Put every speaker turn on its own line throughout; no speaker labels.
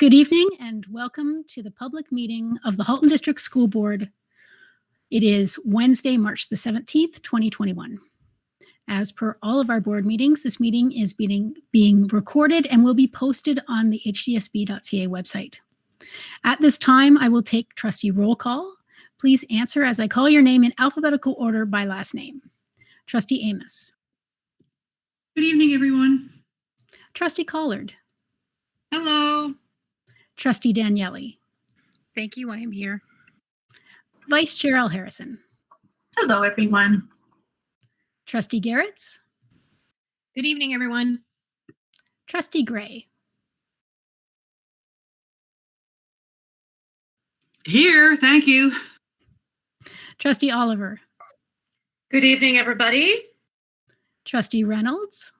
Good evening and welcome to the public meeting of the Halton District School Board. It is Wednesday, March the 17th, 2021. As per all of our board meetings, this meeting is being recorded and will be posted on the hdsb.ca website. At this time, I will take trustee roll call. Please answer as I call your name in alphabetical order by last name. Trustee Amos.
Good evening, everyone.
Trustee Collard.
Hello.
Trustee Daniele.
Thank you, I am here.
Vice Chair Al Harrison.
Hello, everyone.
Trustee Garretts.
Good evening, everyone.
Trustee Gray.
Here, thank you.
Trustee Oliver.
Good evening, everybody.
Trustee Reynolds.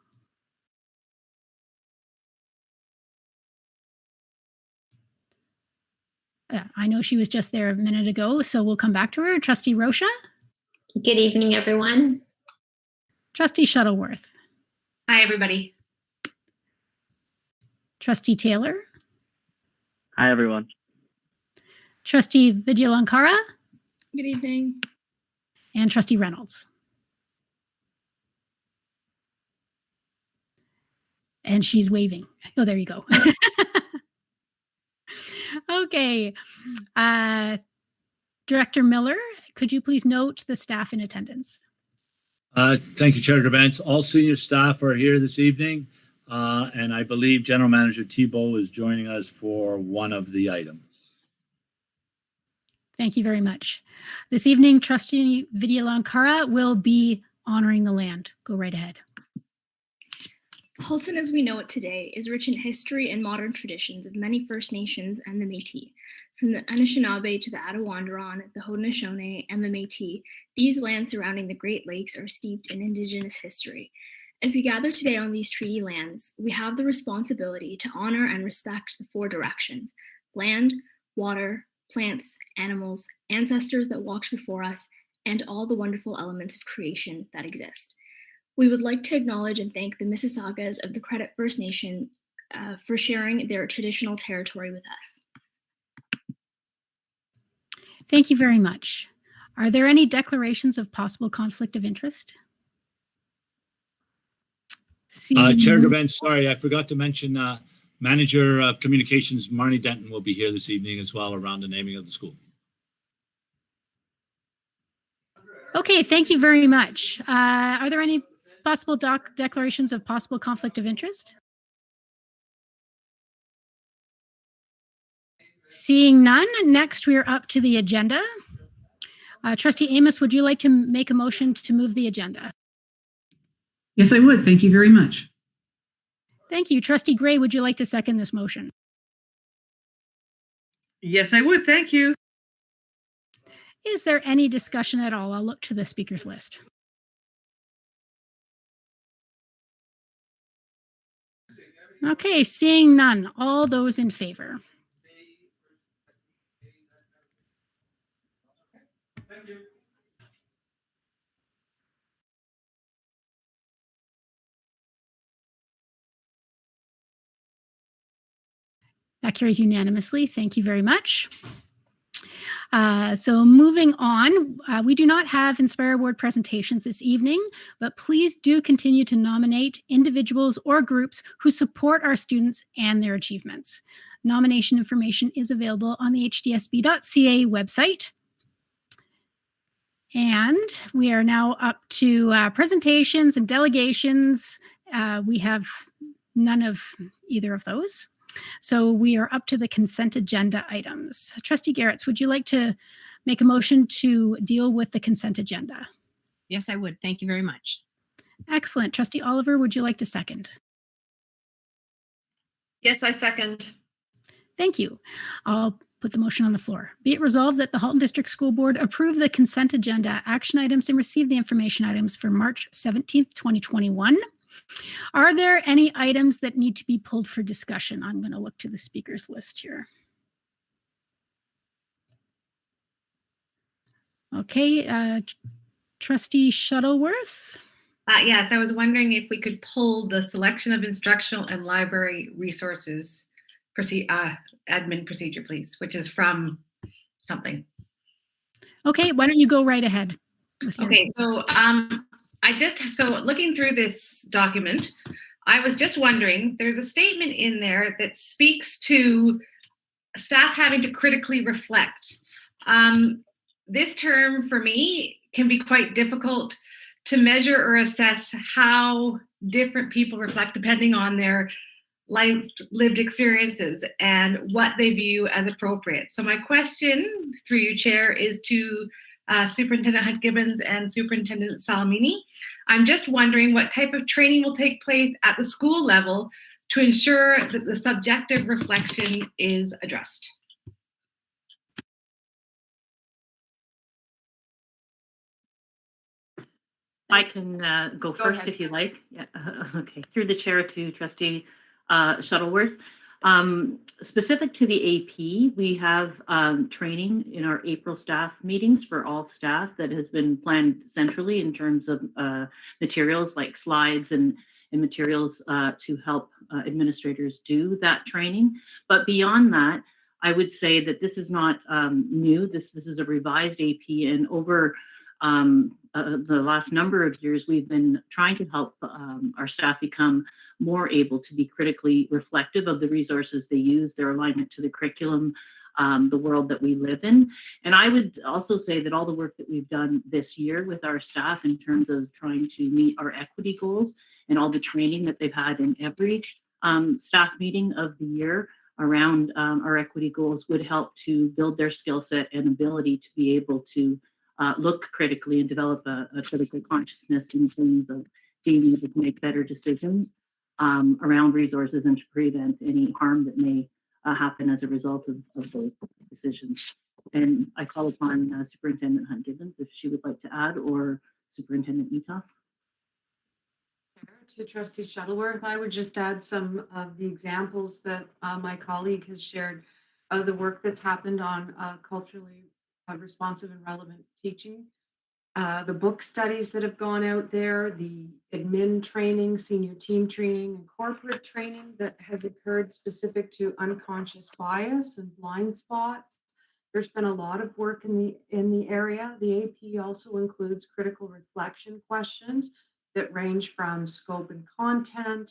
I know she was just there a minute ago, so we'll come back to her. Trustee Rocha.
Good evening, everyone.
Trustee Shuttleworth.
Hi, everybody.
Trustee Taylor.
Hi, everyone.
Trustee Vidyalankara.
Good evening.
And Trustee Reynolds. And she's waving. Oh, there you go. Okay. Director Miller, could you please note the staff in attendance?
Thank you, Chair Devance. All senior staff are here this evening, and I believe General Manager Thibault is joining us for one of the items.
Thank you very much. This evening, Trustee Vidyalankara will be honoring the land. Go right ahead.
Halton as we know it today is rich in history and modern traditions of many First Nations and the Métis. From the Anishinaabe to the Attawandaron, the Haudenosaunee, and the Métis, these lands surrounding the Great Lakes are steeped in Indigenous history. As we gather today on these treaty lands, we have the responsibility to honor and respect the four directions: land, water, plants, animals, ancestors that walked before us, and all the wonderful elements of creation that exist. We would like to acknowledge and thank the Mississaugas of the Credit First Nation for sharing their traditional territory with us.
Thank you very much. Are there any declarations of possible conflict of interest?
Chair Devance, sorry, I forgot to mention Manager of Communications, Marnie Denton, will be here this evening as well around the naming of the school.
Okay, thank you very much. Are there any possible declarations of possible conflict of interest? Seeing none, next we are up to the agenda. Trustee Amos, would you like to make a motion to move the agenda?
Yes, I would. Thank you very much.
Thank you. Trustee Gray, would you like to second this motion?
Yes, I would. Thank you.
Is there any discussion at all? I'll look to the speakers list. Okay, seeing none. All those in favor?
Thank you.
That carries unanimously. Thank you very much. So moving on, we do not have Inspire Award presentations this evening, but please do continue to nominate individuals or groups who support our students and their achievements. Nomination information is available on the hdsb.ca website. And we are now up to presentations and delegations. We have none of either of those. So we are up to the consent agenda items. Trustee Garretts, would you like to make a motion to deal with the consent agenda?
Yes, I would. Thank you very much.
Excellent. Trustee Oliver, would you like to second?
Yes, I second.
Thank you. I'll put the motion on the floor. Be it resolved that the Halton District School Board approve the consent agenda action items and receive the information items for March 17th, 2021. Are there any items that need to be pulled for discussion? I'm going to look to the speakers list here. Okay, Trustee Shuttleworth.
Yes, I was wondering if we could pull the selection of instructional and library resources admin procedure, please, which is from something.
Okay, why don't you go right ahead with your
Okay, so looking through this document, I was just wondering, there's a statement in there that speaks to staff having to critically reflect. This term for me can be quite difficult to measure or assess how different people reflect depending on their lived experiences and what they view as appropriate. So my question through you, Chair, is to Superintendent Hunt-Gibbons and Superintendent Salamini. I'm just wondering what type of training will take place at the school level to ensure that the subjective reflection is addressed.
I can go first
ahead.
if you like. Yeah. Okay. Through the chair to Trustee Shuttleworth. Specific to the AP, we have training in our April staff meetings for all staff that has been planned centrally in terms of materials like slides and materials to help administrators do that training. But beyond that, I would say that this is not new. This is a revised AP, and over the last number of years, we've been trying to help our staff become more able to be critically reflective of the resources they use, their alignment to the curriculum, the world that we live in. And I would also say that all the work that we've done this year with our staff in terms of trying to meet our equity goals and all the training that they've had in every staff meeting of the year around our equity goals would help to build their skill set and ability to be able to look critically and develop a critical consciousness in terms of being able to make better decisions around resources and to prevent any harm that may happen as a result of those decisions. And I call upon Superintendent Hunt-Gibbons if she would like to add, or Superintendent Etoff.
To Trustee Shuttleworth, I would just add some of the examples that my colleague has shared of the work that's happened on culturally responsive and relevant teaching. The book studies that have gone out there, the admin training, senior team training, and corporate training that has occurred specific to unconscious bias and blind spots. There's been a lot of work in the area. The AP also includes critical reflection questions that range from scope and content,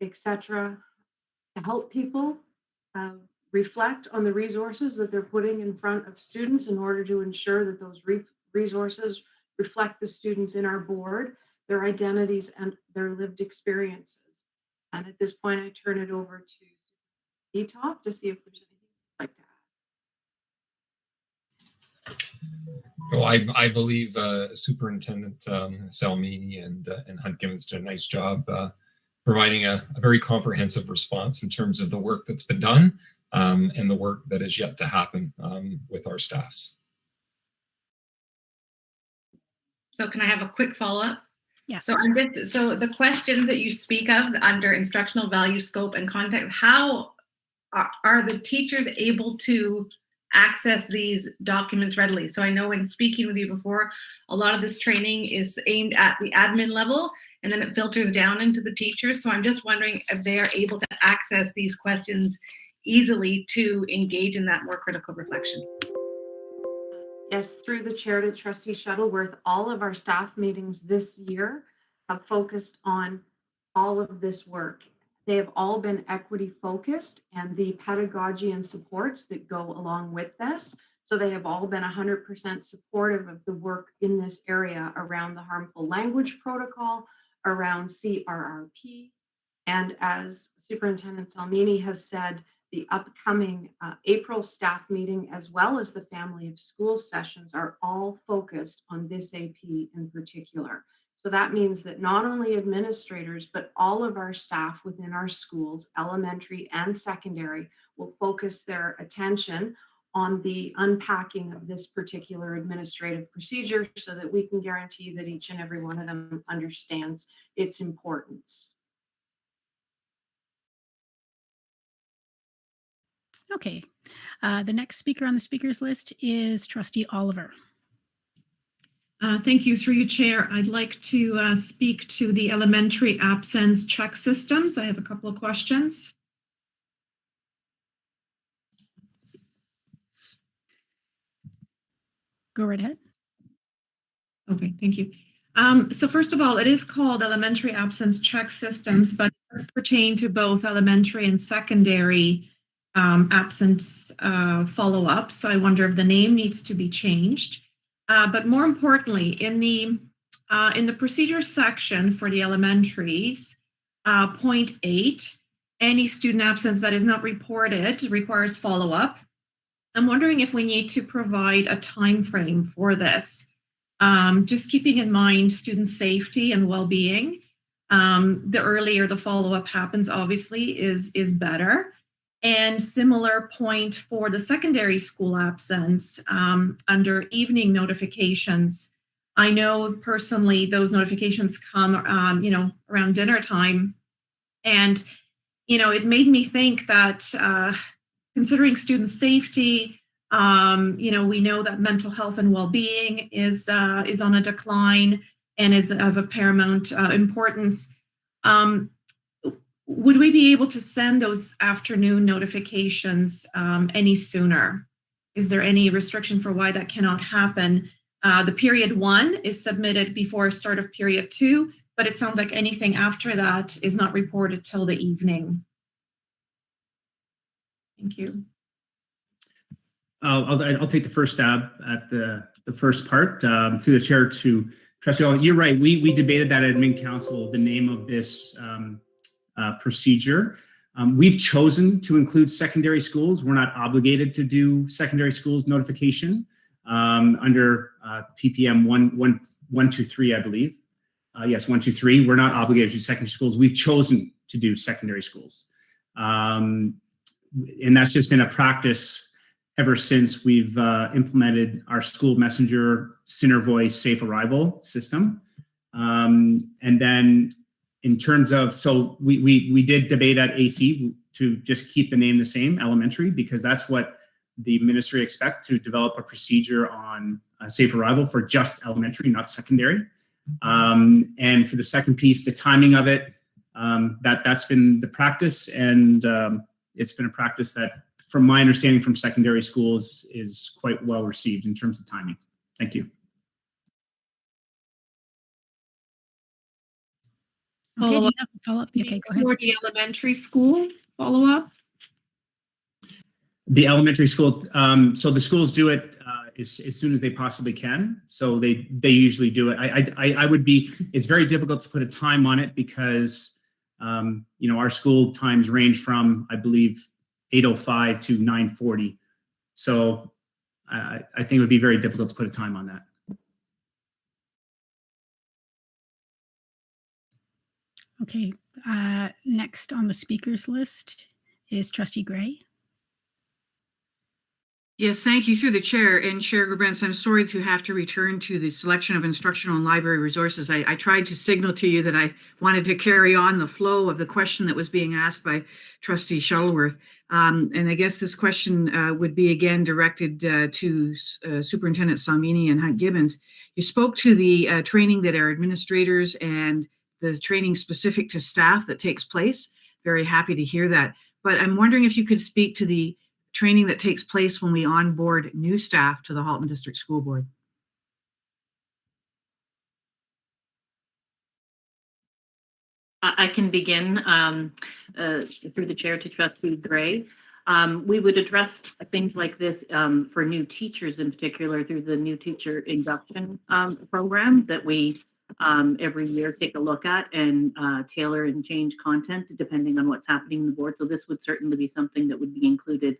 etc., to help people reflect on the resources that they're putting in front of students in order to ensure that those resources reflect the students in our board, their identities, and their lived experiences. And at this point, I turn it over to Etoff to see if there's anything you'd like to add.
Well, I believe Superintendent Salamini and Hunt-Gibbons did a nice job providing a very comprehensive response in terms of the work that's been done and the work that is yet to happen with our staffs.
So can I have a quick follow-up?
yes.
So the questions that you speak of under instructional value, scope, and context, how are the teachers able to access these documents readily? So I know when speaking with you before, a lot of this training is aimed at the admin level and then it filters down into the teachers. So I'm just wondering if they are able to access these questions easily to engage in that more critical reflection.
Yes, through the chair to Trustee Shuttleworth, all of our staff meetings this year have focused on all of this work. They have all been equity focused and the pedagogy and supports that go along with this. So they have all been 100% supportive of the work in this area around the harmful language protocol, around CRRP. And as Superintendent Salmini has said, the upcoming April staff meeting, as well as the family of schools sessions, are all focused on this AP in particular. So that means that not only administrators, but all of our staff within our schools, elementary and secondary, will focus their attention on the unpacking of this particular administrative procedure so that we can guarantee that each and every one of them understands its importance.
Okay. The next speaker on the speakers list is Trustee Oliver.
Thank you. Through you, Chair. I'd like to speak to the elementary absence check systems. I have a couple of questions.
Go right ahead.
Okay, thank you. So first of all, it is called Elementary Absence Check Systems, but it does pertain to both elementary and secondary absence follow-up. So I wonder if the name needs to be changed. But more importantly, in the procedure section for the elementaries, point 8, any student absence that is not reported requires follow-up. I'm wondering if we need to provide a time frame for this. Just keeping in mind student safety and well-being. The earlier the follow-up happens, obviously, is better. And similar point for the secondary school absence under evening notifications. I know personally those notifications come, around dinner time, and it made me think that considering student safety. We know that mental health and well-being is on a decline and is of a paramount importance. Would we be able to send those afternoon notifications any sooner? Is there any restriction for why that cannot happen? The period 1 is submitted before start of period 2, but it sounds like anything after that is not reported till the evening. Thank you.
I'll take the first stab at the first part through the chair to Trustee. You're right. We debated that at Admin Council, the name of this procedure. We've chosen to include secondary schools. We're not obligated to do secondary schools notification under PPM 123, I believe. Yes, 123. We're not obligated to do secondary schools. We've chosen to do secondary schools, and that's just been a practice ever since we've implemented our school messenger Sinner Voice safe arrival system. And then in terms of, so we did debate at AC to just keep the name the same, elementary, because that's what the ministry expect, to develop a procedure on safe arrival for just elementary, not secondary. And for the second piece, the timing of it, that's been the practice, and it's been a practice that, from my understanding from secondary schools, is quite well received in terms of timing. Thank you.
Okay, do you have a follow-up? Okay, go ahead.
For the elementary school follow-up?
The elementary school, so the schools do it as soon as they possibly can. So they usually do it. I would be, it's very difficult to put a time on it because, our school times range from, I believe, 8:05 to 9:40. So I think it would be very difficult to put a time on that.
Okay, next on the speakers list is Trustee Gray.
Yes, thank you through the chair. And Chair Gerbrands, I'm sorry to have to return to the selection of instructional and library resources. I tried to signal to you that I wanted to carry on the flow of the question that was being asked by Trustee Shuttleworth. And I guess this question would be again directed to Superintendent Salmini and Hunt Gibbons. You spoke to the training that our administrators and the training specific to staff that takes place. Very happy to hear that. But I'm wondering if you could speak to the training that takes place when we onboard new staff to the Halton District School Board.
I can begin through the chair to Trustee Gray. We would address things like this for new teachers in particular through the new teacher induction program that we every year take a look at and tailor and change content depending on what's happening in the board. So this would certainly be something that would be included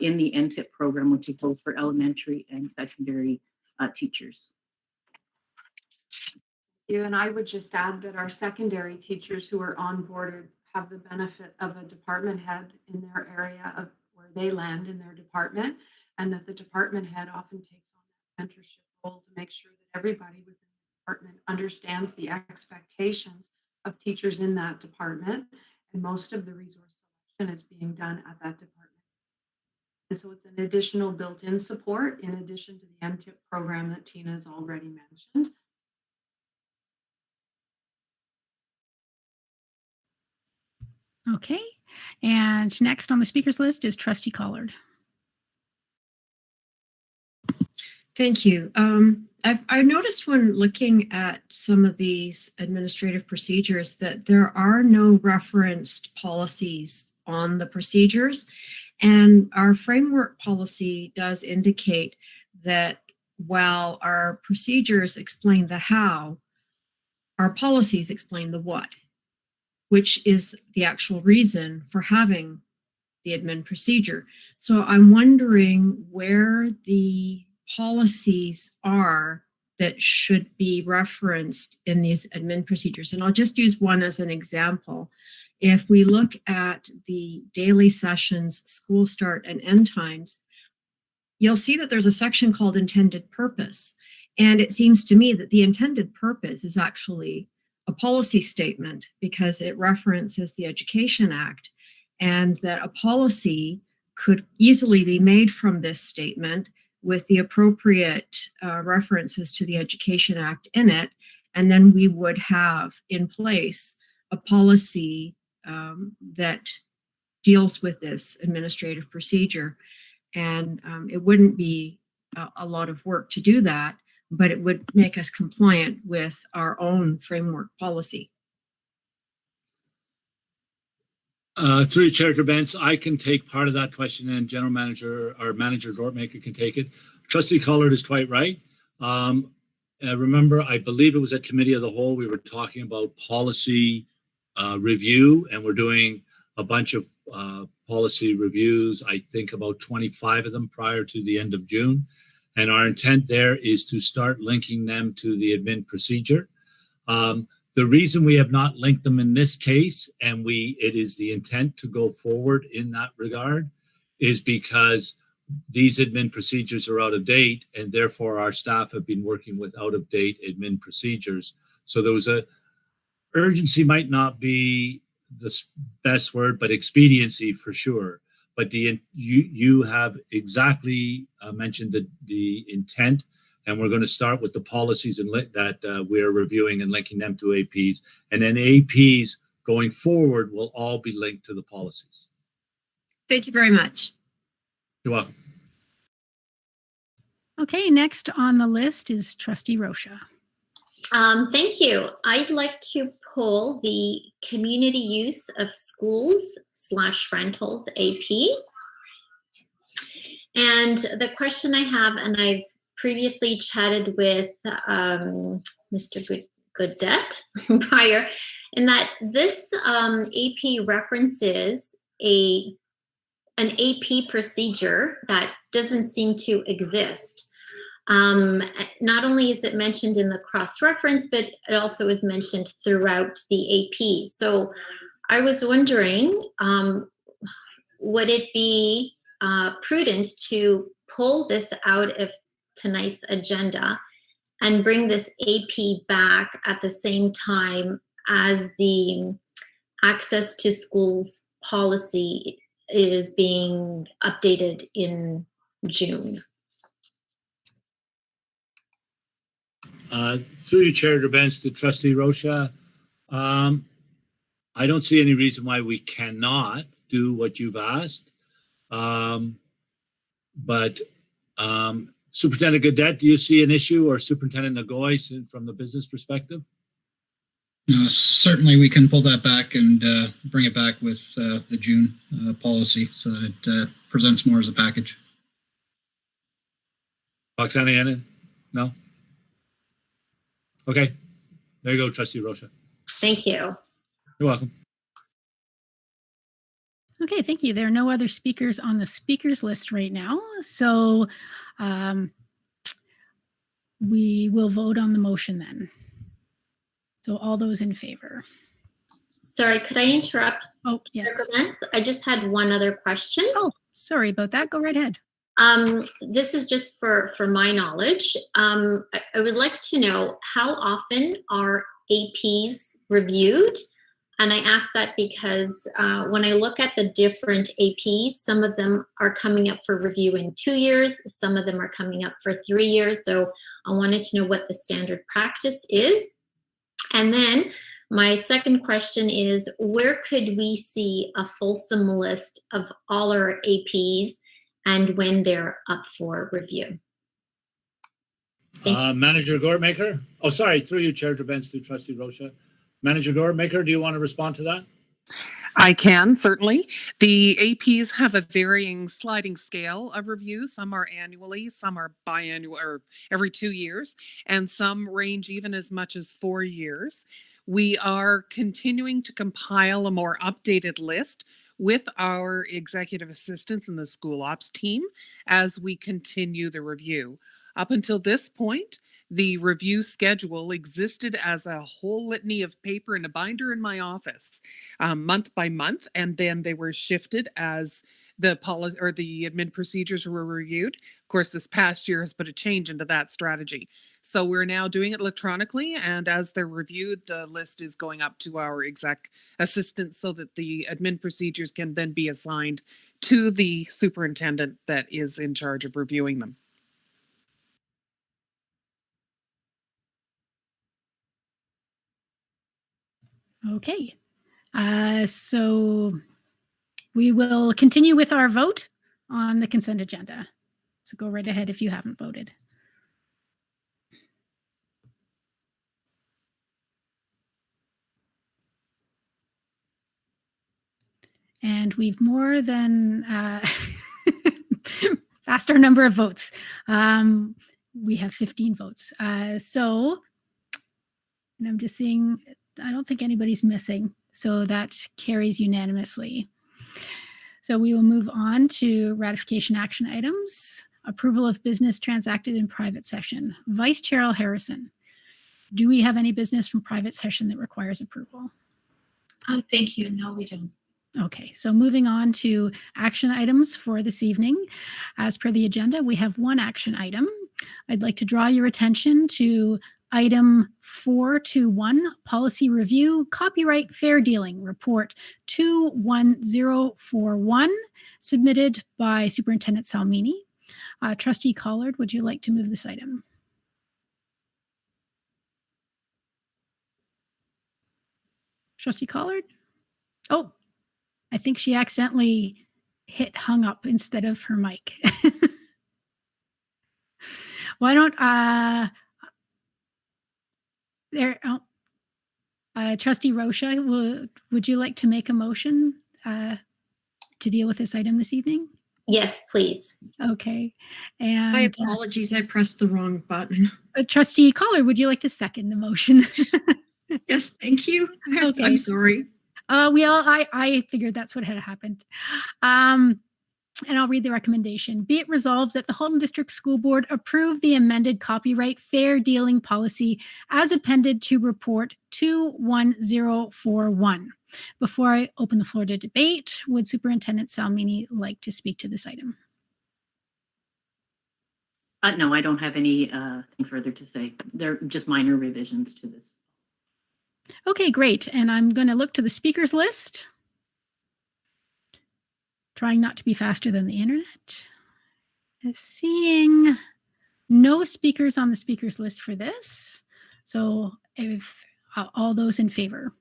in the NTIP program, which is both for elementary and secondary teachers.
And I would just add that our secondary teachers who are onboarded have the benefit of a department head in their area of where they land in their department, and that the department head often takes on that mentorship role to make sure that everybody within the department understands the expectations of teachers in that department. And most of the resource selection is being done at that department. And so it's an additional built-in support in addition to the NTIP program that Tina has already mentioned.
Okay, and next on the speakers list is Trustee Collard.
Thank you. I've noticed when looking at some of these administrative procedures that there are no referenced policies on the procedures. And our framework policy does indicate that while our procedures explain the how, our policies explain the what, which is the actual reason for having the admin procedure. So I'm wondering where the policies are that should be referenced in these admin procedures. And I'll just use one as an example. If we look at the daily sessions, school start and end times, you'll see that there's a section called intended purpose. And it seems to me that the intended purpose is actually a policy statement because it references the Education Act, and that a policy could easily be made from this statement with the appropriate references to the Education Act in it. And then we would have in place a policy that deals with this administrative procedure. And it wouldn't be a lot of work to do that, but it would make us compliant with our own framework policy.
Through the Chair to Bence, I can take part of that question, and General Manager or Manager Dortmaker can take it. Trustee Collard is quite right. Remember, I believe it was at Committee of the Whole, we were talking about policy review, and we're doing a bunch of policy reviews, I think about 25 of them prior to the end of June. And our intent there is to start linking them to the admin procedure. The reason we have not linked them in this case, and it is the intent to go forward in that regard, is because these admin procedures are out of date, and therefore our staff have been working with out of date admin procedures. So there was urgency might not be the best word, but expediency for sure. But you have exactly mentioned the intent. And we're going to start with the policies that we're reviewing and linking them to APs. And then APs going forward will all be linked to the policies.
Thank you very much.
You're welcome.
Okay, next on the list is Trustee Rocha.
Thank you. I'd like to pull the community use of schools/rentals AP. And the question I have, and I've previously chatted with Mr. Goodette prior, in that this AP references an AP procedure that doesn't seem to exist. Not only is it mentioned in the cross-reference, but it also is mentioned throughout the AP. So I was wondering, would it be prudent to pull this out of tonight's agenda and bring this AP back at the same time as the access to schools policy is being updated in June?
Through your Chair to Bence to Trustee Rocha, I don't see any reason why we cannot do what you've asked. But Superintendent Goodette, do you see an issue, or Superintendent Nagoy from the business perspective?
No, certainly we can pull that back and bring it back with the June policy so that it presents more as a package.
Roxana Yannon? No? Okay. There you go, Trustee Rocha.
Thank you.
You're welcome.
Okay, thank you. There are no other speakers on the speakers list right now. So we will vote on the motion then. So all those in favor.
Sorry, could I interrupt?
Oh, yes.
I just had one other question.
Oh, sorry about that. Go right ahead.
This is just for my knowledge. I would like to know, how often are APs reviewed? And I ask that because when I look at the different APs, some of them are coming up for review in 2 years, some of them are coming up for 3 years. So I wanted to know what the standard practice is. And then my second question is, where could we see a fulsome list of all our APs and when they're up for review?
Manager Goremaker? Oh, sorry, through you, Chair Drabens, through Trustee Rocha. Manager Goremaker, do you want to respond to that?
I can, certainly. The APs have a varying sliding scale of reviews. Some are annually, some are biannual or every 2 years, and some range even as much as 4 years. We are continuing to compile a more updated list with our executive assistants and the school ops team as we continue the review. Up until this point, the review schedule existed as a whole litany of paper in a binder in my office, month by month, and then they were shifted as the policy or the admin procedures were reviewed. Of course, this past year has put a change into that strategy. So we're now doing it electronically, and as they're reviewed, the list is going up to our exec assistants so that the admin procedures can then be assigned to the superintendent that is in charge of reviewing them.
Okay, so we will continue with our vote on the consent agenda. So go right ahead if you haven't voted. And we've more than passed our number of votes. We have 15 votes. And I'm just seeing, I don't think anybody's missing. So that carries unanimously. So we will move on to ratification action items. Approval of business transacted in private session. Vice Chair Harrison, do we have any business from private session that requires approval?
Thank you. No, we don't.
Okay, so moving on to action items for this evening. As per the agenda, we have one action item. I'd like to draw your attention to item 421, policy review, copyright fair dealing, report 21041, submitted by Superintendent Salmini. Trustee Collard, would you like to move this item? Trustee Collard? Oh, I think she accidentally hung up instead of her mic. Why don't Trustee Rocha, would you like to make a motion to deal with this item this evening?
Yes, please.
Okay. And
My apologies, I pressed the wrong button.
Trustee Collard, would you like to second the motion?
Yes, thank you.
Okay.
I'm sorry.
I figured that's what had happened. And I'll read the recommendation. Be it resolved that the Halton District School Board approve the amended copyright fair dealing policy as appended to report 21041. Before I open the floor to debate, would Superintendent Salmini like to speak to this item?
No, I don't have anything further to say. They're just minor revisions to this.
Okay, great. And I'm going to look to the speakers list. Trying not to be faster than the internet. Seeing no speakers on the speakers list for this. So if all those in favor.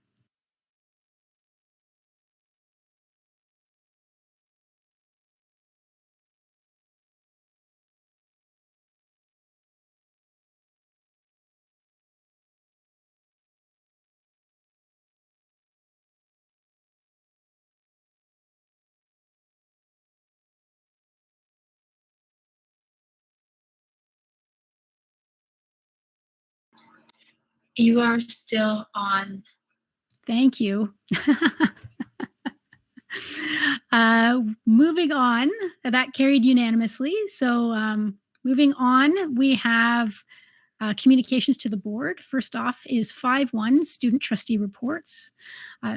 You are still on.
Thank you. Moving on, that carried unanimously. So moving on, we have communications to the board. First off is 5-1, student trustee reports.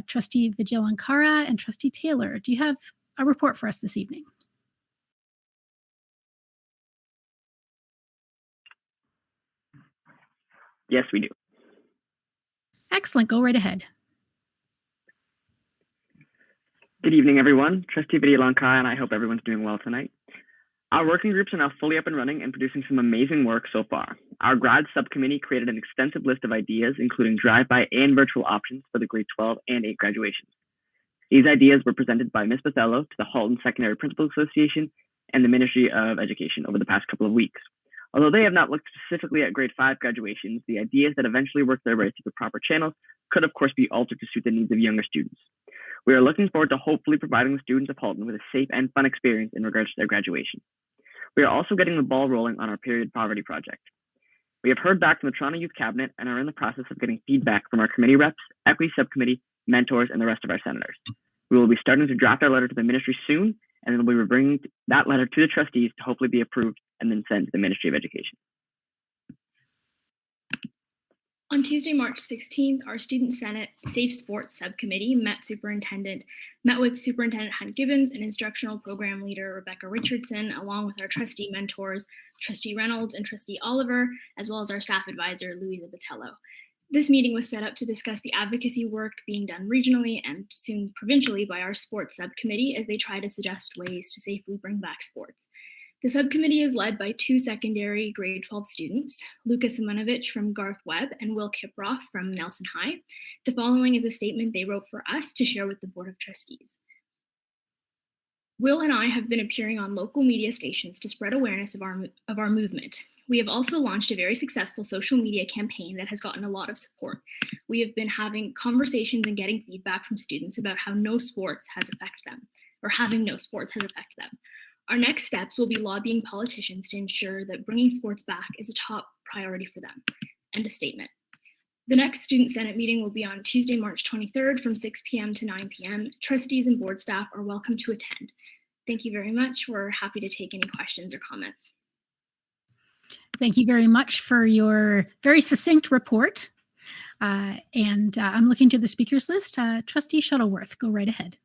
Trustee Vigilankara and Trustee Taylor, do you have a report for us this evening?
Yes, we do.
Excellent. Go right ahead.
Good evening, everyone. Trustee Vigilankara, and I hope everyone's doing well tonight. Our working groups are now fully up and running and producing some amazing work so far. Our grad subcommittee created an extensive list of ideas, including drive-by and virtual options for the grade 12 and 8 graduations. These ideas were presented by Ms. Bathello to the Halton Secondary Principals Association and the Ministry of Education over the past couple of weeks. Although they have not looked specifically at grade 5 graduations, the ideas that eventually work their way through the proper channels could of course be altered to suit the needs of younger students. We are looking forward to hopefully providing the students of Halton with a safe and fun experience in regards to their graduation. We are also getting the ball rolling on our period poverty project. We have heard back from the Toronto Youth Cabinet and are in the process of getting feedback from our committee reps, equity subcommittee, mentors, and the rest of our senators. We will be starting to draft our letter to the ministry soon, and then we will bring that letter to the trustees to hopefully be approved and then sent to the Ministry of Education.
On Tuesday, March 16th, our Student Senate Safe Sports Subcommittee met with Superintendent Hunt Gibbons and Instructional Program Leader Rebecca Richardson, along with our trustee mentors, Trustee Reynolds and Trustee Oliver, as well as our staff advisor, Louisa Botello. This meeting was set up to discuss the advocacy work being done regionally and soon provincially by our sports subcommittee as they try to suggest ways to safely bring back sports. The subcommittee is led by 2 secondary grade 12 students, Luka Simonovich from Garth Webb and Will Kiproff from Nelson High. The following is a statement they wrote for us to share with the Board of Trustees. Will and I have been appearing on local media stations to spread awareness of our movement. We have also launched a very successful social media campaign that has gotten a lot of support. We have been having conversations and getting feedback from students about how no sports has affected them, or having no sports has affected them. Our next steps will be lobbying politicians to ensure that bringing sports back is a top priority for them. End of statement. The next Student Senate meeting will be on Tuesday, March 23rd from 6 p.m. to 9 p.m. Trustees and board staff are welcome to attend. Thank you very much. We're happy to take any questions or comments.
Thank you very much for your very succinct report. And I'm looking to the speakers list. Trustee Shuttleworth, go right ahead.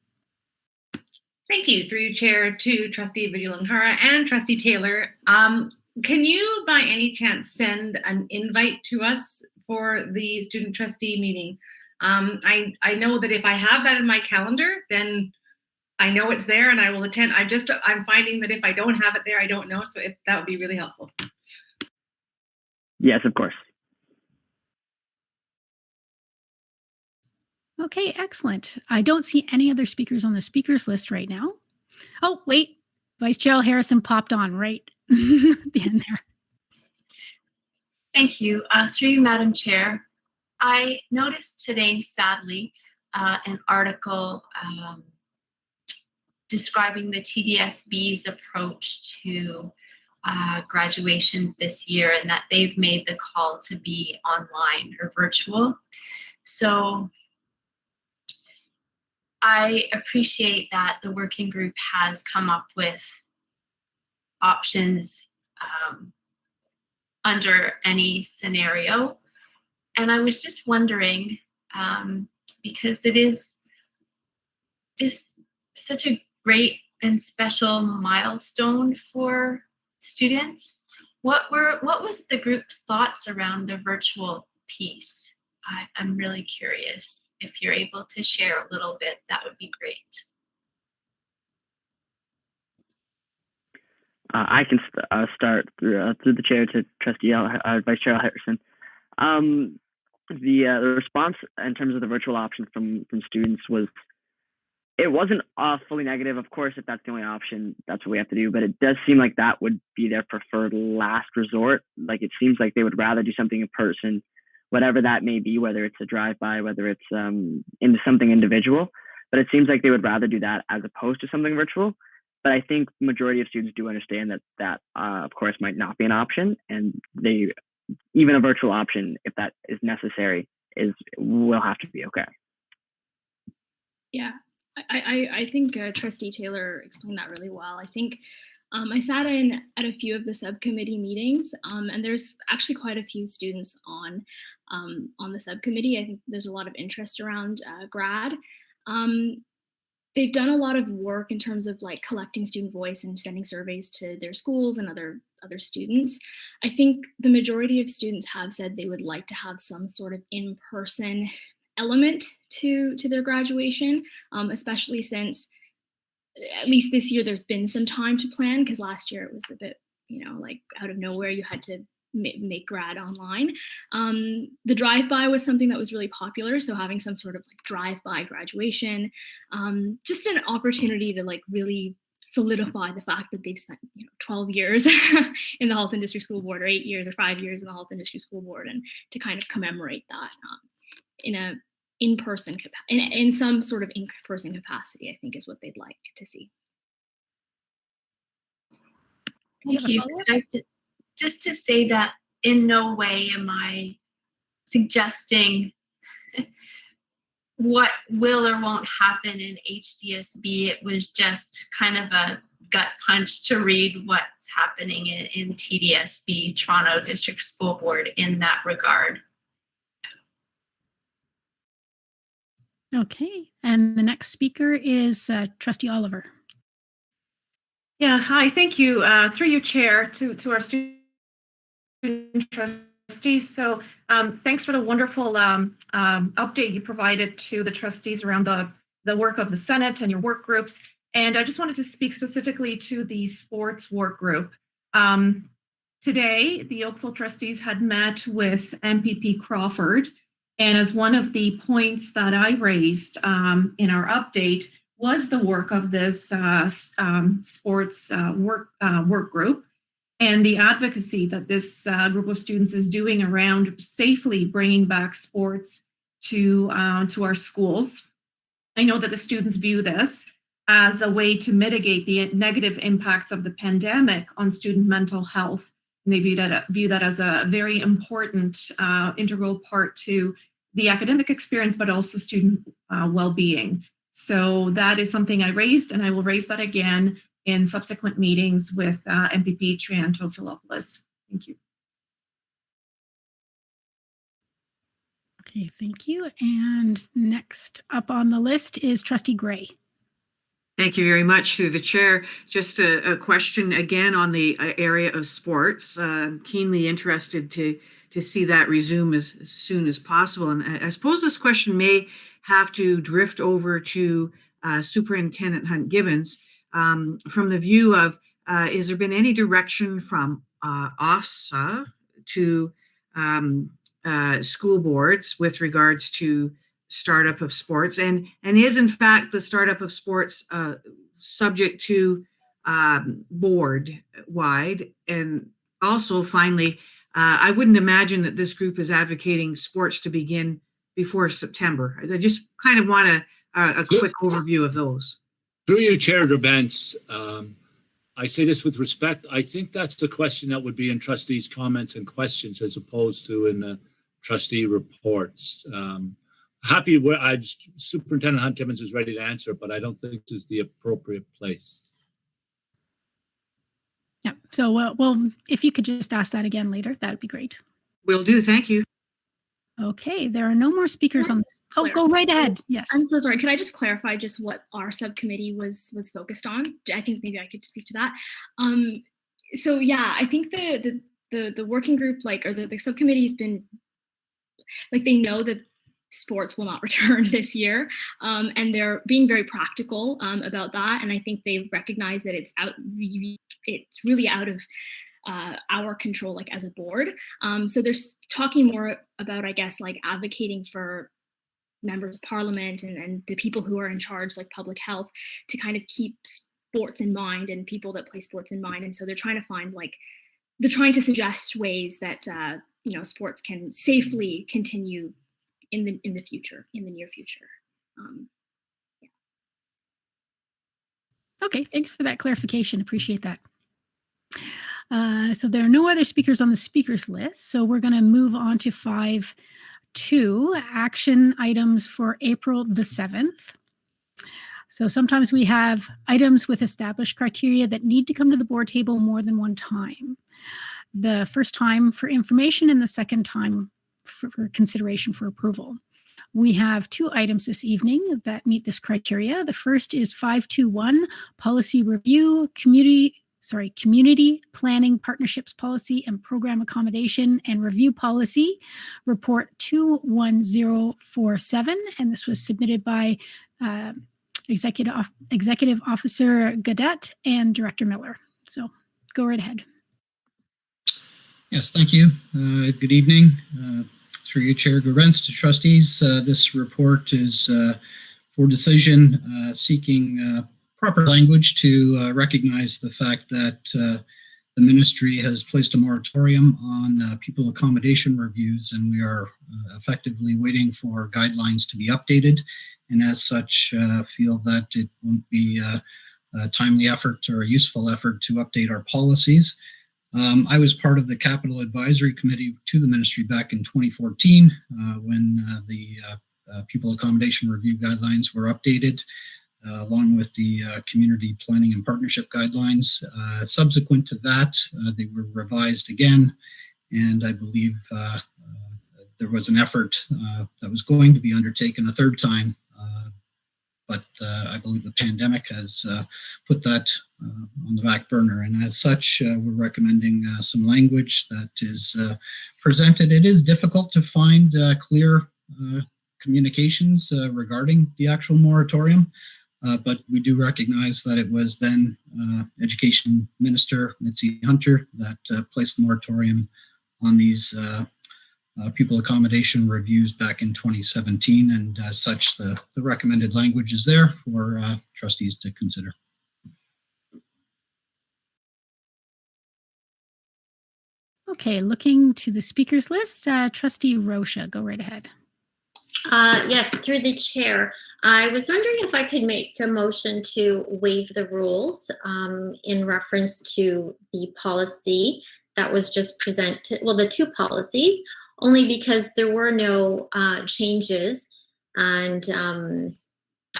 Thank you. Through Chair to Trustee Vidyalankara and Trustee Taylor. Can you, by any chance, send an invite to us for the student trustee meeting? I know that if I have that in my calendar, then I know it's there and I will attend. I'm finding that if I don't have it there, I don't know. So if that would be really helpful.
Yes, of course.
Okay, excellent. I don't see any other speakers on the speakers list right now. Oh, wait, Vice Chair Harrison popped on right at the end there.
Thank you. Through you, Madam Chair, I noticed today, sadly, an article describing the TDSB's approach to graduations this year, and that they've made the call to be online or virtual. So I appreciate that the working group has come up with options under any scenario. And I was just wondering, because it is just such a great and special milestone for students, what was the group's thoughts around the virtual piece? I'm really curious. If you're able to share a little bit, that would be great.
I can start through the chair to Trustee Vice Chair Harrison. The response in terms of the virtual option from students it wasn't fully negative. Of course, if that's the only option, that's what we have to do. But it does seem like that would be their preferred last resort. Like it seems like they would rather do something in person, whatever that may be, whether it's a drive-by, whether it's into something individual. But it seems like they would rather do that as opposed to something virtual. But I think majority of students do understand that of course, might not be an option. And even a virtual option, if that is necessary, will have to be okay.
Yeah, I think Trustee Taylor explained that really well. I think I sat in at a few of the subcommittee meetings, and there's actually quite a few students on the subcommittee. I think there's a lot of interest around grad. They've done a lot of work in terms of like collecting student voice and sending surveys to their schools and other students. I think the majority of students have said they would like to have some sort of in-person element to their graduation, especially since at least this year there's been some time to plan, because last year it was a bit, like out of nowhere, you had to make grad online. The drive-by was something that was really popular, so having some sort of like drive-by graduation, just an opportunity to like really solidify the fact that they've spent 12 years in the Halton District School Board, or 8 years or 5 years in the Halton District School Board, and to kind of commemorate that in a in-person in some sort of in-person capacity, I think is what they'd like to see.
Thank you. Just to say that in no way am I suggesting what will or won't happen in HDSB. It was just kind of a gut punch to read what's happening in TDSB, Toronto District School Board, in that regard.
Okay, and the next speaker is Trustee Oliver.
Yeah, hi, thank you. Through you, Chair, to our student trustees. So thanks for the wonderful update you provided to the trustees around the work of the Senate and your work groups. And I just wanted to speak specifically to the sports work group. Today, the Oakville trustees had met with MPP Crawford, and as one of the points that I raised in our update was the work of this sports work group and the advocacy that this group of students is doing around safely bringing back sports to our schools. I know that the students view this as a way to mitigate the negative impacts of the pandemic on student mental health. And they view that as a very important integral part to the academic experience, but also student well-being. So that is something I raised, and I will raise that again in subsequent meetings with MPP Triantafilopoulos. Thank you.
Okay, thank you. And next up on the list is Trustee Gray.
Thank you very much, through the chair. Just a question again on the area of sports. Keenly interested to see that resume as soon as possible. And I suppose this question may have to drift over to Superintendent Hunt-Gibbons from the view of, has there been any direction from OFSA to school boards with regards to startup of sports, and is in fact the startup of sports subject to board wide? And also finally, I wouldn't imagine that this group is advocating sports to begin before September. I just kind of want a quick overview of those.
Through you, Chair Gerbents, I say this with respect. I think that's the question that would be in trustees' comments and questions as opposed to in the trustee reports. Happy where Superintendent Hunt-Gibbons is ready to answer, but I don't think this is the appropriate place.
Yeah, so well, if you could just ask that again later, that would be great.
Will do, thank you.
Okay, there are no more speakers on this. Oh, go right ahead. Yes.
I'm so sorry. Could I just clarify just what our subcommittee was focused on? I think maybe I could speak to that. So yeah, I think the working group, or the subcommittee has been, they know that sports will not return this year, and they're being very practical about that. And I think they recognize that it's really out of our control, as a board. So they're talking more about, I guess, advocating for members of parliament and the people who are in charge, like public health, to kind of keep sports in mind and people that play sports in mind. And so they're trying to find, they're trying to suggest ways that sports can safely continue in the future, in the near future. Yeah.
Okay, thanks for that clarification. Appreciate that. So there are no other speakers on the speakers list. So we're going to move on to 5.2, action items for April the 7th. So sometimes we have items with established criteria that need to come to the board table more than one time. The first time for information and the second time for consideration for approval. We have 2 items this evening that meet this criteria. The first is 5.2.1, policy review, community planning partnerships policy and program accommodation and review policy, report 21047. And this was submitted by Executive Officer Gaudette and Director Miller. So go right ahead.
Yes, thank you. Good evening. Through you, Chair Gerbents, to trustees. This report is for decision seeking proper language to recognize the fact that the ministry has placed a moratorium on pupil accommodation reviews, and we are effectively waiting for guidelines to be updated, and as such feel that it won't be a timely effort or a useful effort to update our policies. I was part of the Capital Advisory Committee to the ministry back in 2014 when the pupil accommodation review guidelines were updated, along with the community planning and partnership guidelines. Subsequent to that, they were revised again, and I believe there was an effort that was going to be undertaken a third time, but I believe the pandemic has put that on the back burner, and as such, we're recommending some language that is presented. It is difficult to find clear communications regarding the actual moratorium. But we do recognize that it was then Education Minister Mitzi Hunter that placed the moratorium on these pupil accommodation reviews back in 2017, and as such, the recommended language is there for trustees to consider.
Okay, looking to the speakers list, Trustee Rocha, go right ahead.
Yes, through the chair. I was wondering if I could make a motion to waive the rules in reference to the policy that was just presented, well, the two policies, only because there were no changes, and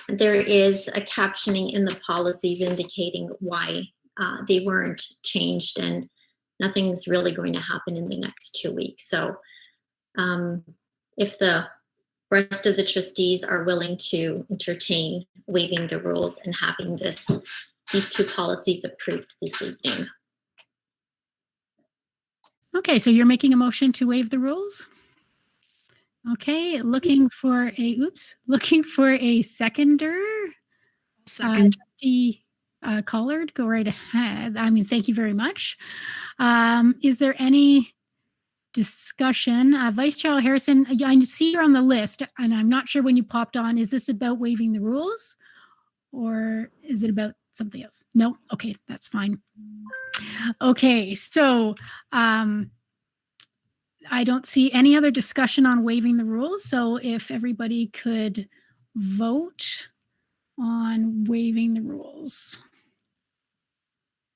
there is a captioning in the policies indicating why they weren't changed, and nothing's really going to happen in the next 2 weeks. So if the rest of the trustees are willing to entertain waiving the rules and having these two policies approved this evening.
Okay, so you're making a motion to waive the rules? Okay, looking for a seconder.
Second.
Trustee Collard, go right ahead. I mean, thank you very much. Is there any discussion? Vice Chair Harrison, I see you're on the list, and I'm not sure when you popped on. Is this about waiving the rules, or is it about something else? No? Okay, that's fine. Okay, so I don't see any other discussion on waiving the rules, so if everybody could vote on waiving the rules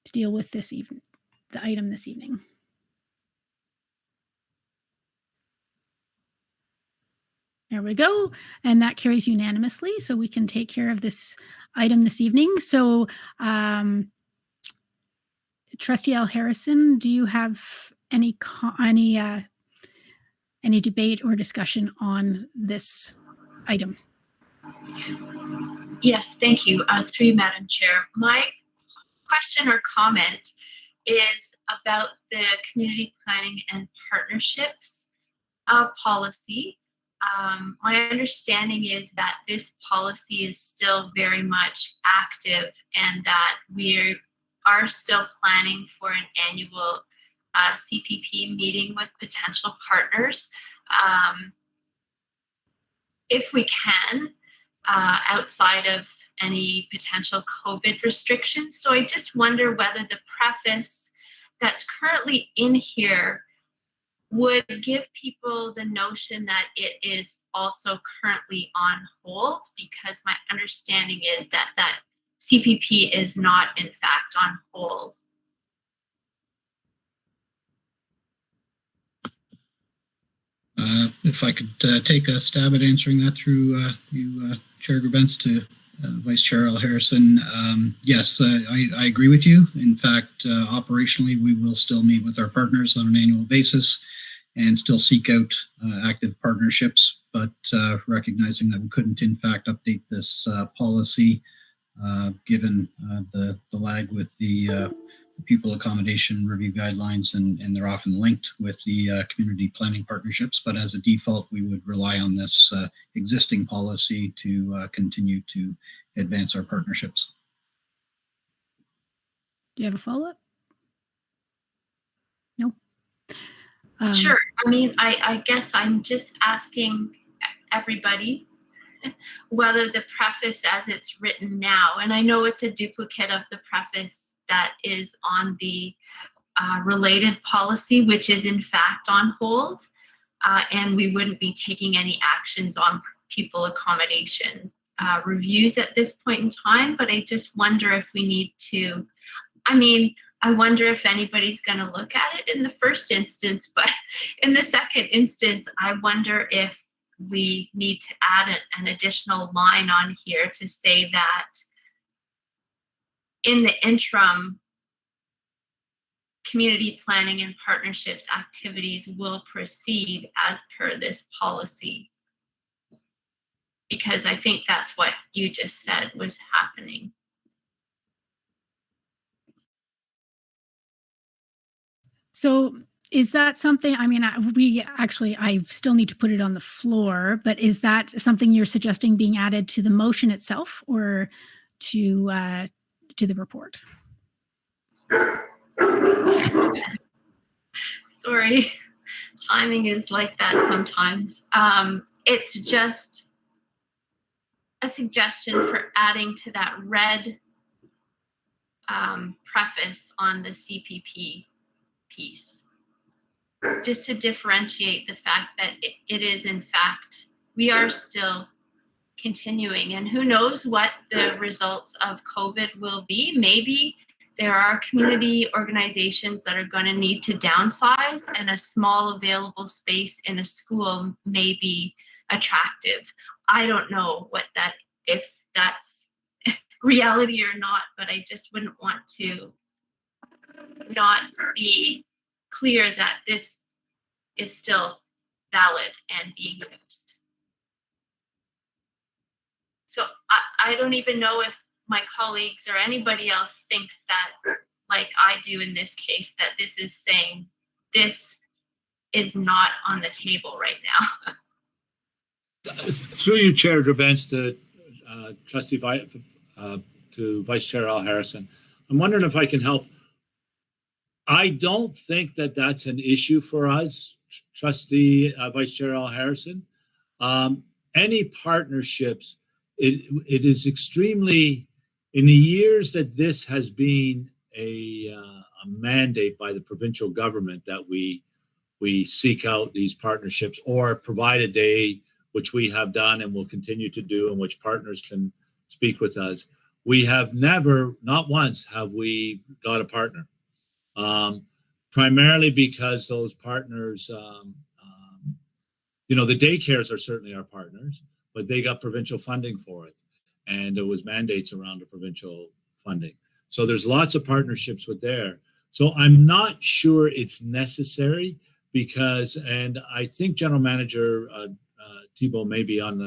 to deal with this evening, the item this evening. There we go. And that carries unanimously, so we can take care of this item this evening. So Trustee Al Harrison, do you have any debate or discussion on this item?
Yes, thank you. Through you, Madam Chair. My question or comment is about the community planning and partnerships policy. My understanding is that this policy is still very much active, and that we are still planning for an annual CPP meeting with potential partners. If we can, outside of any potential COVID restrictions. So I just wonder whether the preface that's currently in here would give people the notion that it is also currently on hold, because my understanding is that that CPP is not in fact on hold.
If I could take a stab at answering that through you, Chair Grubens, to Vice Chair Al Harrison. Yes, I agree with you. In fact, operationally, we will still meet with our partners on an annual basis and still seek out active partnerships, but recognizing that we couldn't, in fact, update this policy given the lag with the pupil accommodation review guidelines, and they're often linked with the community planning partnerships. But as a default, we would rely on this existing policy to continue to advance our partnerships.
Do you have a follow-up? No.
Sure. I mean, I guess I'm just asking everybody whether the preface as it's written now, and I know it's a duplicate of the preface that is on the related policy, which is in fact on hold, and we wouldn't be taking any actions on pupil accommodation reviews at this point in time. But I just wonder if we need to, I wonder if anybody's going to look at it in the first instance, but in the second instance, I wonder if we need to add an additional line on here to say that in the interim, community planning and partnerships activities will proceed as per this policy. Because I think that's what you just said was happening.
So is that something, I still need to put it on the floor, but is that something you're suggesting being added to the motion itself or to the report?
Sorry, timing is like that sometimes. It's just a suggestion for adding to that red preface on the CPP piece, just to differentiate the fact that it is in fact, we are still continuing, and who knows what the results of COVID will be. Maybe there are community organizations that are going to need to downsize, and a small available space in a school may be attractive. I don't know if that's reality or not, but I just wouldn't want to not be clear that this is still valid and being used. So I don't even know if my colleagues or anybody else thinks that, like I do in this case, that this is saying this is not on the table right now.
Through you, Chair Drabens, to to Vice Chair Al Harrison, I'm wondering if I can help. I don't think that that's an issue for us, Trustee Vice Chair Al Harrison. Any partnerships, it is extremely, in the years that this has been a mandate by the provincial government that we seek out these partnerships or provide a day, which we have done and will continue to do, in which partners can speak with us. We have never, not once, have we got a partner. Primarily because those partners, the daycares are certainly our partners, but they got provincial funding for it. And there was mandates around the provincial funding. So there's lots of partnerships with there. So I'm not sure it's necessary because, and I think General Manager Thibault may be on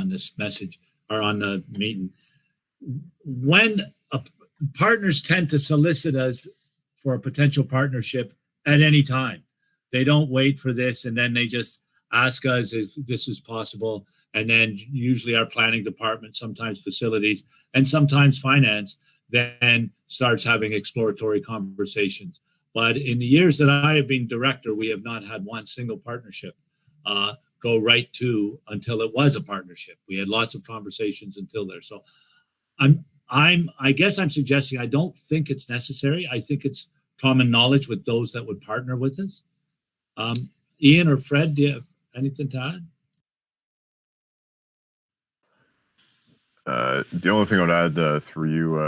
this message or on the meeting. When partners tend to solicit us for a potential partnership at any time. They don't wait for this and then they just ask us if this is possible. And then usually our planning department, sometimes facilities, and sometimes finance, then starts having exploratory conversations. But in the years that I have been director, we have not had one single partnership go right to until it was a partnership. We had lots of conversations until there. So I guess I'm suggesting I don't think it's necessary. I think it's common knowledge with those that would partner with us. Ian or Fred, do you have anything to add?
The only thing I would add through you,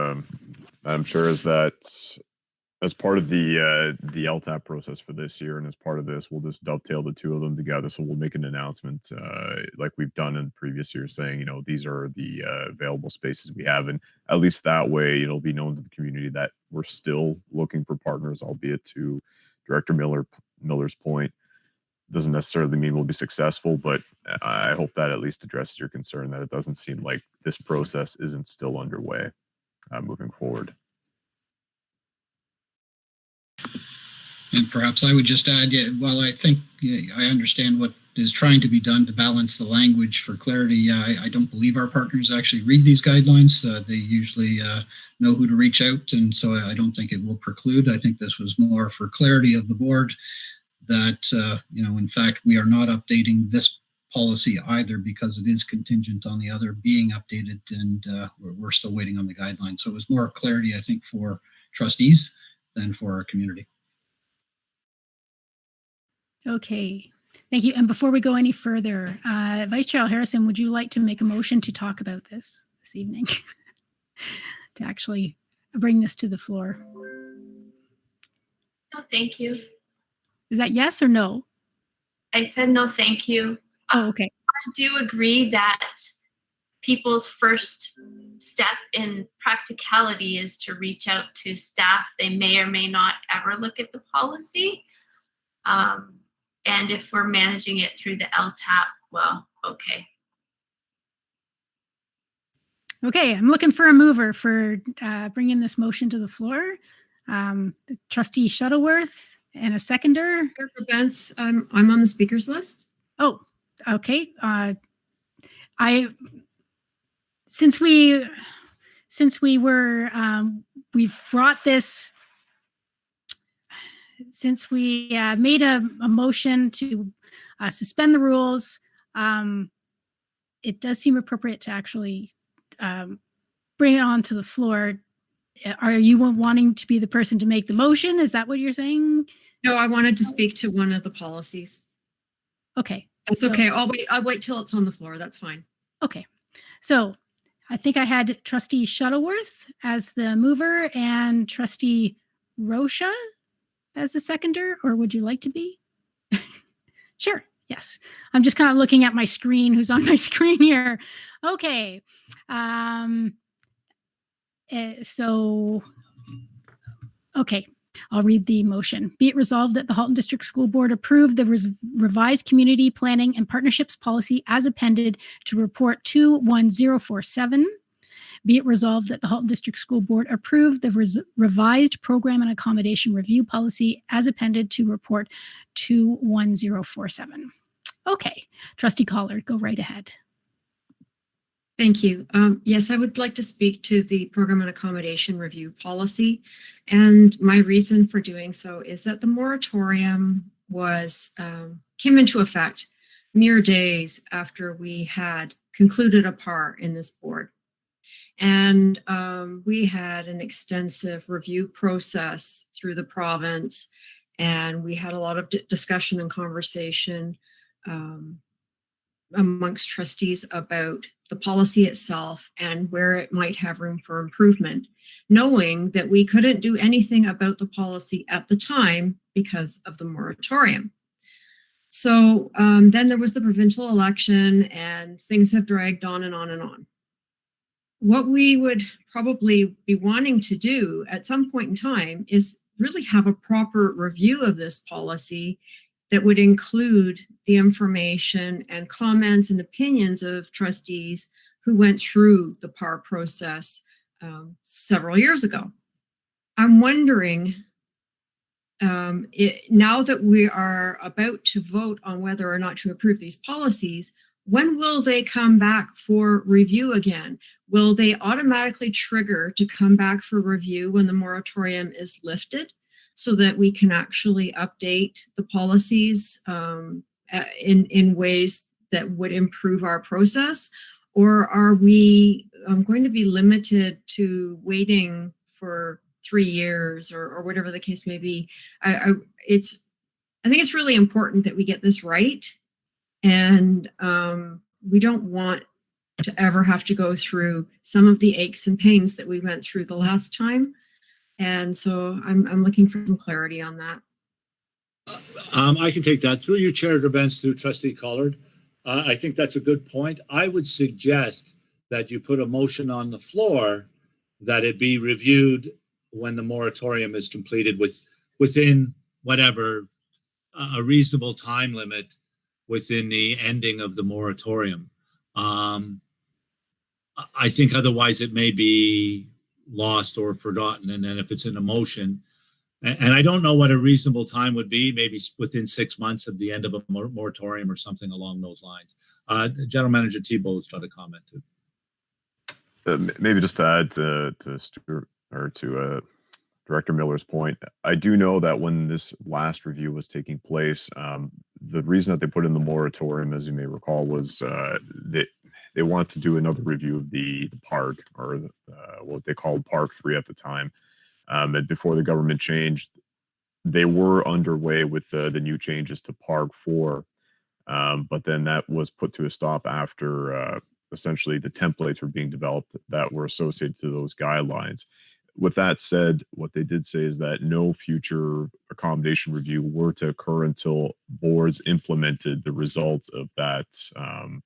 I'm sure, is that as part of the LTAP process for this year, and as part of this, we'll just dovetail the two of them together. So we'll make an announcement like we've done in previous years saying, these are the available spaces we have. And at least that way, it'll be known to the community that we're still looking for partners, albeit to Director Miller's point. Doesn't necessarily mean we'll be successful, but I hope that at least addresses your concern that it doesn't seem like this process isn't still underway moving forward.
And perhaps I would just add, while I think I understand what is trying to be done to balance the language for clarity, I don't believe our partners actually read these guidelines. They usually know who to reach out, and so I don't think it will preclude. I think this was more for clarity of the board that, in fact, we are not updating this policy either because it is contingent on the other being updated, and we're still waiting on the guidelines. So it was more clarity, I think, for trustees than for our community.
Okay, thank you. And before we go any further, Vice Chair Harrison, would you like to make a motion to talk about this evening? To actually bring this to the floor?
No, thank you.
Is that yes or no?
I said no, thank you.
Oh, okay.
I do agree that people's first step in practicality is to reach out to staff. They may or may not ever look at the policy. And if we're managing it through the LTAP, well, okay.
Okay, I'm looking for a mover for bringing this motion to the floor. Trustee Shuttleworth and a seconder.
Benz, I'm on the speakers list.
Oh, okay. Since we were we've brought this. Since we made a motion to suspend the rules, it does seem appropriate to actually bring it on to the floor. Are you wanting to be the person to make the motion? Is that what you're saying?
No, I wanted to speak to one of the policies.
Okay.
That's okay. I'll wait till it's on the floor. That's fine.
Okay. So I think I had Trustee Shuttleworth as the mover and Trustee Rocha as the seconder, or would you like to be? Sure. Yes. I'm just kind of looking at my screen, who's on my screen here. Okay. Okay. I'll read the motion. Be it resolved that the Halton District School Board approve the revised community planning and partnerships policy as appended to report 21047. Be it resolved that the Halton District School Board approve the revised program and accommodation review policy as appended to report 21047. Okay, Trustee Collard, go right ahead.
Thank you. Yes, I would like to speak to the program and accommodation review policy. And my reason for doing so is that the moratorium came into effect mere days after we had concluded a PAR in this board. And we had an extensive review process through the province, and we had a lot of discussion and conversation amongst trustees about the policy itself and where it might have room for improvement, knowing that we couldn't do anything about the policy at the time because of the moratorium. So then there was the provincial election, and things have dragged on and on and on. What we would probably be wanting to do at some point in time is really have a proper review of this policy that would include the information and comments and opinions of trustees who went through the PAR process several years ago. I'm wondering, now that we are about to vote on whether or not to approve these policies, when will they come back for review again? Will they automatically trigger to come back for review when the moratorium is lifted so that we can actually update the policies in ways that would improve our process? Or are we going to be limited to waiting for 3 years or whatever the case may be? I think it's really important that we get this right. And we don't want to ever have to go through some of the aches and pains that we went through the last time. And so I'm looking for some clarity on that.
I can take that. Through you, Chair Gerbens, through Trustee Collard. I think that's a good point. I would suggest that you put a motion on the floor that it be reviewed when the moratorium is completed within whatever a reasonable time limit within the ending of the moratorium. I think otherwise it may be lost or forgotten. And then if it's in a motion, and I don't know what a reasonable time would be, maybe within 6 months of the end of a moratorium or something along those lines. General Manager Thibault's got a comment too.
Maybe just to add to Stuart or to Director Miller's point, I do know that when this last review was taking place, the reason that they put in the moratorium, as you may recall, was they want to do another review of the park, or what they called Park 3 at the time. And before the government changed, they were underway with the new changes to Park 4, but then that was put to a stop after essentially the templates were being developed that were associated to those guidelines. With that said, what they did say is that no future accommodation review were to occur until boards implemented the results of that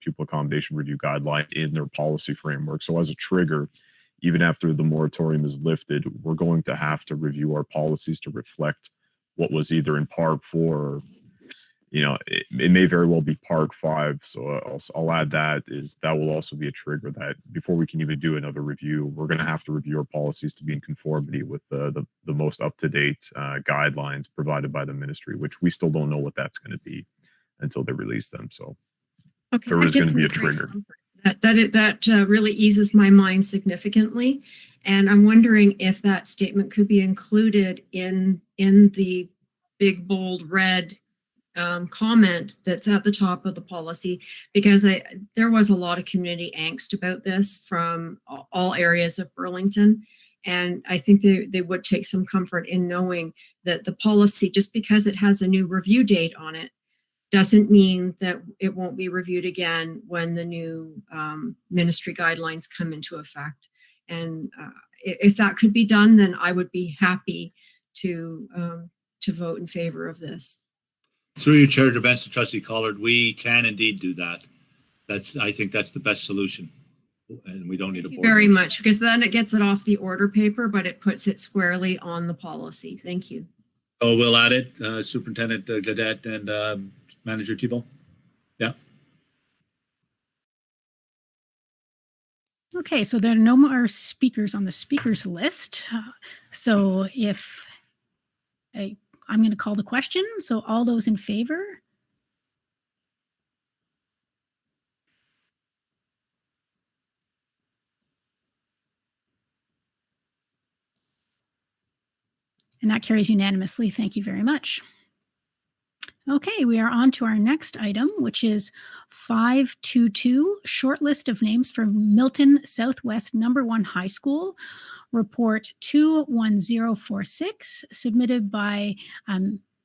pupil accommodation review guideline in their policy framework. So as a trigger, even after the moratorium is lifted, we're going to have to review our policies to reflect what was either in Park 4 or, it may very well be Park 5. So I'll add that will also be a trigger that before we can even do another review, we're going to have to review our policies to be in conformity with the most up-to-date guidelines provided by the ministry, which we still don't know what that's going to be until they release them. So
Okay,
there
that
is going
gives
to be
me
a
great
trigger.
comfort. That really eases my mind significantly, and I'm wondering if that statement could be included in the big bold red comment that's at the top of the policy, because there was a lot of community angst about this from all areas of Burlington, and I think they would take some comfort in knowing that the policy, just because it has a new review date on it, doesn't mean that it won't be reviewed again when the new ministry guidelines come into effect. And if that could be done, then I would be happy to vote in favor of this.
Through your chair, Benson, Trustee Collard, we can indeed do that. I think that's the best solution, and we don't need a board
Very
motion.
much, because then it gets it off the order paper, but it puts it squarely on the policy. Thank you.
Oh, we'll add it, Superintendent Gaudette and Manager Thibault. Yeah.
Okay, so there are no more speakers on the speakers list. So if I'm going to call the question. So all those in favor? And that carries unanimously. Thank you very much. Okay, we are on to our next item, which is 522, short list of names for Milton Southwest No. 1 High School, report 21046, submitted by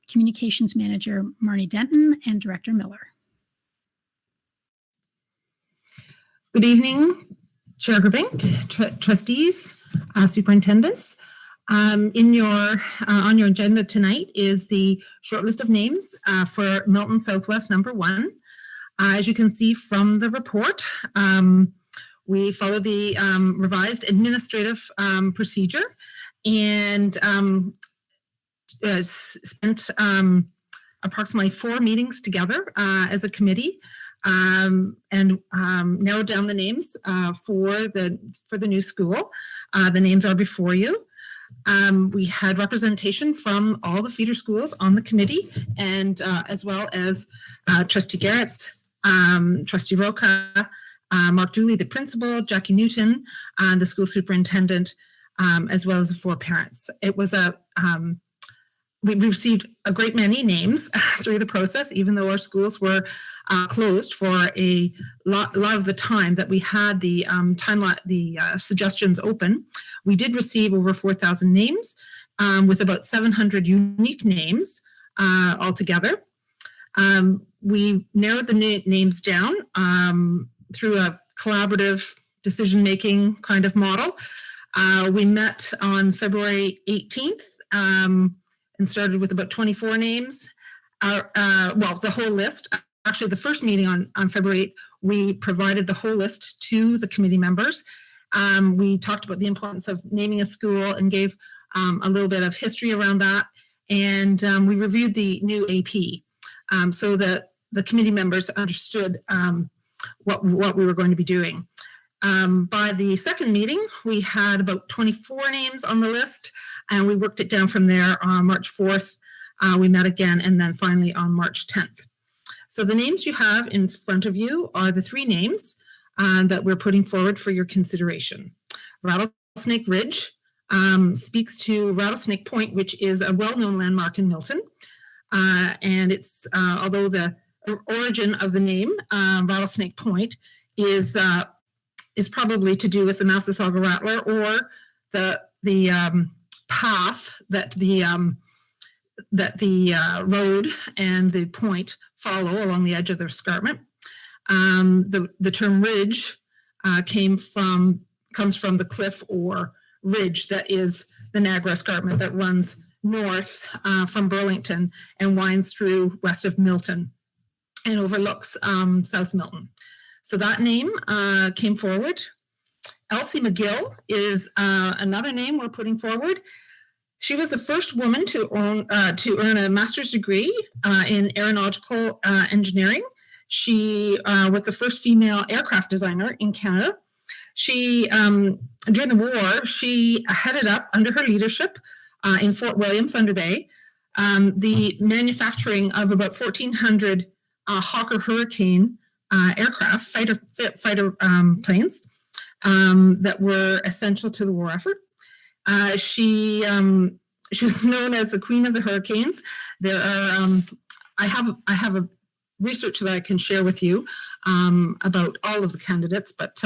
Communications Manager Marnie Denton and Director Miller.
Good evening, Chair Gerbink, trustees, superintendents. On your agenda tonight is the short list of names for Milton Southwest No. 1. As you can see from the report, we follow the revised administrative procedure and spent approximately 4 meetings together as a committee and narrowed down the names for the new school. The names are before you. We had representation from all the feeder schools on the committee, and as well as Trustee Garrett's, Trustee Roca, Mark Dooley, the principal, Jackie Newton, the school superintendent, as well as the 4 parents. It was we received a great many names through the process, even though our schools were closed for a lot of the time that we had the suggestions open. We did receive over 4,000 names with about 700 unique names altogether. We narrowed the names down through a collaborative decision-making kind of model. We met on February 18th and started with about 24 names. The whole list. Actually, the first meeting on February 8th, we provided the whole list to the committee members. We talked about the importance of naming a school and gave a little bit of history around that. And we reviewed the new AP so that the committee members understood what we were going to be doing. By the second meeting, we had about 24 names on the list, and we worked it down from there. On March 4th, we met again, and then finally on March 10th. So the names you have in front of you are the 3 names that we're putting forward for your consideration. Rattlesnake Ridge, speaks to Rattlesnake Point, which is a well-known landmark in Milton. And it's, although the origin of the name, Rattlesnake Point, is probably to do with the Massasauga Rattler, or the path that the road and the point follow along the edge of the escarpment. The term ridge comes from the cliff or ridge that is the Niagara Escarpment that runs north from Burlington and winds through west of Milton and overlooks South Milton. So that name came forward. Elsie McGill is another name we're putting forward. She was the first woman to earn a master's degree in aeronautical engineering. She was the first female aircraft designer in Canada. She, during the war, she headed up, under her leadership in Fort William, Thunder Bay, the manufacturing of about 1,400 Hawker Hurricane aircraft, fighter planes that were essential to the war effort. She was known as the Queen of the Hurricanes. There are, I have a research that I can share with you about all of the candidates, but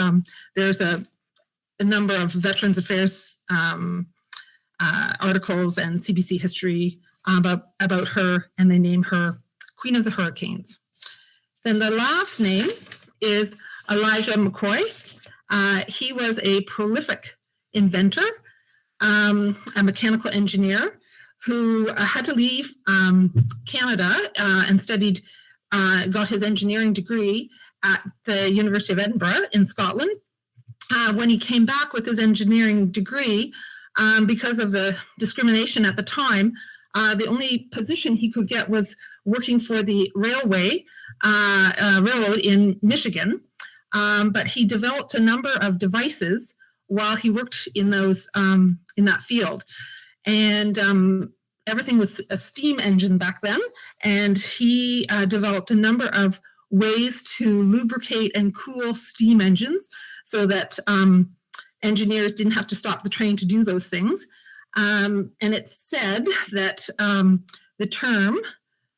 there's a number of Veterans Affairs articles and CBC history about her, and they name her Queen of the Hurricanes. Then the last name is Elijah McCoy. He was a prolific inventor, a mechanical engineer who had to leave Canada and got his engineering degree at the University of Edinburgh in Scotland. When he came back with his engineering degree, because of the discrimination at the time, the only position he could get was working for the railroad in Michigan. But he developed a number of devices while he worked in that field. And everything was a steam engine back then. And he developed a number of ways to lubricate and cool steam engines so that engineers didn't have to stop the train to do those things. And it's said that the term,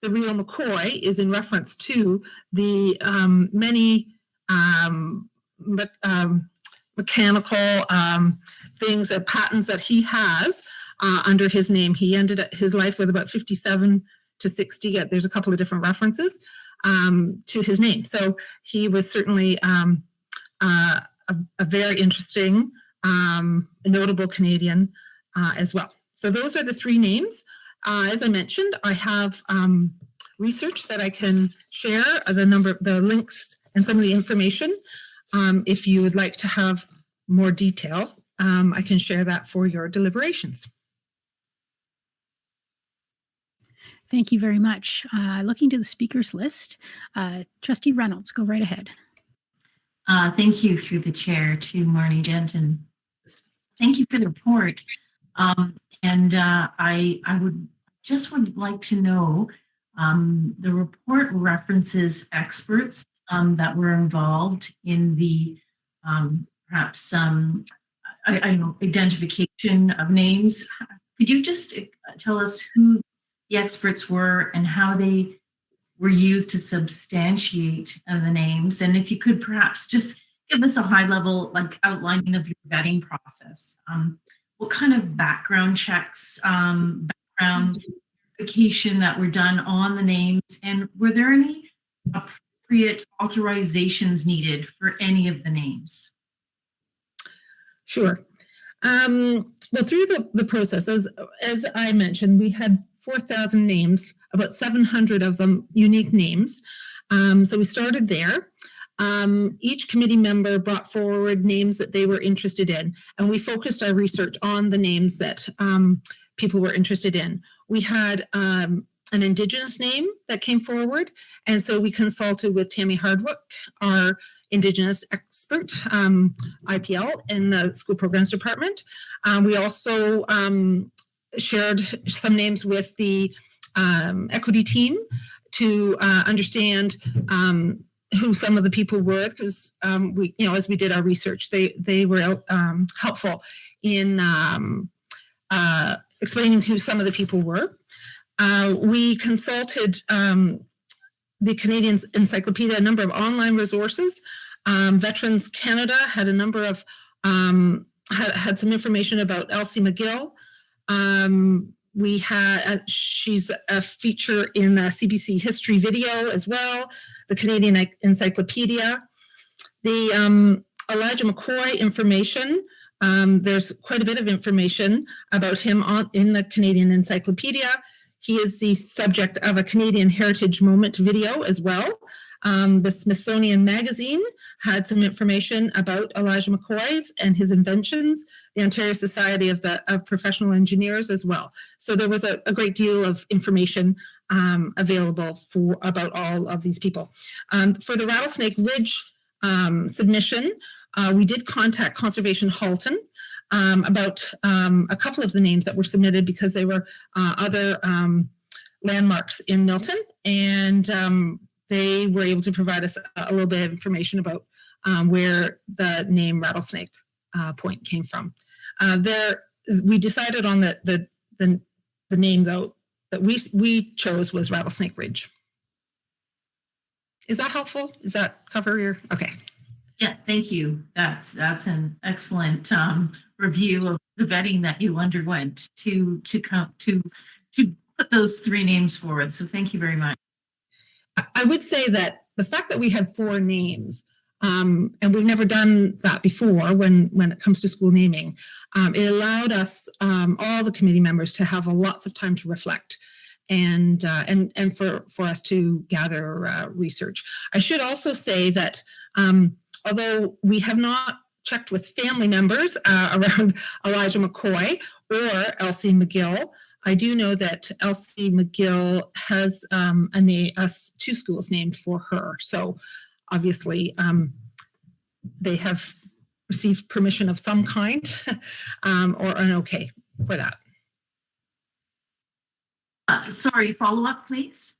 the real McCoy, is in reference to the many mechanical things, patents that he has under his name. He ended his life with about 57 to 60. There's a couple of different references to his name. So he was certainly a very interesting, notable Canadian as well. So those are the three names. As I mentioned, I have research that I can share, the links and some of the information. If you would like to have more detail, I can share that for your deliberations.
Thank you very much. Looking to the speakers list, Trustee Reynolds, go right ahead.
Thank you, through the chair, to Marnie Denton. Thank you for the report. I would like to know, the report references experts that were involved in the perhaps identification of names. Could you just tell us who the experts were and how they were used to substantiate the names? And if you could perhaps just give us a high level outlining of your vetting process. What kind of background checks, background verification that were done on the names, and were there any appropriate authorizations needed for any of the names?
Sure. Well, through the process, as I mentioned, we had 4,000 names, about 700 of them unique names. So we started there. Each committee member brought forward names that they were interested in, and we focused our research on the names that people were interested in. We had an Indigenous name that came forward, and so we consulted with Tammy Hardwick, our Indigenous expert, IPL, in the School Programs Department. We also shared some names with the equity team to understand who some of the people were, because we, as we did our research, they were helpful in explaining who some of the people were. We consulted the Canadian Encyclopedia, a number of online resources. Veterans Canada had a number of, had some information about Elsie McGill. We had, she's a feature in the CBC history video as well, the Canadian Encyclopedia. The Elijah McCoy information, there's quite a bit of information about him in the Canadian Encyclopedia. He is the subject of a Canadian Heritage Moment video as well. The Smithsonian Magazine had some information about Elijah McCoy's and his inventions, the Ontario Society of Professional Engineers as well. So there was a great deal of information available about all of these people. For the Rattlesnake Ridge submission, we did contact Conservation Halton about a couple of the names that were submitted because they were other landmarks in Milton, and they were able to provide us a little bit of information about where the name Rattlesnake Point came from. We decided on the name though that we chose was Rattlesnake Ridge. Is that helpful? Does that cover your? Okay.
Yeah, thank you. That's an excellent review of the vetting that you underwent to put those three names forward. So thank you very much.
I would say that the fact that we had 4 names, and we've never done that before when it comes to school naming, it allowed us, all the committee members, to have lots of time to reflect and for us to gather research. I should also say that although we have not checked with family members around Elijah McCoy or Elsie McGill, I do know that Elsie McGill has 2 schools named for her. So obviously they have received permission of some kind or an okay for that.
Sorry, follow up, please.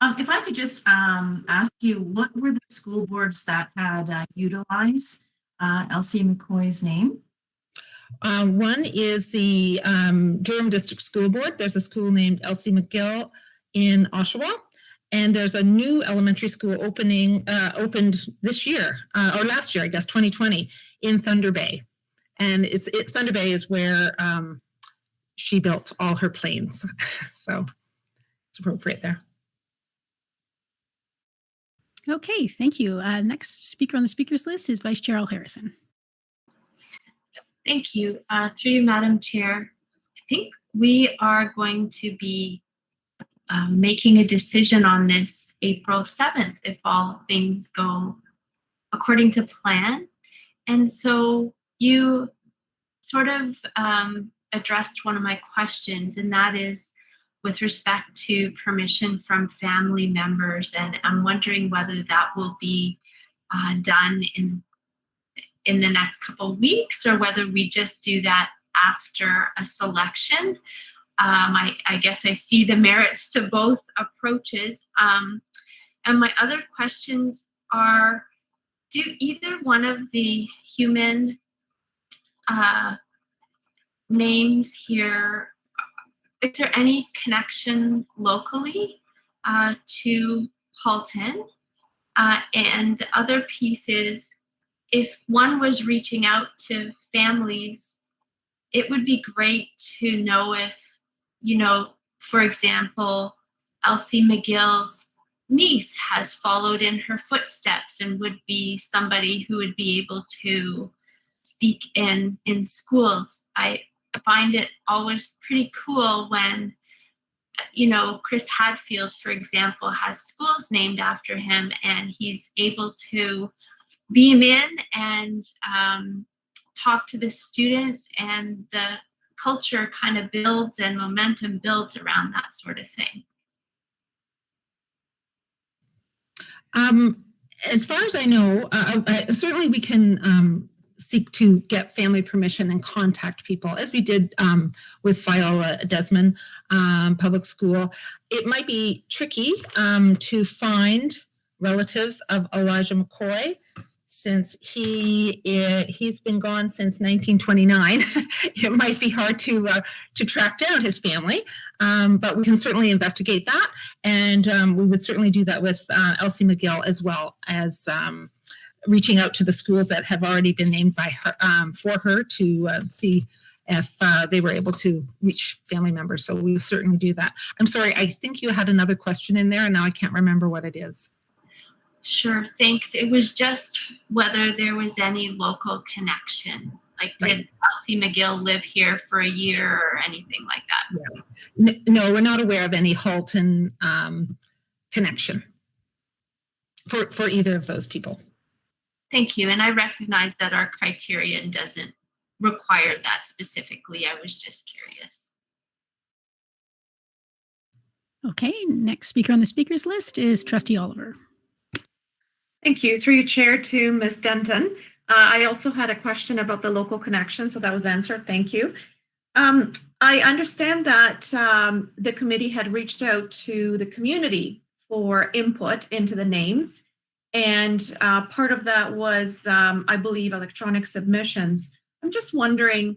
If I could just ask you, what were the school boards that had utilized Elsie McCoy's name?
One is the Durham District School Board. There's a school named Elsie McGill in Oshawa, and there's a new elementary school opened this year, or last year, I guess, 2020, in Thunder Bay. And Thunder Bay is where she built all her planes. So it's appropriate there.
Okay, thank you. Next speaker on the speakers list is Vice Chair Al Harrison.
Thank you. Through you, Madam Chair, I think we are going to be making a decision on this April 7th if all things go according to plan. And so you sort of addressed one of my questions, and that is with respect to permission from family members. And I'm wondering whether that will be done in the next couple of weeks, or whether we just do that after a selection. I guess I see the merits to both approaches. And my other questions are, do either one of the human names here, is there any connection locally to Halton? And the other piece is, if one was reaching out to families, it would be great to know if, for example, Elsie McGill's niece has followed in her footsteps and would be somebody who would be able to speak in schools. I find it always pretty cool when, Chris Hadfield, for example, has schools named after him, and he's able to beam in and talk to the students, and the culture kind of builds and momentum builds around that sort of thing.
As far as I know, certainly we can seek to get family permission and contact people, as we did with Viola Desmond Public School. It might be tricky to find relatives of Elijah McCoy since he's been gone since 1929. It might be hard to track down his family, but we can certainly investigate that, and we would certainly do that with Elsie McGill, as well as reaching out to the schools that have already been named by her for her to see if they were able to reach family members. So we will certainly do that. I'm sorry, I think you had another question in there, and now I can't remember what it is.
Sure, thanks. It was just whether there was any local connection. Like, did Elsie McGill live here for a year or anything like that?
Yeah. No, we're not aware of any Halton connection for either of those people.
Thank you. And I recognize that our criterion doesn't require that specifically. I was just curious.
Okay, next speaker on the speakers list is Trustee Oliver.
Thank you. Through your chair to Ms. Denton. I also had a question about the local connection, so that was answered. Thank you. I understand that the committee had reached out to the community for input into the names, and part of that was, I believe, electronic submissions. I'm just wondering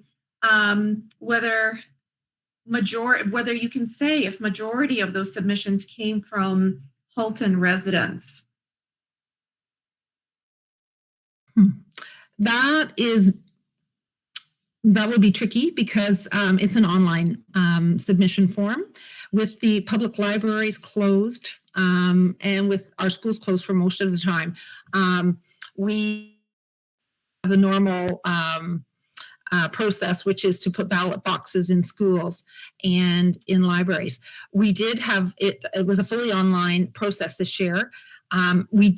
whether you can say if majority of those submissions came from Halton residents.
That would be tricky because it's an online submission form. With the public libraries closed and with our schools closed for most of the time, we have the normal process, which is to put ballot boxes in schools and in libraries. We did have it was a fully online process this year. We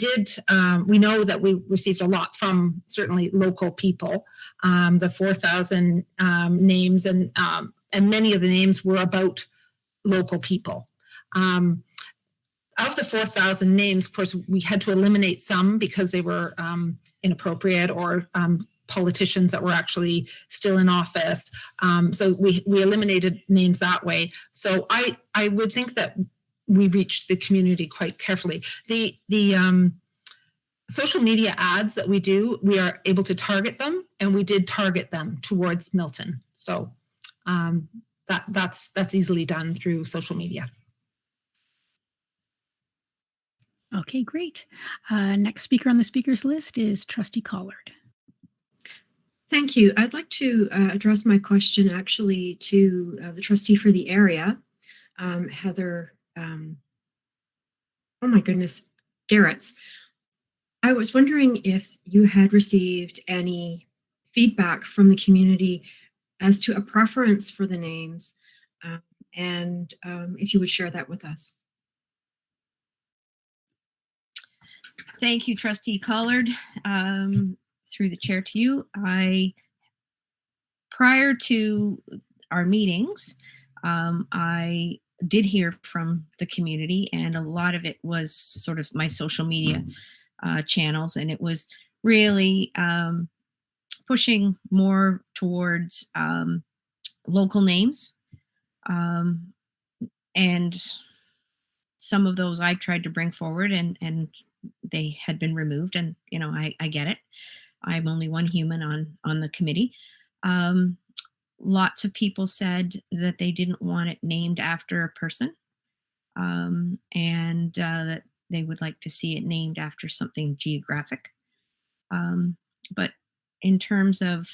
know that we received a lot from certainly local people, the 4,000 names, and many of the names were about local people. Of the 4,000 names, of course, we had to eliminate some because they were inappropriate or politicians that were actually still in office. So we eliminated names that way. So I would think that we reached the community quite carefully. The social media ads that we do, we are able to target them, and we did target them towards Milton. So that's easily done through social media.
Okay, great. Next speaker on the speakers list is Trustee Collard.
Thank you. I'd like to address my question actually to the trustee for the area, Heather. Oh my goodness, Garrett's. I was wondering if you had received any feedback from the community as to a preference for the names, and if you would share that with us.
Thank you, Trustee Collard. Through the chair to you, prior to our meetings, I did hear from the community, and a lot of it was sort of my social media channels, and it was really pushing more towards local names, and some of those I tried to bring forward, and they had been removed, and I get it. I'm only one human on the committee. Lots of people said that they didn't want it named after a person, and that they would like to see it named after something geographic. But in terms of,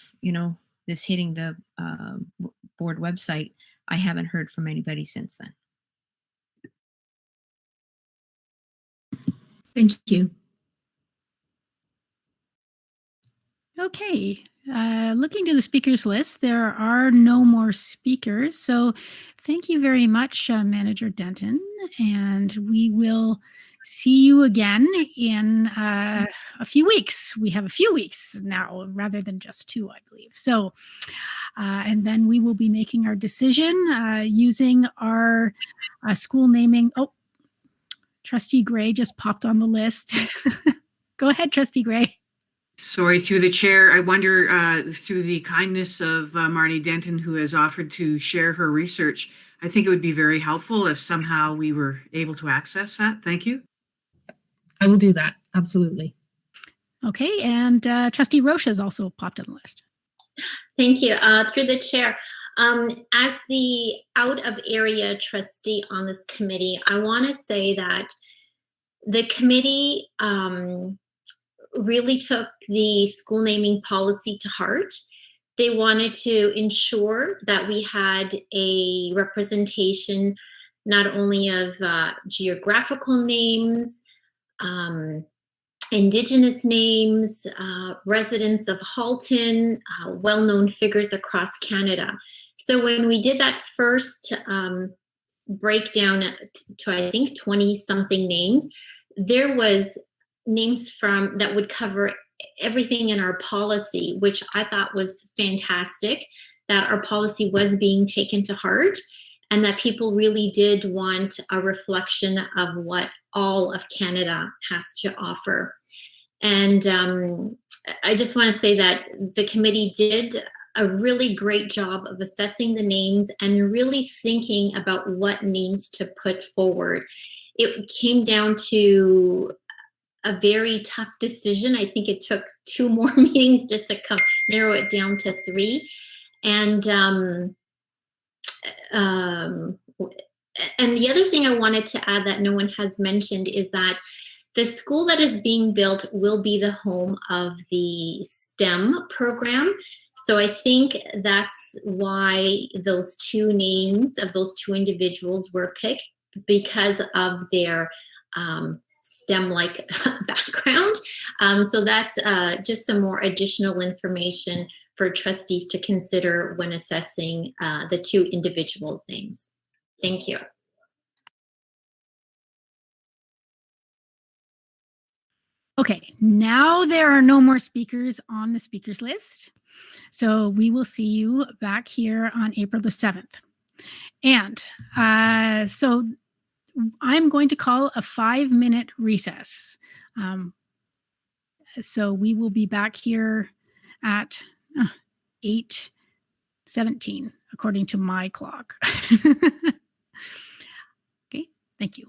this hitting the board website, I haven't heard from anybody since then.
Thank you.
Okay, looking to the speakers list, there are no more speakers. So thank you very much, Manager Denton. And we will see you again in a few weeks. We have a few weeks now rather than just 2, I believe. So, and then we will be making our decision using our school naming. Oh, Trustee Gray just popped on the list. Go ahead, Trustee Gray.
Sorry, through the chair, I wonder, through the kindness of Marnie Denton, who has offered to share her research, I think it would be very helpful if somehow we were able to access that. Thank you.
I will do that. Absolutely.
Okay, and Trustee Roche has also popped on the list.
Thank you. Through the chair, as the out of area trustee on this committee, I want to say that the committee really took the school naming policy to heart. They wanted to ensure that we had a representation not only of geographical names, Indigenous names, residents of Halton, well-known figures across Canada. So when we did that first breakdown to, I think, 20-something names, there was names from that would cover everything in our policy, which I thought was fantastic, that our policy was being taken to heart and that people really did want a reflection of what all of Canada has to offer. And I just want to say that the committee did a really great job of assessing the names and really thinking about what names to put forward. It came down to a very tough decision. I think it took 2 more meetings just to narrow it down to 3. And the other thing I wanted to add that no one has mentioned is that the school that is being built will be the home of the STEM program. So I think that's why those 2 names of those 2 individuals were picked, because of their STEM-like background. So that's just some more additional information for trustees to consider when assessing the 2 individuals' names. Thank you.
Okay, now there are no more speakers on the speakers list. So we will see you back here on April the 7th. And so I'm going to call a 5-minute recess. So we will be back here at 8:17, according to my clock. Okay, thank you.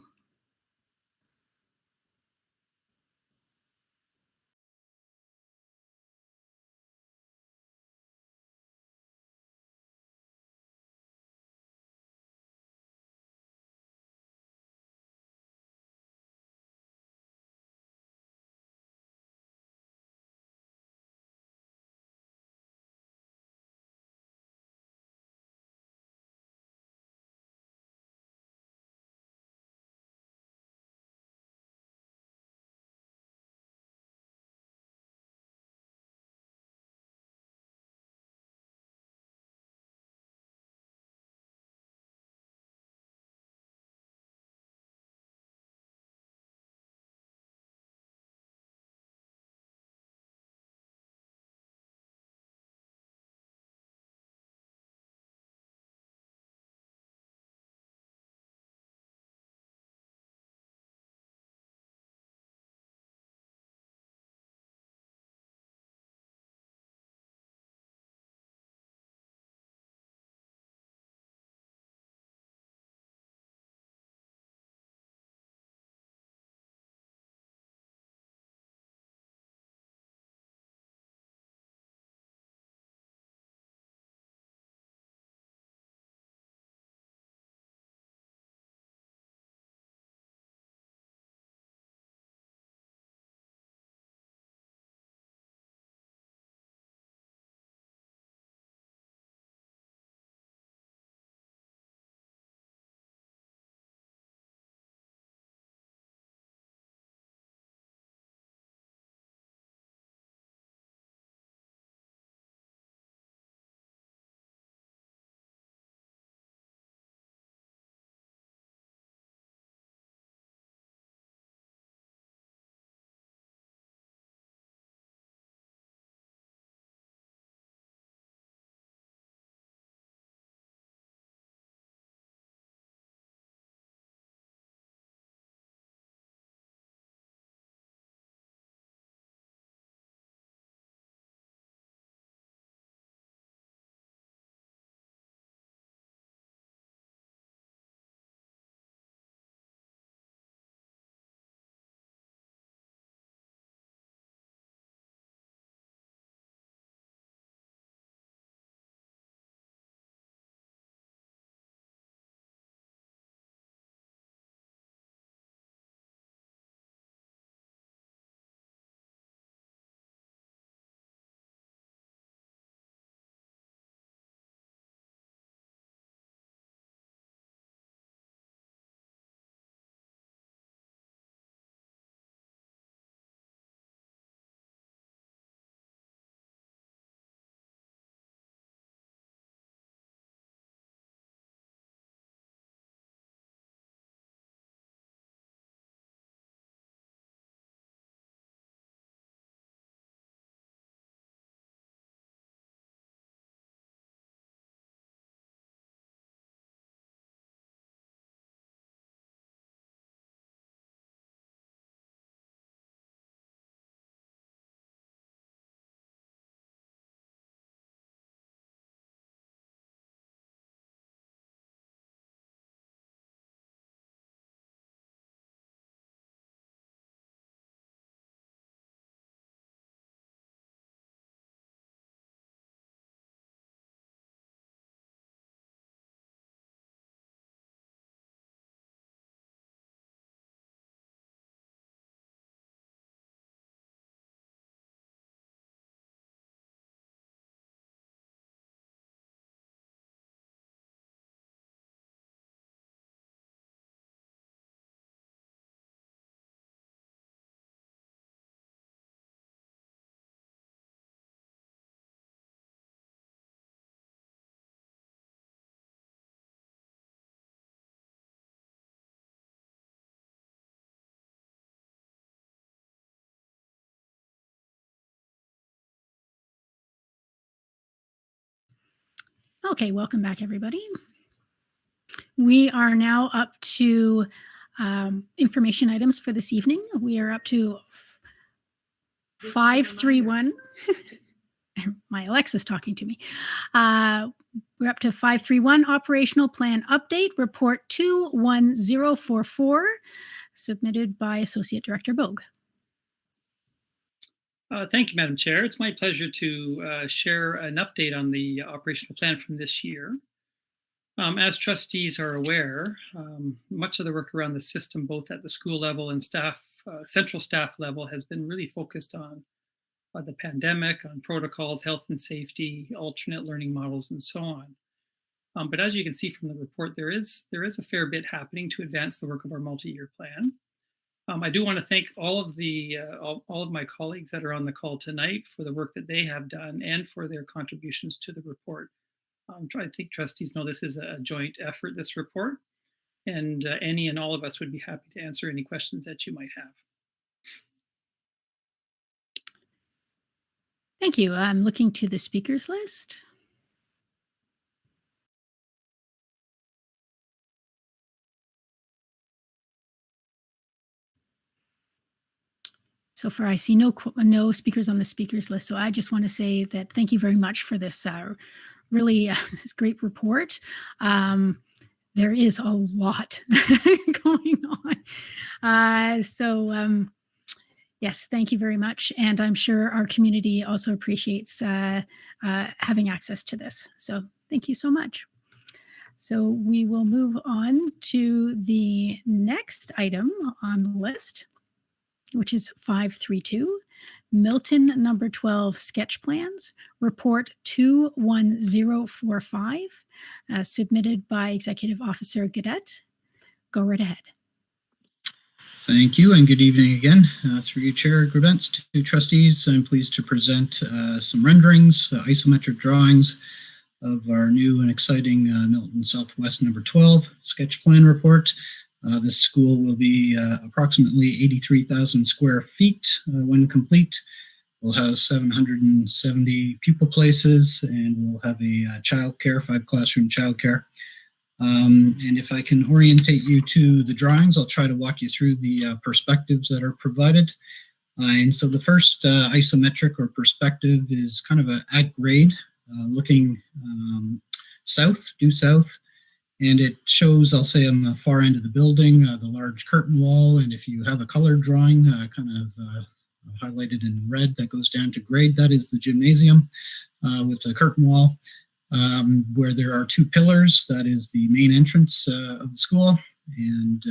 Okay, welcome back, everybody. We are now up to information items for this evening. We are up to 531. My Alexa's talking to me. We're up to 531 operational plan update report 21044, submitted by Associate Director Bogue.
Thank you, Madam Chair. It's my pleasure to share an update on the operational plan from this year. As trustees are aware, much of the work around the system, both at the school level and staff, central staff level, has been really focused on the pandemic, on protocols, health and safety, alternate learning models, and so on. But as you can see from the report, there is a fair bit happening to advance the work of our multi-year plan. I do want to thank all of my colleagues that are on the call tonight for the work that they have done and for their contributions to the report. I think trustees know this is a joint effort, this report, and any and all of us would be happy to answer any questions that you might have.
Thank you. I'm looking to the speakers list. So far, I see no speakers on the speakers list. So I just want to say that thank you very much for this really this great report. There is a lot going on. Yes, thank you very much. And I'm sure our community also appreciates having access to this. So thank you so much. So we will move on to the next item on the list, which is 532, Milton number 12 sketch plans, report 21045, submitted by Executive Officer Gaudette. Go right ahead.
Thank you and good evening again. Through you, Chair Grubents, to trustees, I'm pleased to present some renderings, isometric drawings of our new and exciting Milton Southwest number 12 sketch plan report. This school will be approximately 83,000 square feet when complete. We'll have 770 pupil places, and we'll have a childcare, 5-classroom childcare. And if I can orientate you to the drawings, I'll try to walk you through the perspectives that are provided. And so the first isometric or perspective is kind of at grade, looking due south. And it shows, I'll say, on the far end of the building, the large curtain wall. And if you have a colored drawing, kind of highlighted in red, that goes down to grade, that is the gymnasium with the curtain wall, where there are 2 pillars. That is the main entrance of the school. And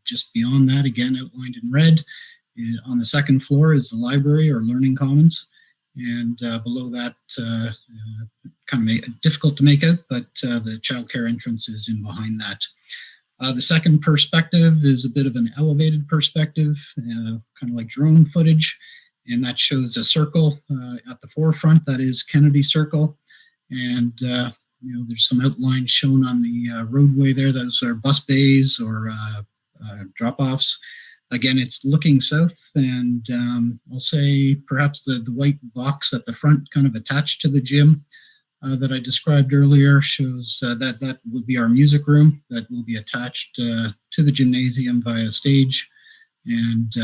just beyond that, again, outlined in red, on the second floor is the library or learning commons. And below that, kind of difficult to make out, but the childcare entrance is in behind that. The second perspective is a bit of an elevated perspective, kind of like drone footage, and that shows a circle at the forefront. That is Kennedy Circle, and there's some outlines shown on the roadway there. Those are bus bays or drop-offs. Again, it's looking south, and I'll say perhaps the white box at the front, kind of attached to the gym that I described earlier, shows that would be our music room that will be attached to the gymnasium via stage. And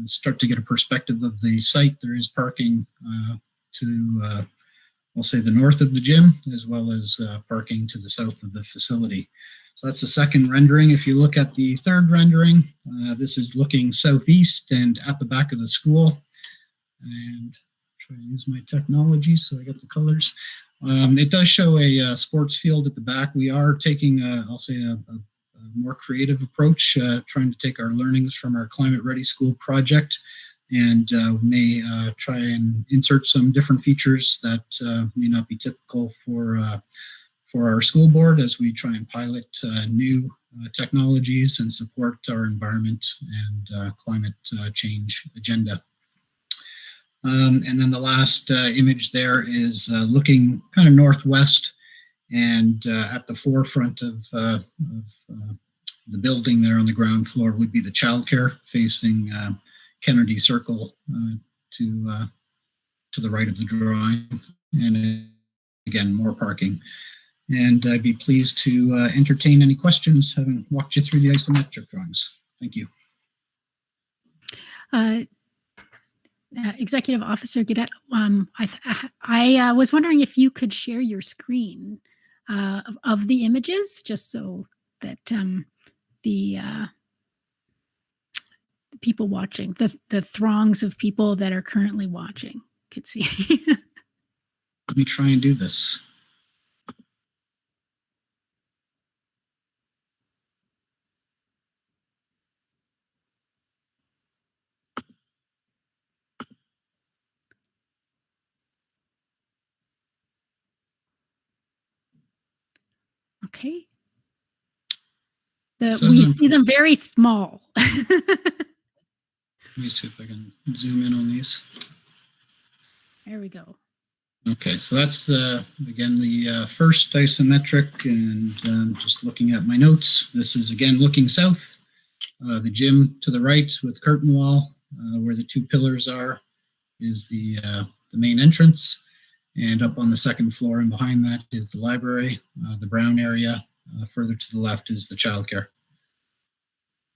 start to get a perspective of the site. There is parking to, I'll say, the north of the gym, as well as parking to the south of the facility. So that's the second rendering. If you look at the third rendering, this is looking southeast and at the back of the school. And try to use my technology so I get the colors. It does show a sports field at the back. We are taking, I'll say, a more creative approach, trying to take our learnings from our Climate Ready School project, and may try and insert some different features that may not be typical for our school board as we try and pilot new technologies and support our environment and climate change agenda. And then the last image there is looking kind of northwest, and at the forefront of the building there on the ground floor would be the childcare, facing Kennedy Circle to the right of the drawing, and again, more parking And I'd be pleased to entertain any questions, having walked you through the isometric drawings. Thank you.
Executive Officer Gaudette, I was wondering if you could share your screen of the images, just so that the people watching, the throngs of people that are currently watching could see.
Let me try and do this.
Okay.
So
We see them very small.
Let me see if I can zoom in on these.
There we go.
Okay, so that's again the first isometric, and just looking at my notes. This is again looking south. The gym to the right with curtain wall, where the two pillars are, is the main entrance, and up on the second floor and behind that is the library. The brown area further to the left is the childcare.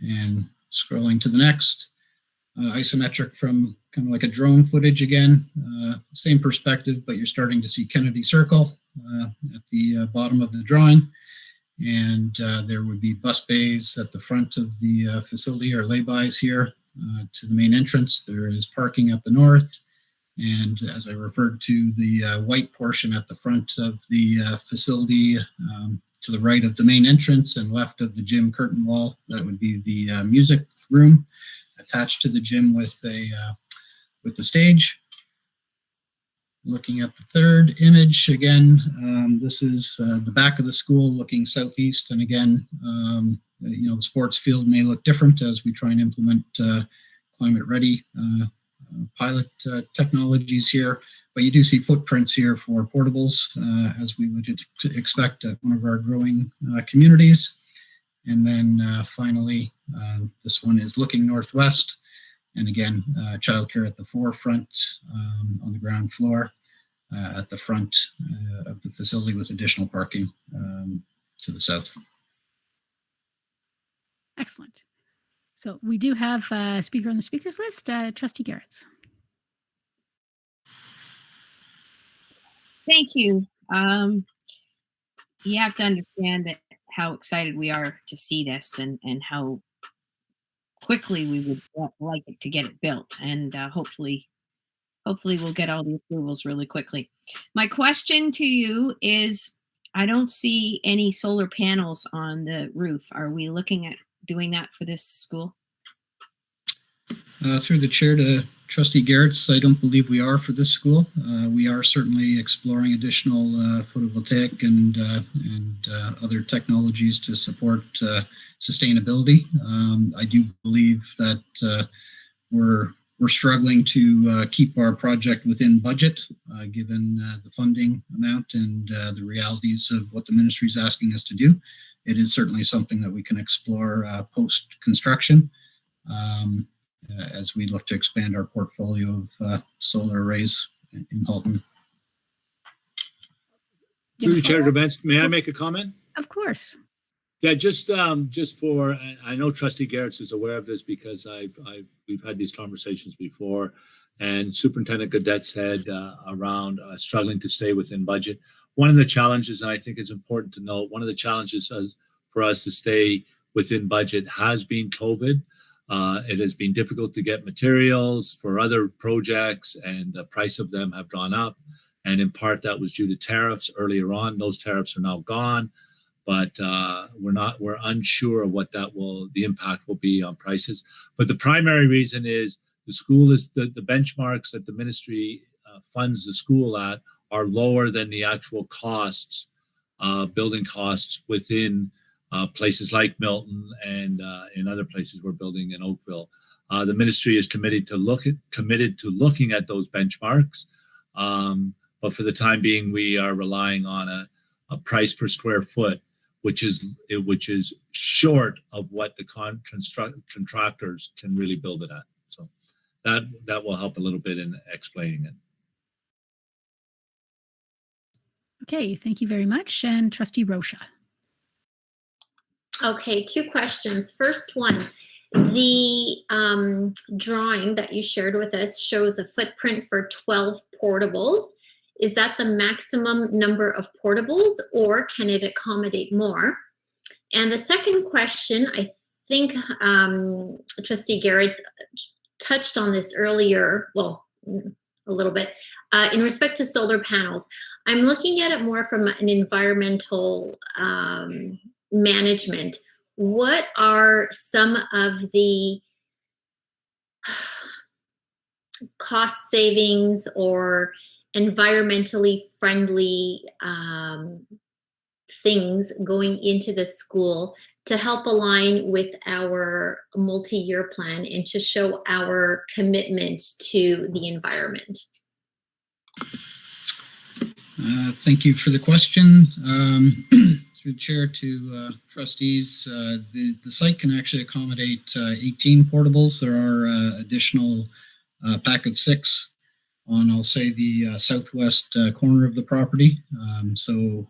And scrolling to the next. Isometric from kind of like a drone footage again, same perspective, but you're starting to see Kennedy Circle at the bottom of the drawing. And there would be bus bays at the front of the facility, or laybys here to the main entrance. There is parking at the north. And as I referred to, the white portion at the front of the facility to the right of the main entrance and left of the gym curtain wall, that would be the music room, attached to the gym with the stage. Looking at the third image again, this is the back of the school looking southeast, and again, the sports field may look different as we try and implement climate ready pilot technologies here, but you do see footprints here for portables as we would expect at one of our growing communities. And then finally, this one is looking northwest. And again, childcare at the forefront on the ground floor at the front of the facility with additional parking to the south.
Excellent. So we do have a speaker on the speakers list, Trustee Garretts.
Thank you. You have to understand that how excited we are to see this, and how quickly we would like it to get it built, and hopefully we'll get all the approvals really quickly. My question to you is, I don't see any solar panels on the roof. Are we looking at doing that for this school?
Through the chair to Trustee Garretts, I don't believe we are for this school. We are certainly exploring additional photovoltaic and other technologies to support sustainability. I do believe that we're struggling to keep our project within budget, given the funding amount and the realities of what the ministry is asking us to do. It is certainly something that we can explore post-construction. As we look to expand our portfolio of solar arrays in Halton.
Through the chair, may I make a comment?
Of course.
Yeah, just for, I know Trustee Garretts is aware of this because we've had these conversations before, and Superintendent Gaudette said around struggling to stay within budget. One of the challenges, and I think it's important to note, one of the challenges for us to stay within budget has been COVID. It has been difficult to get materials for other projects, and the price of them have gone up. And in part, that was due to tariffs earlier on. Those tariffs are now gone, but we're unsure of what the impact will be on prices. But the primary reason is the school is the benchmarks that the ministry funds the school at are lower than the actual costs, building costs within places like Milton and in other places we're building in Oakville. The ministry is committed to looking at those benchmarks, but for the time being, we are relying on a price per square foot, which is short of what the contractors can really build it at. So that will help a little bit in explaining it.
Okay, thank you very much. And Trustee Rocha.
Okay, 2 questions. First one, the drawing that you shared with us shows a footprint for 12 portables. Is that the maximum number of portables, or can it accommodate more? And the second question, I think Trustee Garrett touched on this earlier, well, a little bit, in respect to solar panels. I'm looking at it more from an environmental management. What are some of the cost savings or environmentally friendly things going into the school to help align with our multi-year plan and to show our commitment to the environment?
Thank you for the question. Through the chair to trustees, the site can actually accommodate 18 portables. There are additional pack of 6 on, I'll say, the southwest corner of the property. So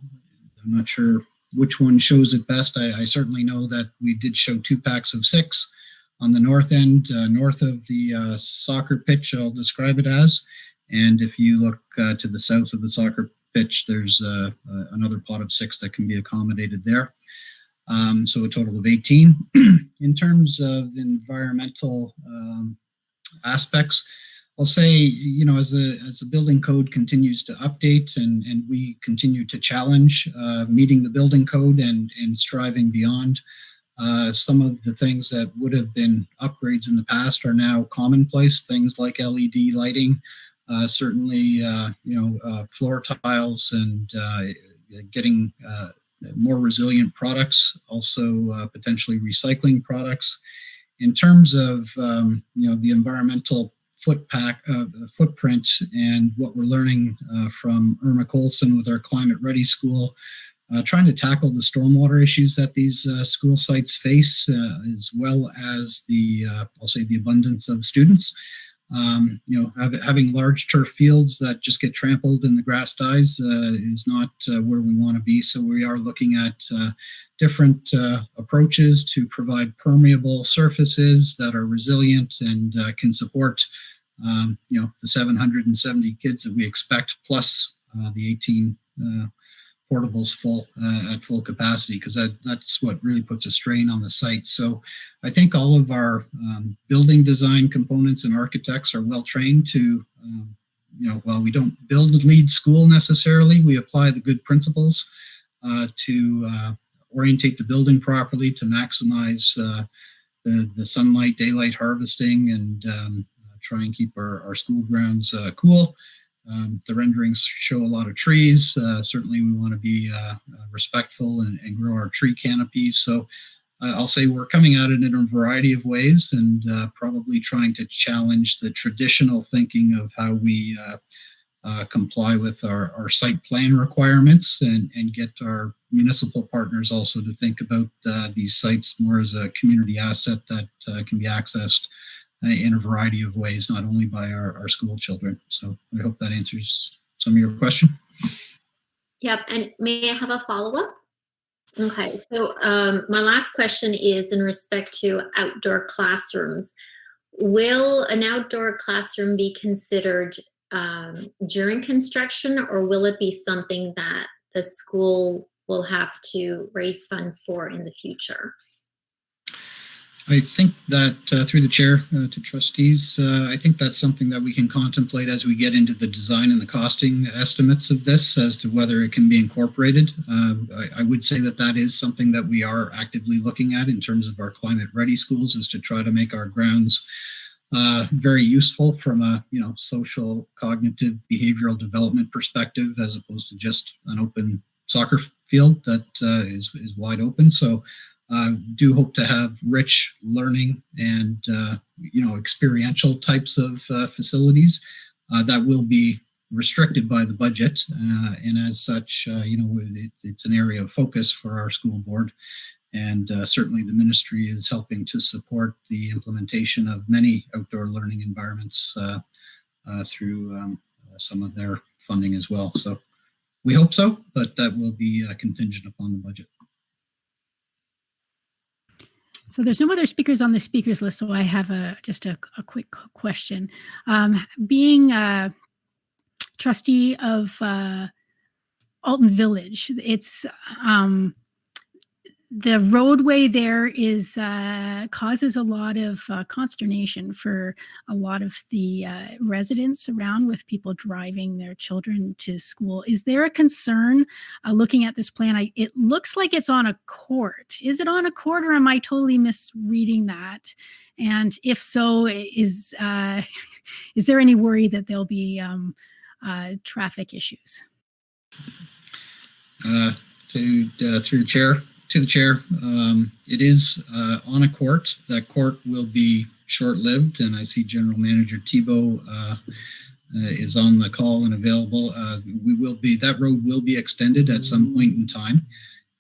I'm not sure which one shows it best. I certainly know that we did show 2 packs of 6 on the north end, north of the soccer pitch, I'll describe it as. And if you look to the south of the soccer pitch, there's another plot of 6 that can be accommodated there. So a total of 18. In terms of environmental aspects, I'll say, you know, as the building code continues to update and we continue to challenge meeting the building code and striving beyond, some of the things that would have been upgrades in the past are now commonplace. Things like LED lighting, certainly, floor tiles and getting more resilient products, also potentially recycling products. In terms of, the environmental footprint and what we're learning from Irma Colston with our Climate Ready School, trying to tackle the stormwater issues that these school sites face, as well as the abundance of students. Having large turf fields that just get trampled and the grass dies is not where we want to be. So we are looking at different approaches to provide permeable surfaces that are resilient and can support, the 770 kids that we expect, plus the 18 portables at full capacity, because that's what really puts a strain on the site. So I think all of our building design components and architects are well trained to, while we don't build a LEED school necessarily, we apply the good principles to orientate the building properly to maximize the sunlight, daylight harvesting, and try and keep our school grounds cool. The renderings show a lot of trees. Certainly we want to be respectful and grow our tree canopies. So I'll say we're coming at it in a variety of ways and probably trying to challenge the traditional thinking of how we comply with our site plan requirements and get our municipal partners also to think about these sites more as a community asset that can be accessed in a variety of ways, not only by our school children. So I hope that answers some of your question.
Yep, and may I have a follow-up? Okay, so my last question is in respect to outdoor classrooms. Will an outdoor classroom be considered during construction, or will it be something that the school will have to raise funds for in the future?
I think that through the chair to trustees, I think that's something that we can contemplate as we get into the design and the costing estimates of this as to whether it can be incorporated. I would say that is something that we are actively looking at in terms of our climate ready schools, is to try to make our grounds very useful from a social, cognitive, behavioral development perspective, as opposed to just an open soccer field that is wide open. So do hope to have rich learning and experiential types of facilities that will be restricted by the budget, and as such, it's an area of focus for our school board, and certainly the ministry is helping to support the implementation of many outdoor learning environments through some of their funding as well. So We hope so, but that will be contingent upon the budget.
So there's no other speakers on the speakers list, so I have just a quick question. Being a trustee of Alton Village, it's the roadway there is causes a lot of consternation for a lot of the residents around, with people driving their children to school. Is there a concern looking at this plan? It looks like it's on a court. Is it on a court, or am I totally misreading that? And if so, is there any worry that there'll be traffic issues?
Through the chair. To the chair, it is on a court. That court will be short-lived, and I see General Manager Thibault is on the call and available. That road will be extended at some point in time,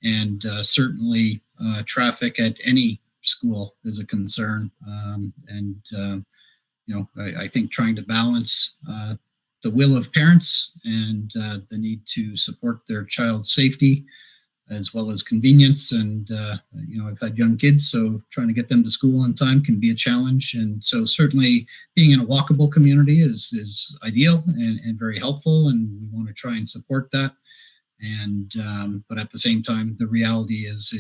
and certainly traffic at any school is a concern. I think trying to balance the will of parents and the need to support their child's safety, as well as convenience. And, I've had young kids, so trying to get them to school on time can be a challenge. And so certainly being in a walkable community is ideal and very helpful. And we want to try and support that. And, but at the same time, the reality is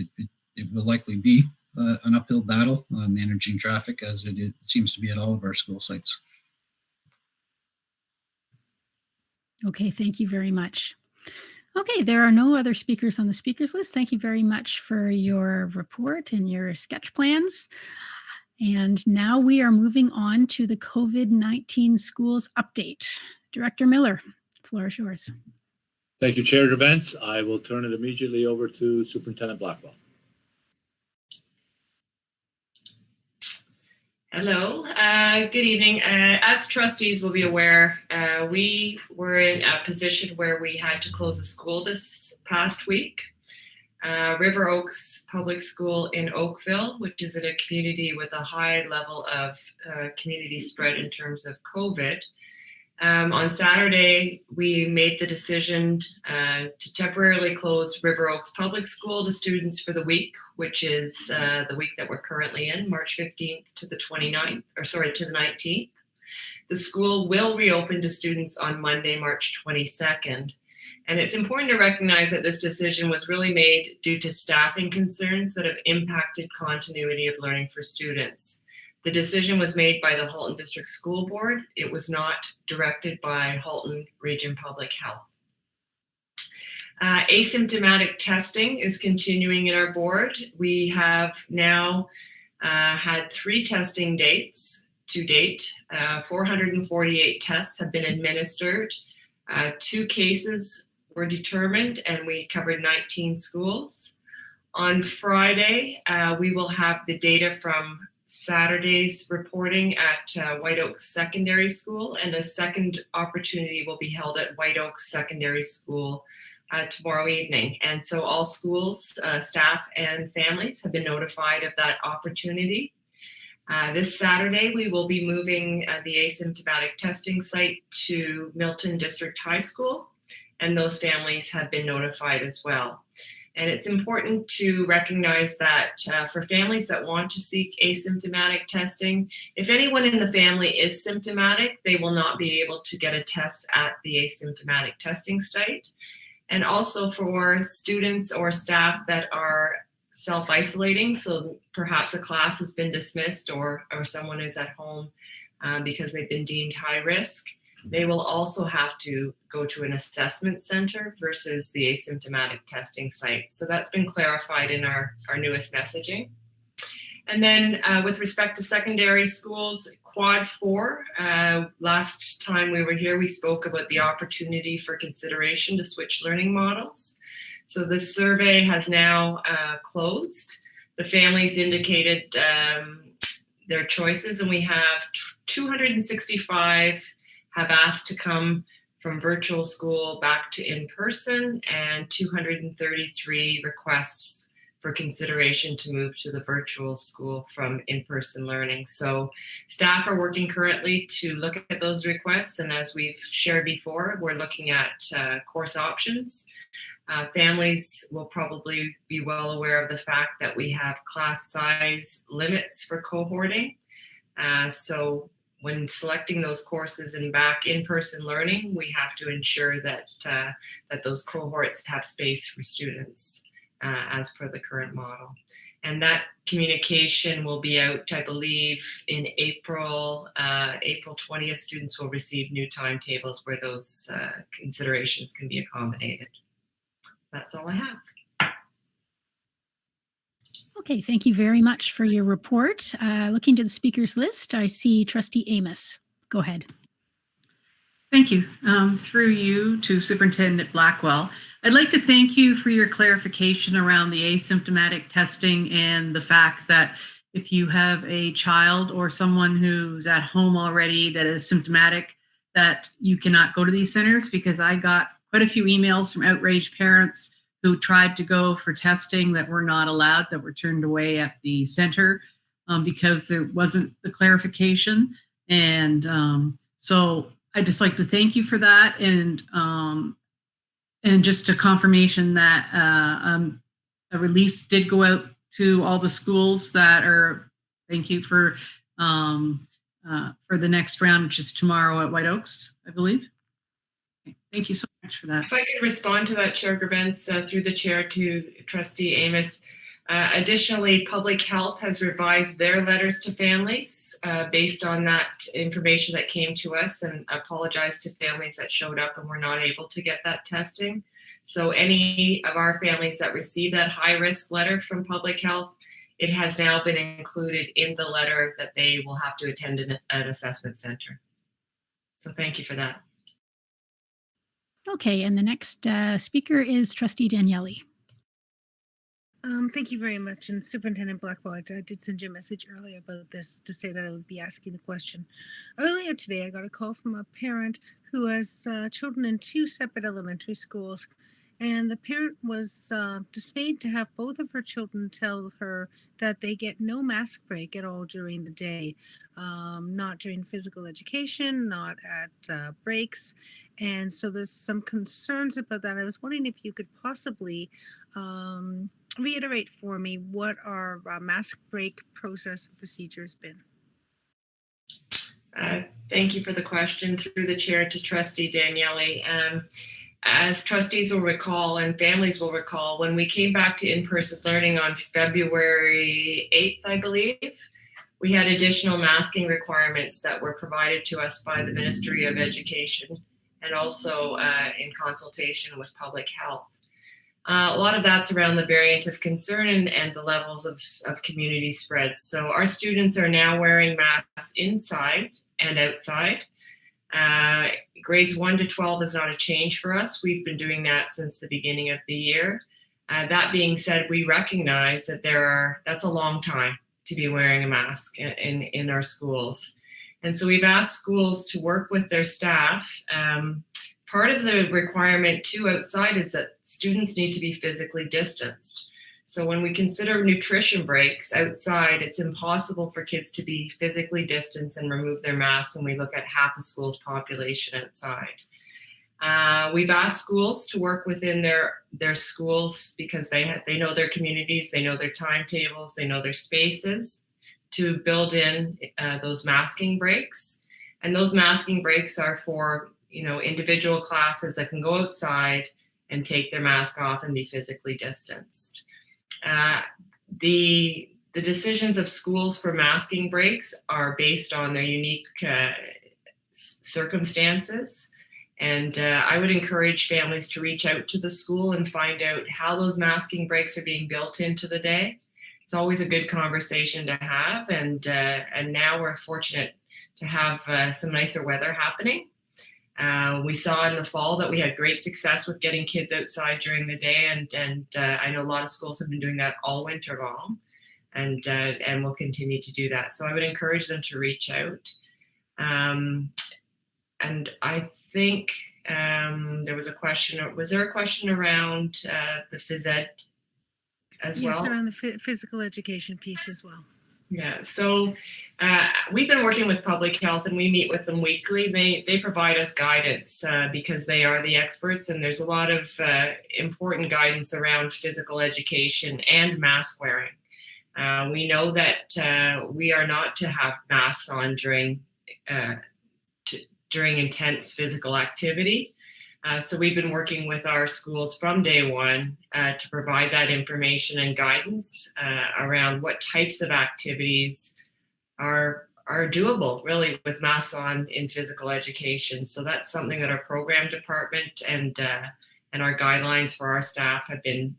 it will likely be an uphill battle managing traffic, as it seems to be at all of our school sites.
Okay, thank you very much. Okay, there are no other speakers on the speakers list. Thank you very much for your report and your sketch plans. And now we are moving on to the COVID-19 schools update. Director Miller, the floor is yours.
Thank you, Chair Drabentz. I will turn it immediately over to Superintendent Blackwell.
Hello, good evening. As trustees will be aware, we were in a position where we had to close a school this past week. River Oaks Public School in Oakville, which is in a community with a high level of community spread in terms of COVID. On Saturday, we made the decision to temporarily close River Oaks Public School to students for the week, which is the week that we're currently in, March 15th to the 19th. The school will reopen to students on Monday, March 22nd. And it's important to recognize that this decision was really made due to staffing concerns that have impacted continuity of learning for students. The decision was made by the Halton District School Board. It was not directed by Halton Region Public Health. Asymptomatic testing is continuing in our board. We have now had 3 testing dates to date. 448 tests have been administered. 2 cases were determined, and we covered 19 schools. On Friday, we will have the data from Saturday's reporting at White Oaks Secondary School, and a second opportunity will be held at White Oaks Secondary School tomorrow evening. And so all schools, staff and families have been notified of that opportunity. This Saturday, we will be moving the asymptomatic testing site to Milton District High School, and those families have been notified as well. And it's important to recognize that for families that want to seek asymptomatic testing, if anyone in the family is symptomatic, they will not be able to get a test at the asymptomatic testing site. And also for students or staff that are self-isolating, so perhaps a class has been dismissed or someone is at home because they've been deemed high risk, they will also have to go to an assessment center versus the asymptomatic testing site. So that's been clarified in our newest messaging. And then with respect to secondary schools, Quad 4, last time we were here, we spoke about the opportunity for consideration to switch learning models. So this survey has now closed. The families indicated their choices, and we have 265 have asked to come from virtual school back to in-person, and 233 requests for consideration to move to the virtual school from in-person learning. So staff are working currently to look at those requests, and as we've shared before, we're looking at course options. Families will probably be well aware of the fact that we have class size limits for cohorting. So when selecting those courses and back in-person learning, we have to ensure that that those cohorts have space for students as per the current model. And that communication will be out, I believe, in April. April 20th, students will receive new timetables where those considerations can be accommodated. That's all I have.
Okay, thank you very much for your report. Looking to the speakers list, I see Trustee Amos. Go ahead.
Thank you. Through you to Superintendent Blackwell, I'd like to thank you for your clarification around the asymptomatic testing and the fact that if you have a child or someone who's at home already that is symptomatic, that you cannot go to these centers, because I got quite a few emails from outraged parents who tried to go for testing that were not allowed, that were turned away at the center because there wasn't the clarification. And so I'd just like to thank you for that. And just a confirmation that a release did go out to all the schools that are, thank you for the next round, which is tomorrow at White Oaks, I believe. Okay, thank you so much for that.
If I could respond to that, Chair Gerbentz, through the chair to Trustee Amos. Additionally, Public Health has revised their letters to families based on that information that came to us, and apologize to families that showed up and were not able to get that testing. So any of our families that received that high-risk letter from Public Health, it has now been included in the letter that they will have to attend an assessment center. So thank you for that.
Okay, and the next speaker is Trustee Daniele.
Thank you very much. And Superintendent Blackwell, I did send you a message earlier about this to say that I would be asking the question. Earlier today, I got a call from a parent who has children in 2 separate elementary schools. And the parent was dismayed to have both of her children tell her that they get no mask break at all during the day, not during physical education, not at breaks. And so there's some concerns about that. I was wondering if you could possibly reiterate for me what our mask break process and procedure has been.
Thank you for the question. Through the chair to Trustee Daniele. As trustees will recall and families will recall, when we came back to in-person learning on February 8th, I believe, we had additional masking requirements that were provided to us by the Ministry of Education and also in consultation with Public Health. A lot of that's around the variant of concern and the levels of community spread. So our students are now wearing masks inside and outside. Grades 1 to 12 is not a change for us. We've been doing that since the beginning of the year. That being said, we recognize that that's a long time to be wearing a mask in our schools. And so we've asked schools to work with their staff. Part of the requirement too outside is that students need to be physically distanced. So when we consider nutrition breaks outside, it's impossible for kids to be physically distanced and remove their masks when we look at half a school's population outside. We've asked schools to work within their schools because they know their communities, they know their timetables, they know their spaces, to build in those masking breaks. And those masking breaks are for individual classes that can go outside and take their mask off and be physically distanced. The decisions of schools for masking breaks are based on their unique circumstances. And I would encourage families to reach out to the school and find out how those masking breaks are being built into the day. It's always a good conversation to have. And now we're fortunate to have some nicer weather happening. We saw in the fall that we had great success with getting kids outside during the day, and I know a lot of schools have been doing that all winter long, and will continue to do that. So I would encourage them to reach out. And I think there was a question. Was there a question around the phys ed as
Yes,
well?
around the physical education piece as well.
Yeah, so we've been working with public health and we meet with them weekly. They provide us guidance because they are the experts, and there's a lot of important guidance around physical education and mask wearing. We know that we are not to have masks on during intense physical activity. So we've been working with our schools from day one to provide that information and guidance around what types of activities are doable, really, with masks on in physical education. So that's something that our program department and our guidelines for our staff have been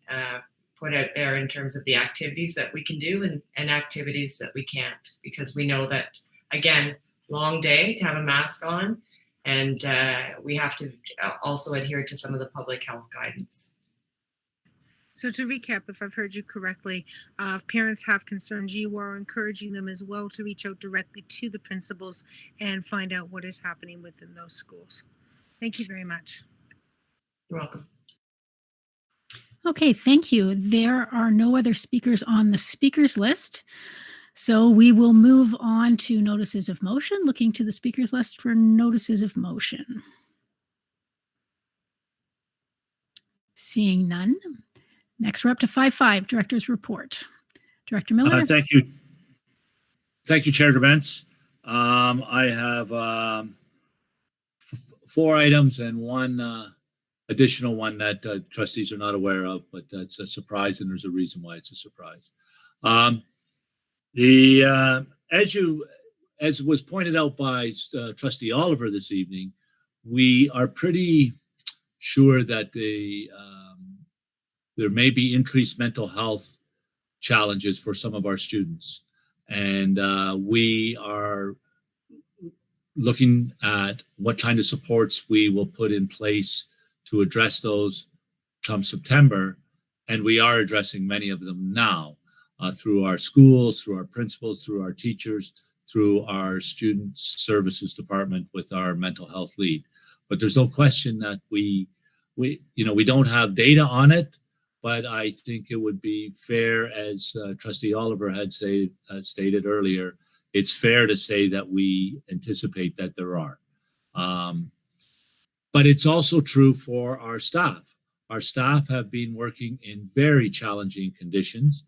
put out there in terms of the activities that we can do and activities that we can't, because we know that, again, long day to have a mask on, and we have to also adhere to some of the public health guidance.
So to recap, if I've heard you correctly, if parents have concerns, you are encouraging them as well to reach out directly to the principals and find out what is happening within those schools. Thank you very much.
You're welcome.
Okay, thank you. There are no other speakers on the speakers list. So we will move on to notices of motion, looking to the speakers list for notices of motion. Seeing none. Next, we're up to 5.5, Director's Report. Director Miller.
Thank you. Thank you, Chair Debence. I have 4 items and one additional one that trustees are not aware of, but that's a surprise, and there's a reason why it's a surprise. As was pointed out by Trustee Oliver this evening, we are pretty sure that there may be increased mental health challenges for some of our students. And we are looking at what kind of supports we will put in place to address those come September. And we are addressing many of them now through our schools, through our principals, through our teachers, through our student services department with our mental health lead. But there's no question that we don't have data on it. But I think it would be fair, as Trustee Oliver had stated earlier, it's fair to say that we anticipate that there are. But it's also true for our staff. Our staff have been working in very challenging conditions.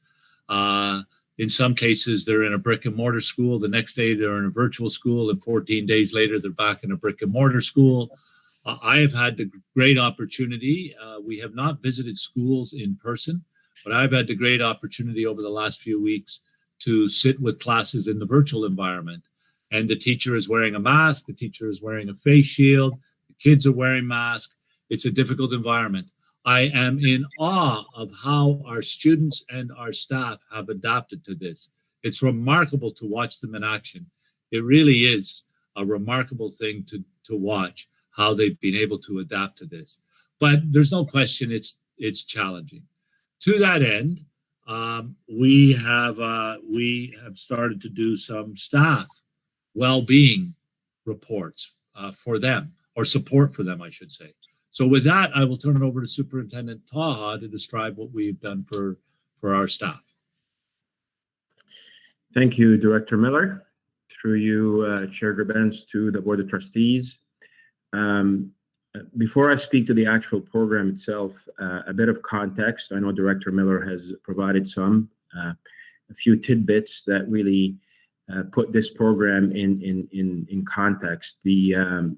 In some cases, they're in a brick and mortar school. The next day, they're in a virtual school. And 14 days later, they're back in a brick and mortar school. I have had the great opportunity. We have not visited schools in person, but I've had the great opportunity over the last few weeks to sit with classes in the virtual environment. And the teacher is wearing a mask. The teacher is wearing a face shield. The kids are wearing masks. It's a difficult environment. I am in awe of how our students and our staff have adapted to this. It's remarkable to watch them in action. It really is a remarkable thing to watch how they've been able to adapt to this. But there's no question it's challenging. To that end, we have started to do some staff well-being reports for them, or support for them, I should say. So with that, I will turn it over to Superintendent Taha to describe what we've done for our staff.
Thank you, Director Miller. Through you, Chair Gerbens, to the Board of Trustees. Before I speak to the actual program itself, a bit of context. I know Director Miller has provided a few tidbits that really put this program in context. Needless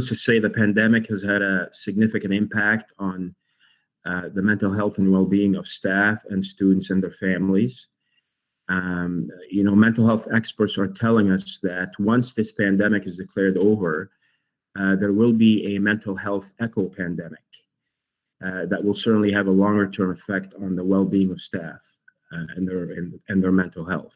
to say, the pandemic has had a significant impact on the mental health and well-being of staff and students and their families. Mental health experts are telling us that once this pandemic is declared over, there will be a mental health echo pandemic that will certainly have a longer-term effect on the well-being of staff and their mental health.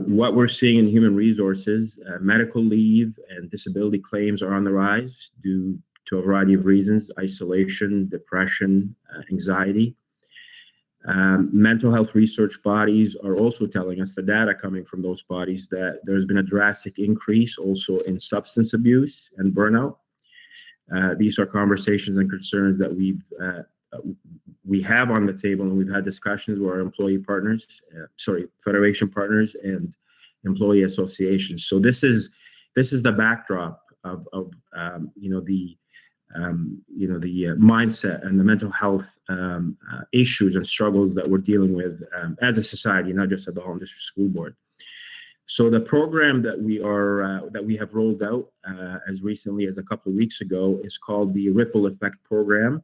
What we're seeing in human resources, medical leave and disability claims are on the rise due to a variety of reasons: isolation, depression, anxiety. Mental health research bodies are also telling us, the data coming from those bodies, that there's been a drastic increase also in substance abuse and burnout. These are conversations and concerns that we have on the table, and we've had discussions with our employee partners, federation partners and employee associations. So this is the backdrop of the mindset and the mental health issues and struggles that we're dealing with as a society, not just at the Halton District School Board. So the program that we have rolled out as recently as a couple of weeks ago is called the Ripple Effect Program.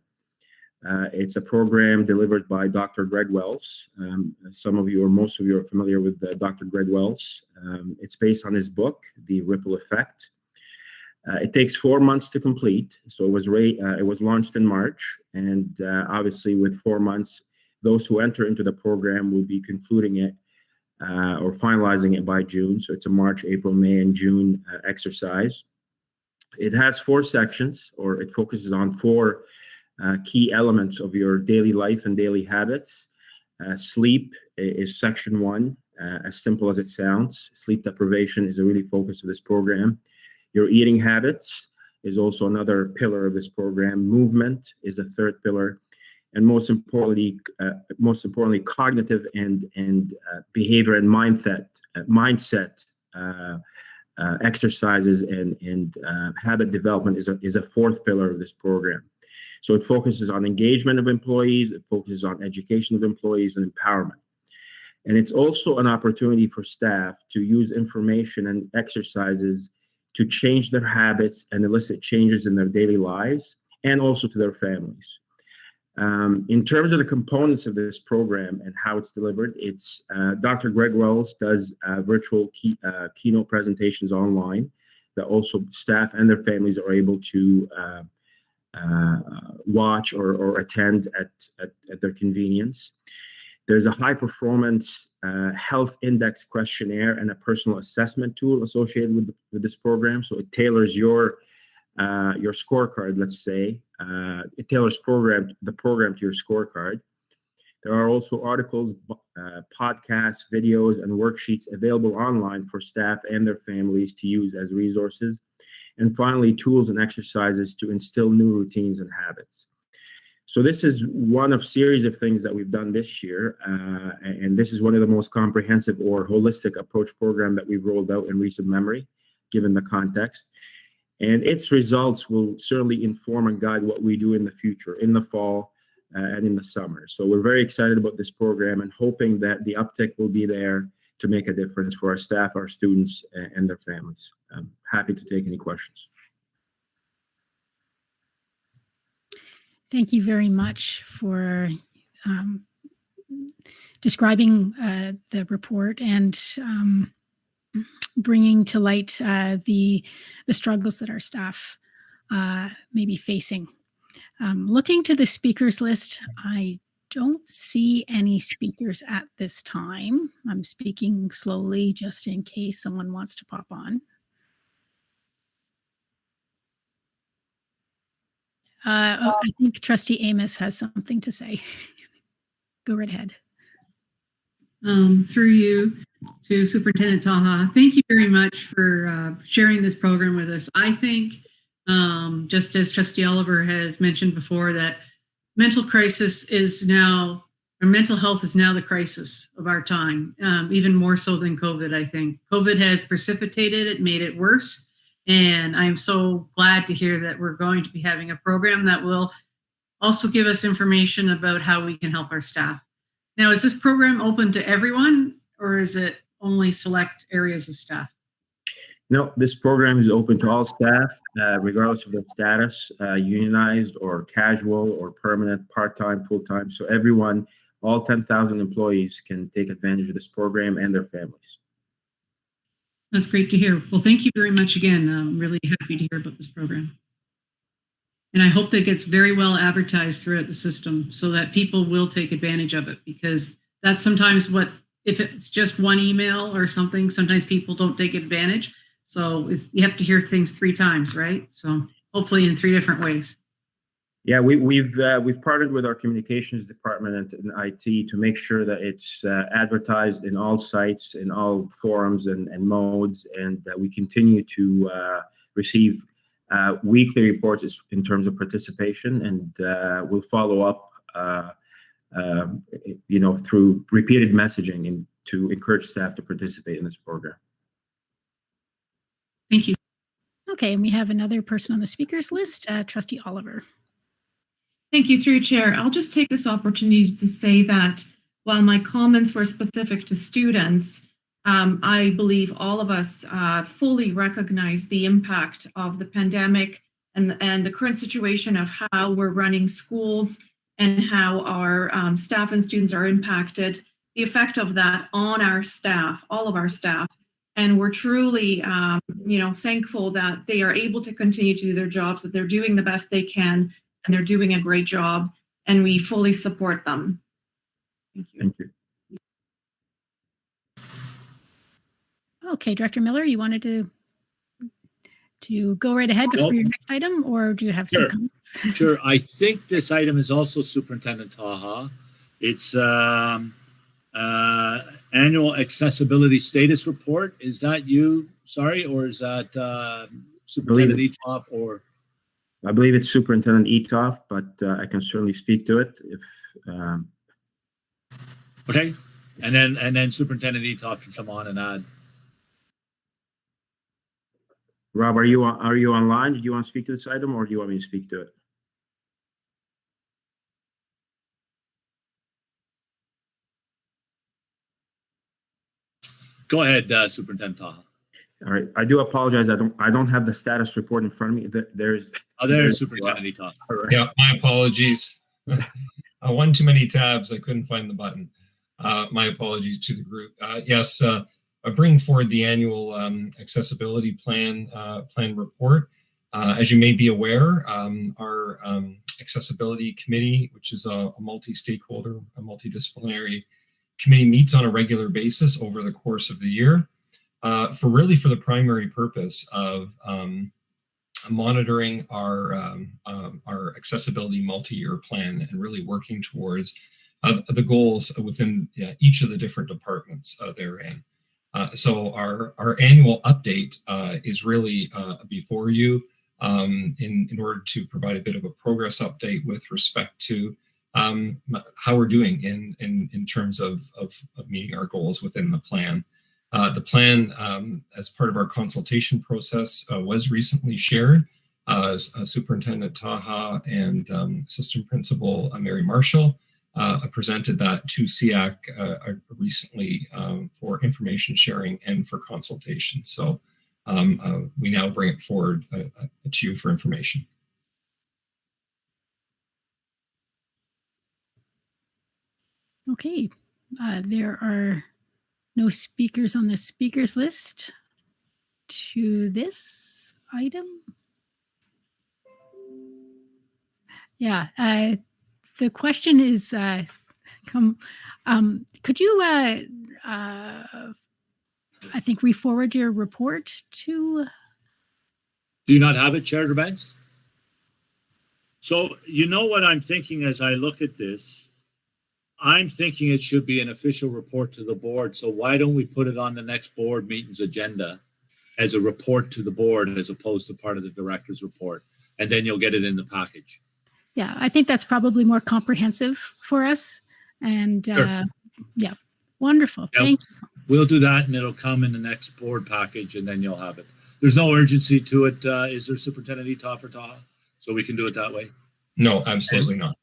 It's a program delivered by Dr. Greg Wells. Some of you or most of you are familiar with Dr. Greg Wells. It's based on his book, The Ripple Effect. It takes 4 months to complete. So it was launched in March, and obviously with 4 months, those who enter into the program will be concluding it or finalizing it by June. So it's a March, April, May, and June exercise. It has 4 sections, or it focuses on 4 key elements of your daily life and daily habits. Sleep is section 1, as simple as it sounds. Sleep deprivation is a really focus of this program. Your eating habits is also another pillar of this program. Movement is a 3rd pillar, and most importantly, cognitive and behavior and mindset exercises and habit development is a 4th pillar of this program. So it focuses on engagement of employees, it focuses on education of employees and empowerment. And it's also an opportunity for staff to use information and exercises to change their habits and elicit changes in their daily lives and also to their families. In terms of the components of this program and how it's delivered, it's Dr. Greg Wells does virtual keynote presentations online that also staff and their families are able to watch or attend at their convenience. There's a high-performance health index questionnaire and a personal assessment tool associated with this program. So it tailors your scorecard, let's say. It tailors the program to your scorecard. There are also articles, podcasts, videos, and worksheets available online for staff and their families to use as resources. And finally, tools and exercises to instill new routines and habits. So this is one of series of things that we've done this year, and this is one of the most comprehensive or holistic approach program that we've rolled out in recent memory, given the context. And its results will certainly inform and guide what we do in the future, in the fall and in the summer. So we're very excited about this program and hoping that the uptick will be there to make a difference for our staff, our students, and their families. I'm happy to take any questions.
Thank you very much for describing the report and bringing to light the struggles that our staff may be facing. Looking to the speakers list, I don't see any speakers at this time. I'm speaking slowly just in case someone wants to pop on. I think Trustee Amos has something to say. Go right ahead.
Through you to Superintendent Taha, thank you very much for sharing this program with us. I think, just as Trustee Oliver has mentioned before, that mental health is now the crisis of our time, even more so than COVID, I think. COVID has precipitated it, made it worse. And I'm so glad to hear that we're going to be having a program that will also give us information about how we can help our staff. Now, is this program open to everyone, or is it only select areas of staff?
No, this program is open to all staff, regardless of their status, unionized or casual or permanent, part-time, full-time. So everyone, all 10,000 employees can take advantage of this program and their families.
That's great to hear. Well, thank you very much again. I'm really happy to hear about this program. And I hope that gets very well advertised throughout the system so that people will take advantage of it, because that's sometimes if it's just one email or something, sometimes people don't take advantage. So you have to hear things 3 times, right? So hopefully in 3 different ways.
Yeah, we've partnered with our communications department and IT to make sure that it's advertised in all sites, in all forums and modes, and we continue to receive weekly reports in terms of participation, and we'll follow up through repeated messaging and to encourage staff to participate in this program.
Thank you.
Okay, and we have another person on the speakers list, Trustee Oliver.
Thank you, through Chair. I'll just take this opportunity to say that while my comments were specific to students, I believe all of us fully recognize the impact of the pandemic and the current situation of how we're running schools and how our staff and students are impacted, the effect of that on our staff, all of our staff. And we're truly, thankful that they are able to continue to do their jobs, that they're doing the best they can, and they're doing a great job, and we fully support them. Thank you.
Thank you.
Okay, Director Miller, you wanted to go right ahead before your next item, or do you have some comments?
Sure. I think this item is also Superintendent Taha. It's annual accessibility status report. Is that you? Sorry, or is that Superintendent Etoff? Or
I believe it's Superintendent Etoff, but I can certainly speak to it if.
Okay, and then Superintendent Etoff can come on and add.
Rob, are you online? Do you want to speak to this item, or do you want me to speak to it?
Go ahead, Superintendent Taha.
All right. I do apologize. I don't have the status report in front of me. There's
Superintendent Etoff.
Right.
Yeah, my apologies. One too many tabs. I couldn't find the button. My apologies to the group. Yes, I bring forward the annual accessibility plan report. As you may be aware, our accessibility committee, which is a multi-stakeholder, a multidisciplinary committee, meets on a regular basis over the course of the year for the primary purpose of monitoring our accessibility multi-year plan and really working towards the goals within each of the different departments therein. So our annual update is really before you in order to provide a bit of a progress update with respect to how we're doing in terms of meeting our goals within the plan. The plan, as part of our consultation process, was recently shared. Superintendent Taha and Assistant Principal Mary Marshall presented that to SEAC recently for information sharing and for consultation. So we now bring it forward to you for information.
Okay, there are no speakers on the speakers list to this item. Yeah, the question is, could you, I think, re-forward your report to?
Do you not have it, Chair Benz? So you know what I'm thinking as I look at this? I'm thinking it should be an official report to the board. So why don't we put it on the next board meeting's agenda as a report to the board as opposed to part of the director's report? And then you'll get it in the package.
Yeah, I think that's probably more comprehensive for us. And
Sure.
Yeah, wonderful.
Yep.
Thank you.
We'll do that and it'll come in the next board package and then you'll have it. There's no urgency to it. Is there, Superintendent Etoff or Taha? So we can do it that way?
No, absolutely not.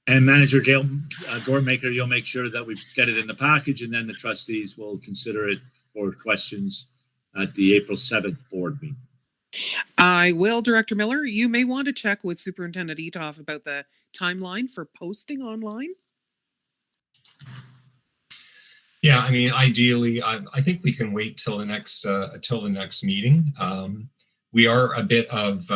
And Manager Gail Gortmaker, you'll make sure that we get it in the package and then the trustees will consider it for questions at the April 7th board meeting.
I will, Director Miller. You may want to check with Superintendent Etoff about the timeline for posting online.
Yeah, I mean, ideally, I think we can wait till the next meeting. We are a bit of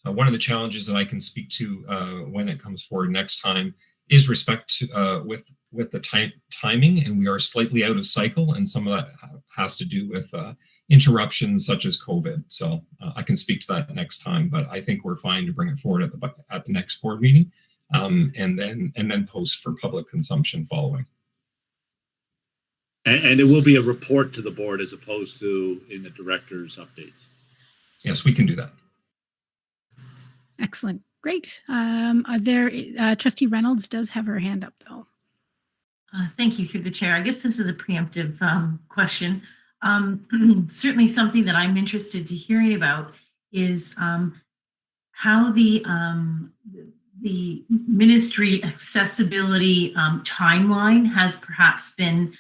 one of the challenges that I can speak to when it comes forward next time is respect to, with the timing, and we are slightly out of cycle, and some of that has to do with interruptions such as COVID. So I can speak to that next time, but I think we're fine to bring it forward at the next board meeting, and then post for public consumption following.
And it will be a report to the board as opposed to in the director's updates.
Yes, we can do that.
Excellent. Great. Trustee Reynolds does have her hand up, though.
Thank you, through the chair. I guess this is a preemptive question. Certainly something that I'm interested to hearing about is how the ministry accessibility timeline has perhaps been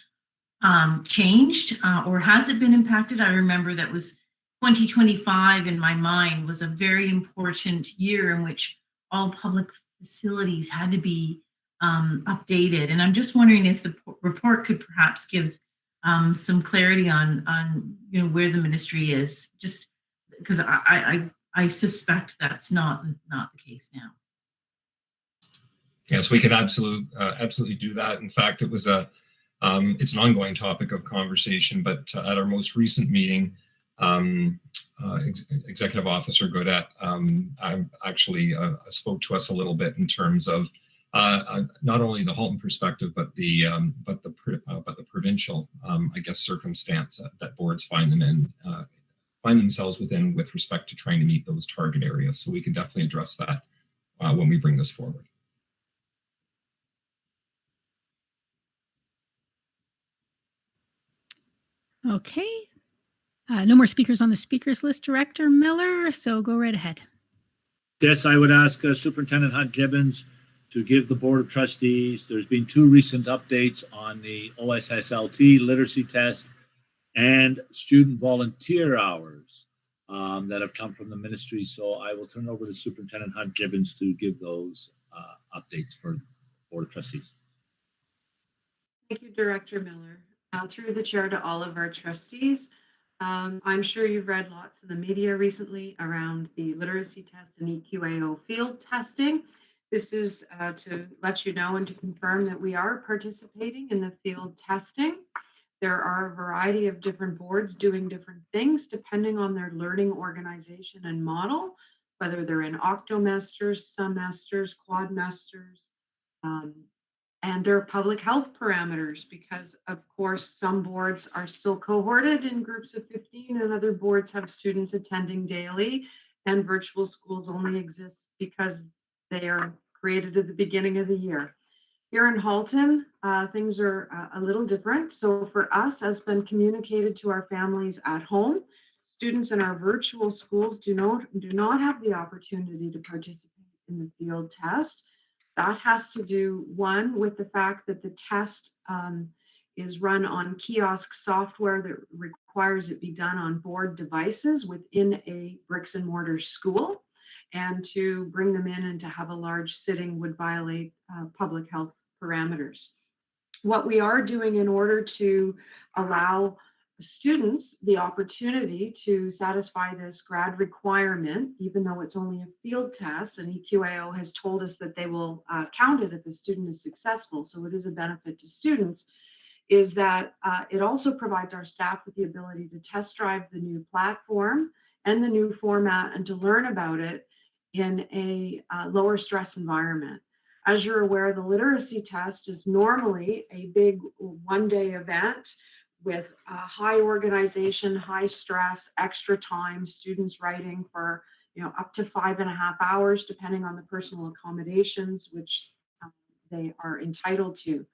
changed, or has it been impacted? I remember that was 2025 in my mind was a very important year in which all public facilities had to be updated. And I'm just wondering if the report could perhaps give some clarity on where the ministry is, just because I suspect that's not the case now.
Yes, we could absolutely do that. In fact, it's an ongoing topic of conversation, but at our most recent meeting, Executive Officer Godet actually spoke to us a little bit in terms of not only the Halton perspective, but the provincial, I guess, circumstance that boards find themselves within with respect to trying to meet those target areas. So we can definitely address that when we bring this forward.
Okay. No more speakers on the speakers list, Director Miller, so go right ahead.
Yes, I would ask Superintendent Hunt-Gibbons to give the Board of Trustees. There's been 2 recent updates on the OSSLT literacy test and student volunteer hours that have come from the ministry. So I will turn it over to Superintendent Hunt-Gibbons to give those updates for the Board of Trustees.
Thank you, Director Miller. Through the chair to all of our trustees. I'm sure you've read lots in the media recently around the literacy test and EQAO field testing. This is to let you know and to confirm that we are participating in the field testing. There are a variety of different boards doing different things depending on their learning organization and model, whether they're in octomesters, semesters, quadmesters, and there are public health parameters because, of course, some boards are still cohorted in groups of 15 and other boards have students attending daily, and virtual schools only exist because they are created at the beginning of the year. Here in Halton, things are a little different. So for us, as been communicated to our families at home, students in our virtual schools do not have the opportunity to participate in the field test. That has to do, one, with the fact that the test is run on kiosk software that requires it be done on board devices within a bricks and mortar school. And to bring them in and to have a large sitting would violate public health parameters. What we are doing in order to allow students the opportunity to satisfy this grad requirement, even though it's only a field test, and EQAO has told us that they will count it if the student is successful, so it is a benefit to students, is that it also provides our staff with the ability to test drive the new platform and the new format and to learn about it in a lower stress environment. As you're aware, the literacy test is normally a big one-day event with high organization, high stress, extra time, students writing for up to 5.5 hours, depending on the personal accommodations which they are entitled to.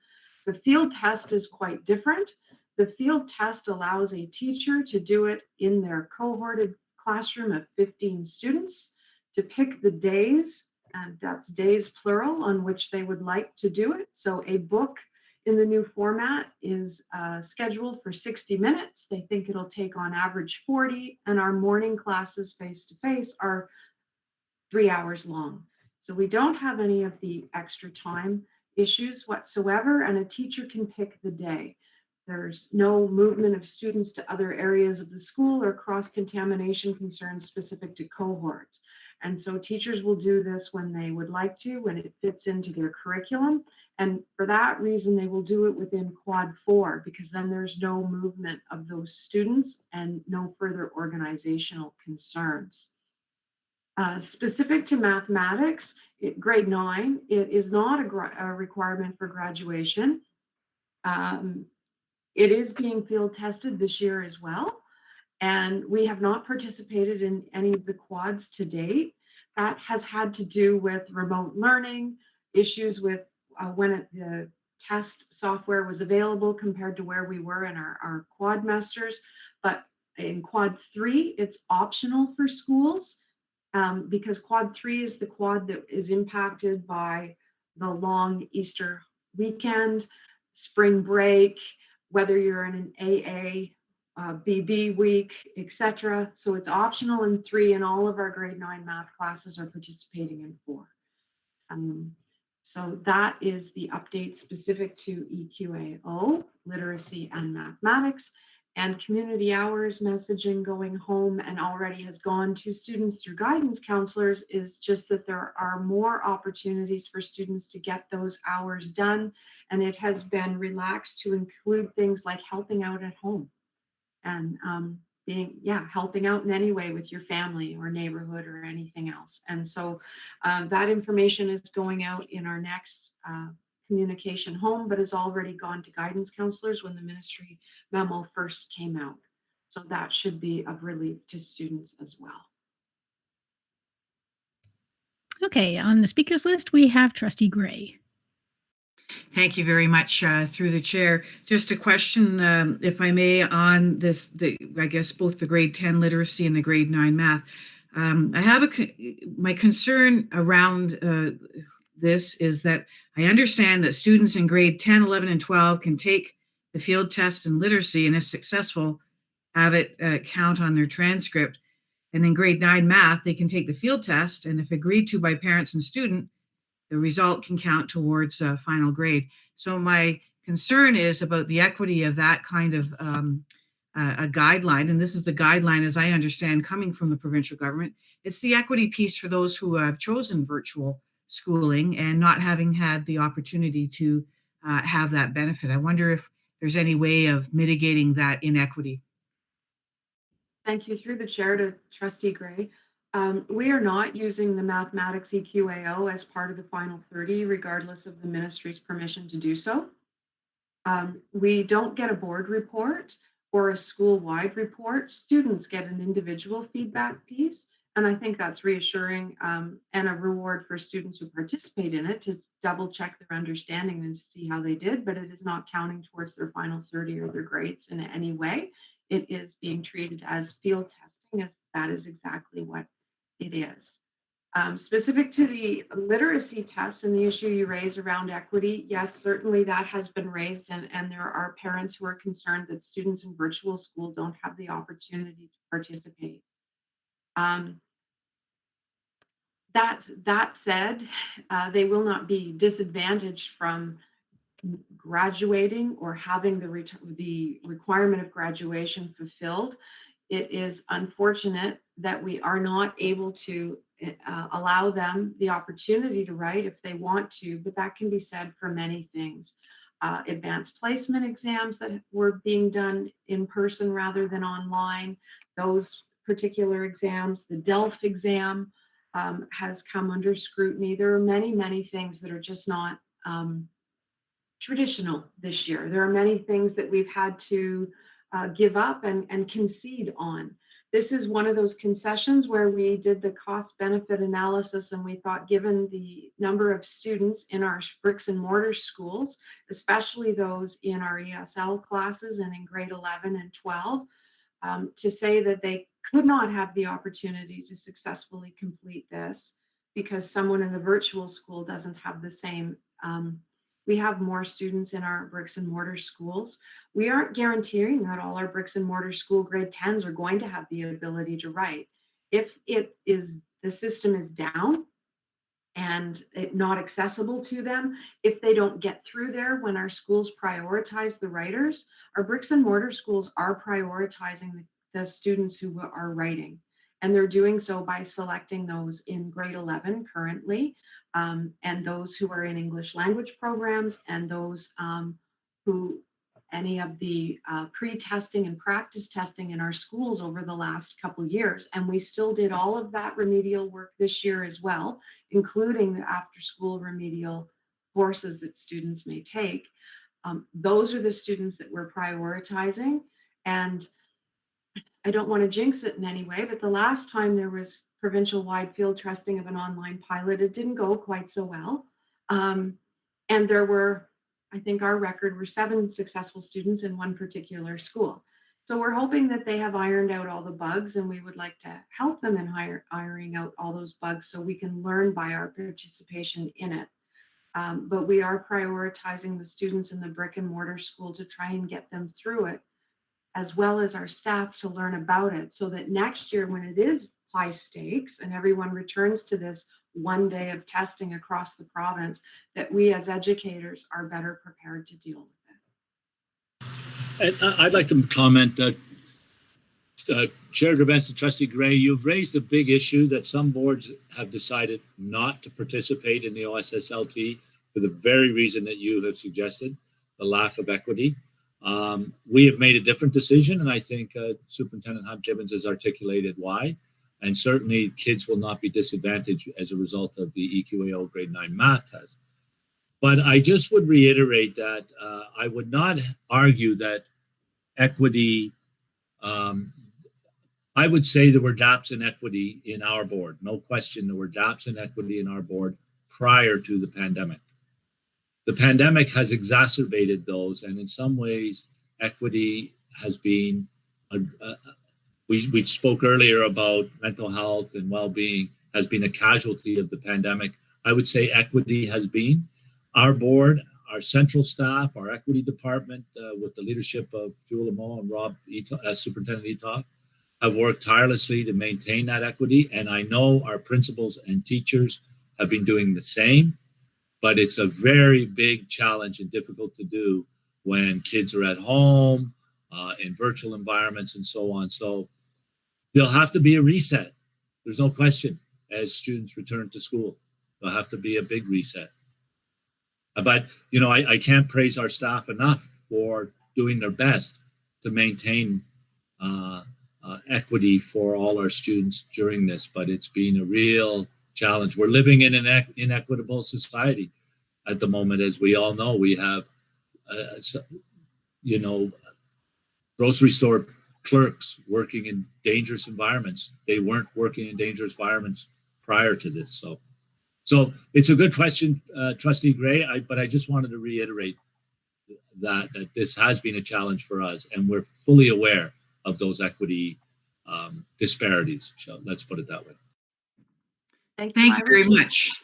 The field test is quite different. The field test allows a teacher to do it in their cohorted classroom of 15 students to pick the days, and that's days plural, on which they would like to do it. So a book in the new format is scheduled for 60 minutes. They think it'll take on average 40, and our morning classes face-to-face are 3 hours long. So we don't have any of the extra time issues whatsoever, and a teacher can pick the day. There's no movement of students to other areas of the school or cross-contamination concerns specific to cohorts. And so teachers will do this when they would like to, when it fits into their curriculum. And for that reason, they will do it within Quad 4, because then there's no movement of those students and no further organizational concerns. Specific to mathematics, grade 9, it is not a requirement for graduation. It is being field tested this year as well. And we have not participated in any of the quads to date. that has had to do with remote learning, issues with the test software was available compared to where we were in our quadmesters. But in quad 3, it's optional for schools because quad 3 is the quad that is impacted by the long Easter weekend, spring break, whether you're in an AA, BB week, etc. So it's optional in 3, and all of our grade 9 math classes are participating in 4. So that is the update specific to EQAO, literacy and mathematics, and community hours messaging going home and already has gone to students through guidance counselors is just that there are more opportunities for students to get those hours done. And it has been relaxed to include things like helping out at home and helping out in any way with your family or neighborhood or anything else. And so that information is going out in our next communication home, but has already gone to guidance counselors when the ministry memo first came out. So that should be of relief to students as well.
Okay, on the speakers list, we have Trustee Gray.
Thank you very much, through the chair. Just a question, if I may, on this, I guess both the grade 10 literacy and the grade 9 math. I have my concern around this is that I understand that students in grade 10, 11, and 12 can take the field test in literacy, and if successful, have it count on their transcript. And in grade 9 math, they can take the field test, and if agreed to by parents and student, the result can count towards a final grade. So my concern is about the equity of that kind of a guideline. And this is the guideline, as I understand, coming from the provincial government. It's the equity piece for those who have chosen virtual schooling and not having had the opportunity to have that benefit. I wonder if there's any way of mitigating that inequity.
Thank you. Through the chair to Trustee Gray. We are not using the mathematics EQAO as part of the final 30, regardless of the ministry's permission to do so. We don't get a board report or a school-wide report. Students get an individual feedback piece, and I think that's reassuring and a reward for students who participate in it to double check their understanding and see how they did, but it is not counting towards their final 30 or their grades in any way. It is being treated as field testing, as that is exactly what it is. Specific to the literacy test and the issue you raise around equity, yes, certainly that has been raised, and there are parents who are concerned that students in virtual school don't have the opportunity to participate. That said, they will not be disadvantaged from graduating or having the requirement of graduation fulfilled. It is unfortunate that we are not able to allow them the opportunity to write if they want to, but that can be said for many things. Advanced placement exams that were being done in person rather than online, those particular exams, the DELF exam has come under scrutiny. There are many, many things that are just not traditional this year. There are many things that we've had to give up and concede on. This is one of those concessions where we did the cost benefit analysis, and we thought, given the number of students in our bricks and mortar schools, especially those in our ESL classes and in grade 11 and 12, to say that they could not have the opportunity to successfully complete this because someone in the virtual school doesn't have the same. We have more students in our bricks and mortar schools. We aren't guaranteeing that all our bricks and mortar school grade 10s are going to have the ability to write. If the system is down and not accessible to them, if they don't get through there when our schools prioritize the writers, our bricks and mortar schools are prioritizing the students who are writing. And they're doing so by selecting those in grade 11 currently, and those who are in English language programs, and those who any of the pre-testing and practice testing in our schools over the last couple of years. And we still did all of that remedial work this year as well, including the after-school remedial courses that students may take. Those are the students that we're prioritizing. And I don't want to jinx it in any way, but the last time there was provincial-wide field testing of an online pilot. It didn't go quite so well. And there were, I think our record were 7 successful students in one particular school. So we're hoping that they have ironed out all the bugs, and we would like to help them in ironing out all those bugs so we can learn by our participation in it. But we are prioritizing the students in the brick and mortar school to try and get them through it, as well as our staff to learn about it, so that next year when it is high stakes and everyone returns to this one day of testing across the province, that we as educators are better prepared to deal with it.
And I'd like to comment that Chair Grebenson, Trustee Gray, you've raised a big issue that some boards have decided not to participate in the OSSLT for the very reason that you have suggested, the lack of equity. We have made a different decision, and I think Superintendent Hunt-Gibbons has articulated why. And certainly kids will not be disadvantaged as a result of the EQAO grade 9 math test. But I just would reiterate that I would not argue that equity, I would say there were gaps in equity in our board. No question, there were gaps in equity in our board prior to the pandemic. The pandemic has exacerbated those, and in some ways, equity has been, we spoke earlier about mental health and well-being has been a casualty of the pandemic. I would say equity has been. Our board, our central staff, our equity department, with the leadership of Jewel Amo and Rob Superintendent Etoff, have worked tirelessly to maintain that equity. And I know our principals and teachers have been doing the same, but it's a very big challenge and difficult to do when kids are at home, in virtual environments and so on. So there'll have to be a reset. There's no question as students return to school. There'll have to be a big reset. But, you know, I can't praise our staff enough for doing their best to maintain equity for all our students during this, but it's been a real challenge. We're living in an inequitable society at the moment, as we all know. We have, you know, grocery store clerks working in dangerous environments. They weren't working in dangerous environments prior to this. So it's a good question, Trustee Gray, but I just wanted to reiterate that this has been a challenge for us, and we're fully aware of those equity disparities. So let's put it that way.
Thank
you very much.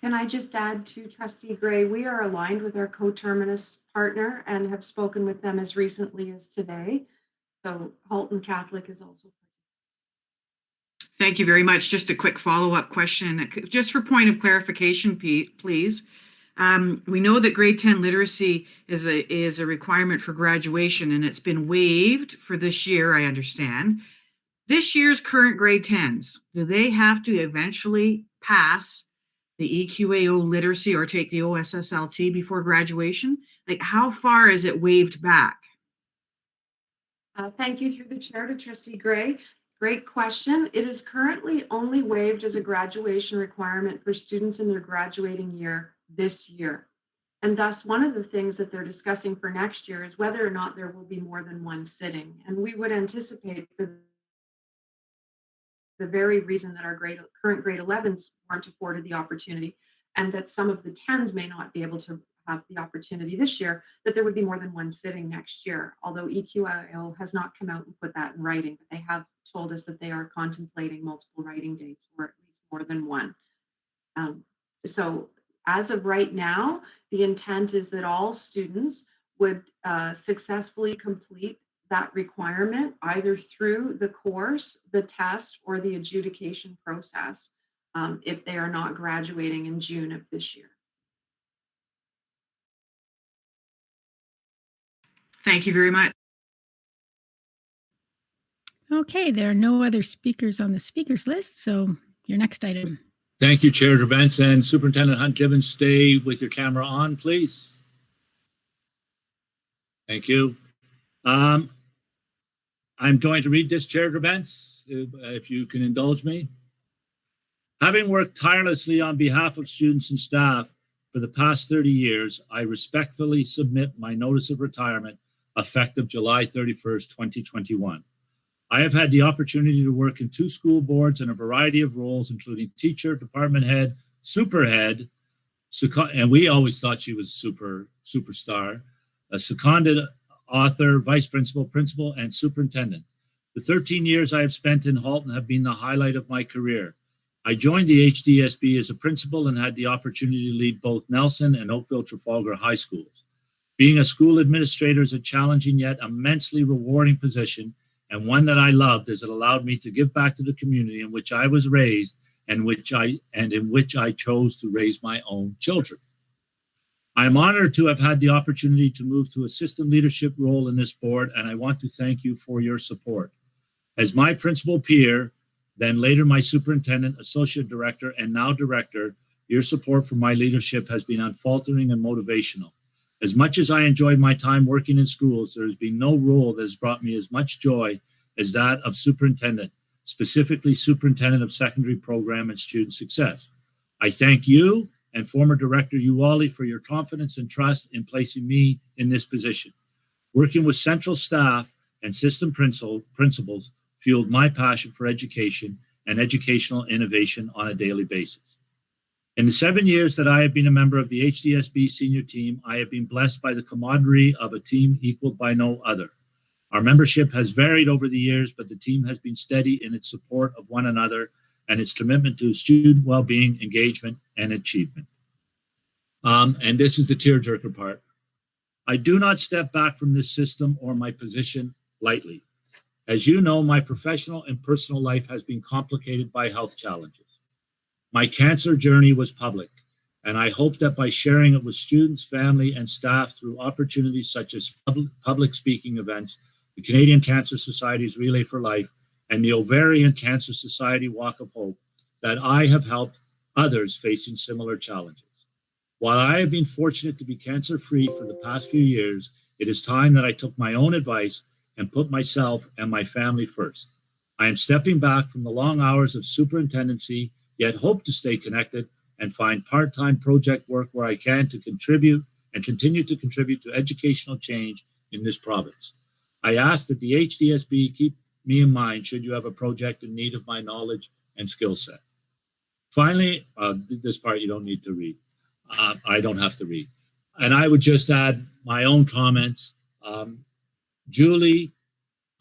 Can I just add to Trustee Gray, we are aligned with our coterminous partner and have spoken with them as recently as today. So Halton Catholic is also.
Thank you very much. Just a quick follow-up question, just for point of clarification, please. We know that grade 10 literacy is a requirement for graduation, and it's been waived for this year, I understand. This year's current grade 10s, do they have to eventually pass the EQAO literacy or take the OSSLT before graduation? Like, how far is it waived back?
Thank you through the chair to Trustee Gray. Great question. It is currently only waived as a graduation requirement for students in their graduating year this year. And thus, one of the things that they're discussing for next year is whether or not there will be more than one sitting. And we would anticipate, for the very reason that our current grade 11s weren't afforded the opportunity, and that some of the 10s may not be able to have the opportunity this year, that there would be more than one sitting next year. Although EQAO has not come out and put that in writing, but they have told us that they are contemplating multiple writing dates, or at least more than one. So as of right now, the intent is that all students would successfully complete that requirement either through the course, the test, or the adjudication process if they are not graduating in June of this year.
Thank you very much.
Okay, there are no other speakers on the speakers list, so your next item.
Thank you, Chair Gervais, and Superintendent Hunt-Gibbons. Stay with your camera on, please. Thank you. I'm going to read this, Chair Gervais, if you can indulge me. Having worked tirelessly on behalf of students and staff for the past 30 years, I respectfully submit my notice of retirement effective July 31st, 2021. I have had the opportunity to work in 2 school boards in a variety of roles, including teacher, department head, superhead, and we always thought she was superstar, a seconded author, vice principal, principal, and superintendent. The 13 years I have spent in Halton have been the highlight of my career. I joined the HDSB as a principal and had the opportunity to lead both Nelson and Oakville Trafalgar high schools. Being a school administrator is a challenging yet immensely rewarding position, and one that I loved as it allowed me to give back to the community in which I was raised and in which I chose to raise my own children. I am honored to have had the opportunity to move to a system leadership role in this board, and I want to thank you for your support. As my principal peer, then later my superintendent, associate director, and now director, your support for my leadership has been unfaltering and motivational. As much as I enjoyed my time working in schools, there has been no role that has brought me as much joy as that of superintendent, specifically superintendent of secondary program and student success. I thank you and former director Uwali for your confidence and trust in placing me in this position. Working with central staff and system principals fueled my passion for education and educational innovation on a daily basis. In the 7 years that I have been a member of the HDSB senior team, I have been blessed by the camaraderie of a team equaled by no other. Our membership has varied over the years, but the team has been steady in its support of one another and its commitment to student well-being, engagement, and achievement. And this is the tearjerker part. I do not step back from this system or my position lightly. As you know, my professional and personal life has been complicated by health challenges. My cancer journey was public, and I hope that by sharing it with students, family, and staff through opportunities such as public speaking events, the Canadian Cancer Society's Relay for Life, and the Ovarian Cancer Society Walk of Hope, that I have helped others facing similar challenges. While I have been fortunate to be cancer-free for the past few years, it is time that I took my own advice and put myself and my family first. I am stepping back from the long hours of superintendency, yet hope to stay connected and find part-time project work where I can to contribute and continue to contribute to educational change in this province. I ask that the HDSB keep me in mind should you have a project in need of my knowledge and skill set. Finally, this part you don't need to read. I don't have to read. And I would just add my own comments. Julie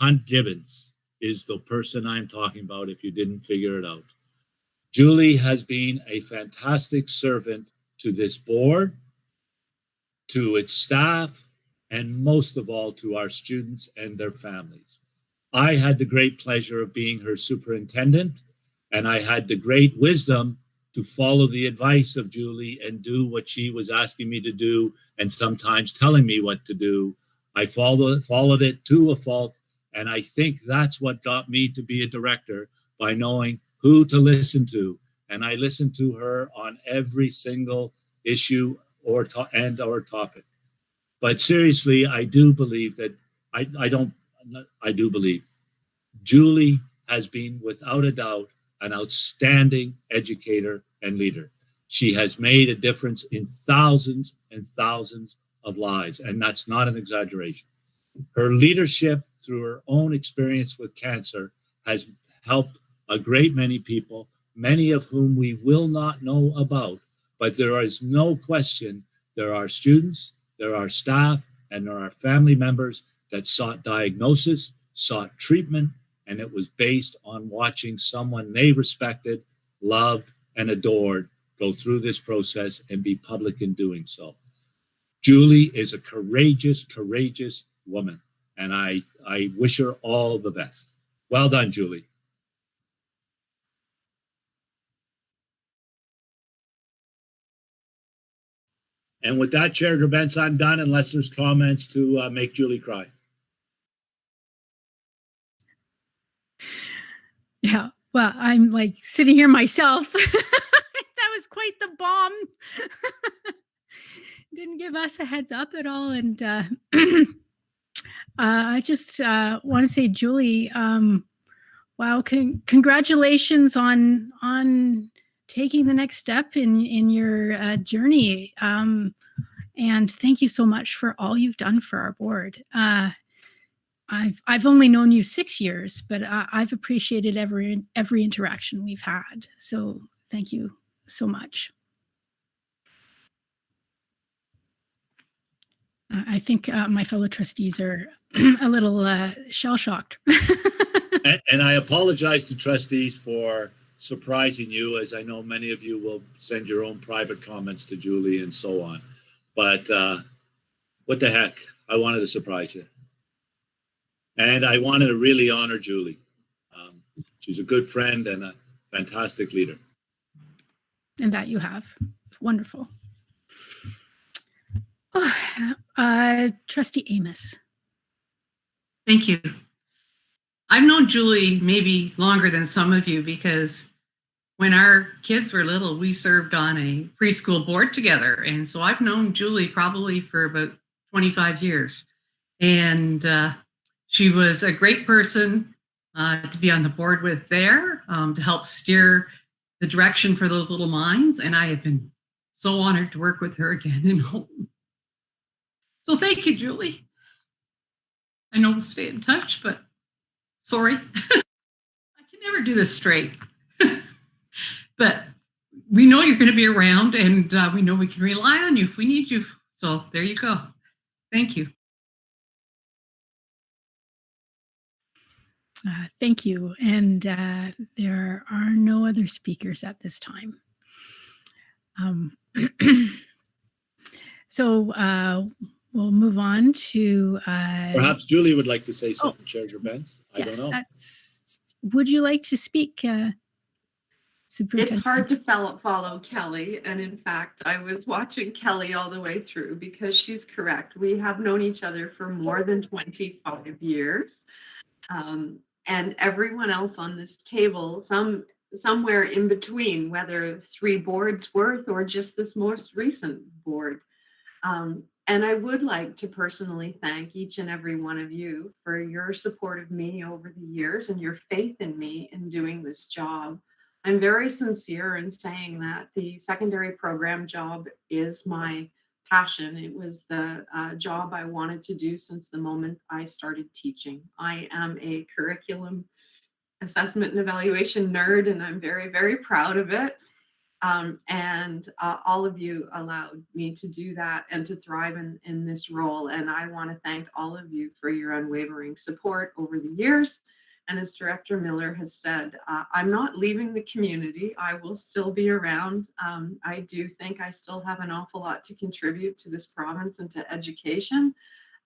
Hunt-Gibbons is the person I'm talking about if you didn't figure it out. Julie has been a fantastic servant to this board, to its staff, and most of all to our students and their families. I had the great pleasure of being her superintendent, and I had the great wisdom to follow the advice of Julie and do what she was asking me to do and sometimes telling me what to do. I followed it to a fault, and I think that's what got me to be a director, by knowing who to listen to. And I listened to her on every single issue or topic. But seriously, I do believe that I do believe Julie has been, without a doubt, an outstanding educator and leader. She has made a difference in thousands and thousands of lives, and that's not an exaggeration. Her leadership through her own experience with cancer has helped a great many people, many of whom we will not know about, but there is no question there are students, there are staff, and there are family members that sought diagnosis, sought treatment, and it was based on watching someone they respected, loved, and adored go through this process and be public in doing so. Julie is a courageous, courageous woman, and I wish her all the best. Well done, Julie. And with that, Chair Grabentz, I'm done unless there's comments to make Julie cry.
Yeah, well, I'm like sitting here myself. That was quite the bomb. Didn't give us a heads up at all. And I just want to say, Julie, wow, congratulations on taking the next step in your journey. And thank you so much for all you've done for our board. I've only known you 6 years, but I've appreciated every interaction we've had. So thank you so much. I think my fellow trustees are a little shell-shocked.
And I apologize to trustees for surprising you, as I know many of you will send your own private comments to Julie and so on. But what the heck? I wanted to surprise you. And I wanted to really honor Julie. She's a good friend and a fantastic leader.
And that you have. Wonderful. Trustee Amos.
Thank you. I've known Julie maybe longer than some of you because when our kids were little, we served on a preschool board together. And so I've known Julie probably for about 25 years. And she was a great person to be on the board with there, to help steer the direction for those little minds. And I have been so honored to work with her again in Holton. So thank you, Julie. I know we'll stay in touch, but sorry. I can never do this straight. But we know you're going to be around, and we know we can rely on you if we need you. So there you go. Thank you.
Thank you. And there are no other speakers at this time. So we'll move on to...
Perhaps Julie would like to say something, Chair Gerbens. I
yes,
don't know.
Would you like to speak,
It's hard to follow Kelly. And in fact, I was watching Kelly all the way through because she's correct. We have known each other for more than 25 years. And everyone else on this table, somewhere in between, whether 3 boards worth or just this most recent board. And I would like to personally thank each and every one of you for your support of me over the years and your faith in me in doing this job. I'm very sincere in saying that the secondary program job is my passion. It was the job I wanted to do since the moment I started teaching. I am a curriculum assessment and evaluation nerd, and I'm very, very proud of it. And all of you allowed me to do that and to thrive in this role. And I want to thank all of you for your unwavering support over the years. And as Director Miller has said, I'm not leaving the community. I will still be around. I do think I still have an awful lot to contribute to this province and to education.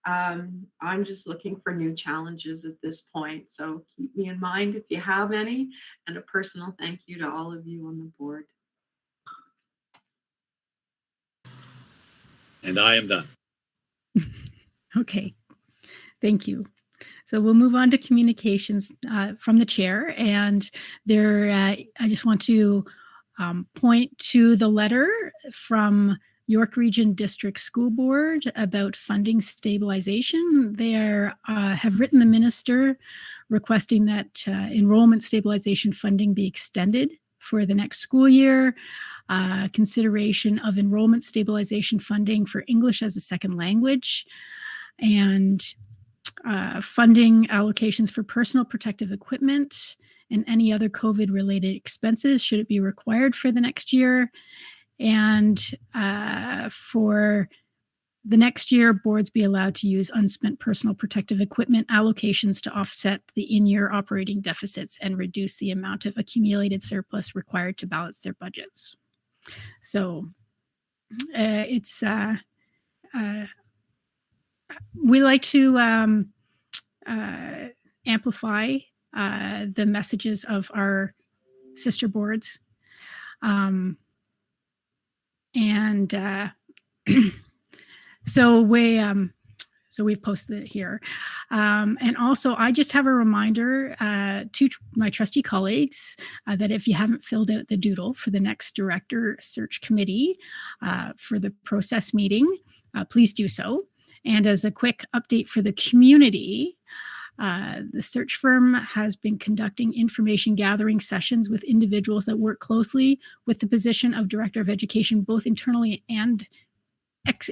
I'm just looking for new challenges at this point. So keep me in mind if you have any, and a personal thank you to all of you on the board.
And I am done.
Okay, thank you. So we'll move on to communications from the chair. And there, I just want to point to the letter from York Region District School Board about funding stabilization. They have written the minister requesting that enrollment stabilization funding be extended for the next school year. Consideration of enrollment stabilization funding for English as a second language, and funding allocations for personal protective equipment and any other COVID-related expenses should it be required for the next year. And for the next year, boards be allowed to use unspent personal protective equipment allocations to offset the in-year operating deficits and reduce the amount of accumulated surplus required to balance their budgets. So it's we like to amplify the messages of our sister boards, and so we've posted it here. And also, I just have a reminder to my trustee colleagues that if you haven't filled out the doodle for the next director search committee for the process meeting, please do so. And as a quick update for the community, the search firm has been conducting information gathering sessions with individuals that work closely with the position of Director of Education, both internally and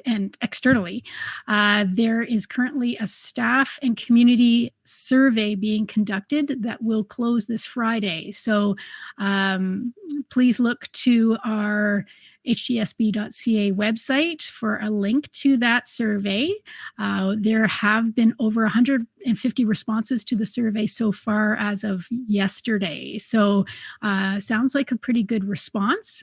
and externally. There is currently a staff and community survey being conducted that will close this Friday. So please look to our hgsb.ca website for a link to that survey. There have been over 150 responses to the survey so far as of yesterday. So sounds like a pretty good response.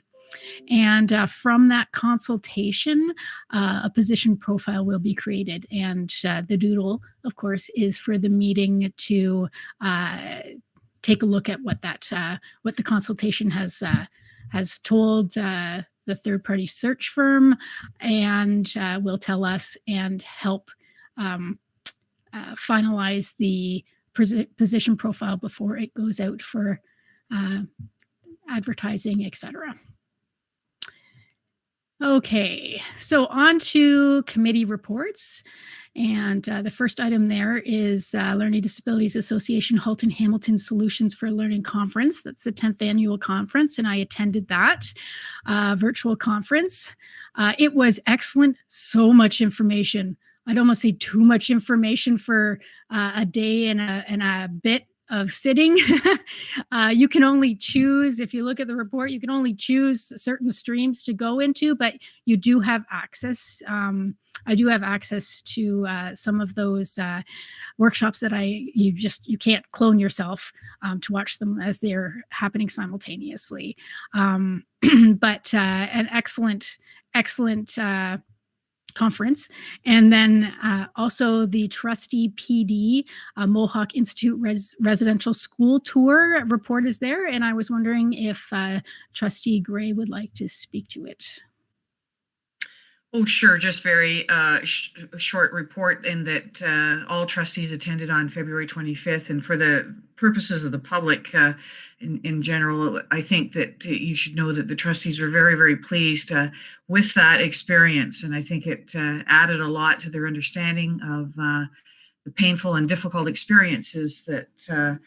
And from that consultation, a position profile will be created. And the doodle, of course, is for the meeting to take a look at what the consultation has told the third-party search firm, and will tell us and help finalize the position profile before it goes out for advertising, etc. Okay, so on to committee reports. And the first item there is Learning Disabilities Association Halton Hamilton Solutions for Learning Conference. That's the 10th annual conference, and I attended that virtual conference. It was excellent, so much information. I'd almost say too much information for a day and a bit of sitting. You can only choose, if you look at the report, you can only choose certain streams to go into, but you do have access. I do have access to some of those workshops that you can't clone yourself to watch them as they're happening simultaneously. But an excellent conference. And then also the Trustee PD Mohawk Institute Residential School Tour report is there. And I was wondering if Trustee Gray would like to speak to it.
Oh, sure. Just very short report in that all trustees attended on February 25th. And for the purposes of the public in general, I think that you should know that the trustees were very, very pleased with that experience. And I think it added a lot to their understanding of the painful and difficult experiences that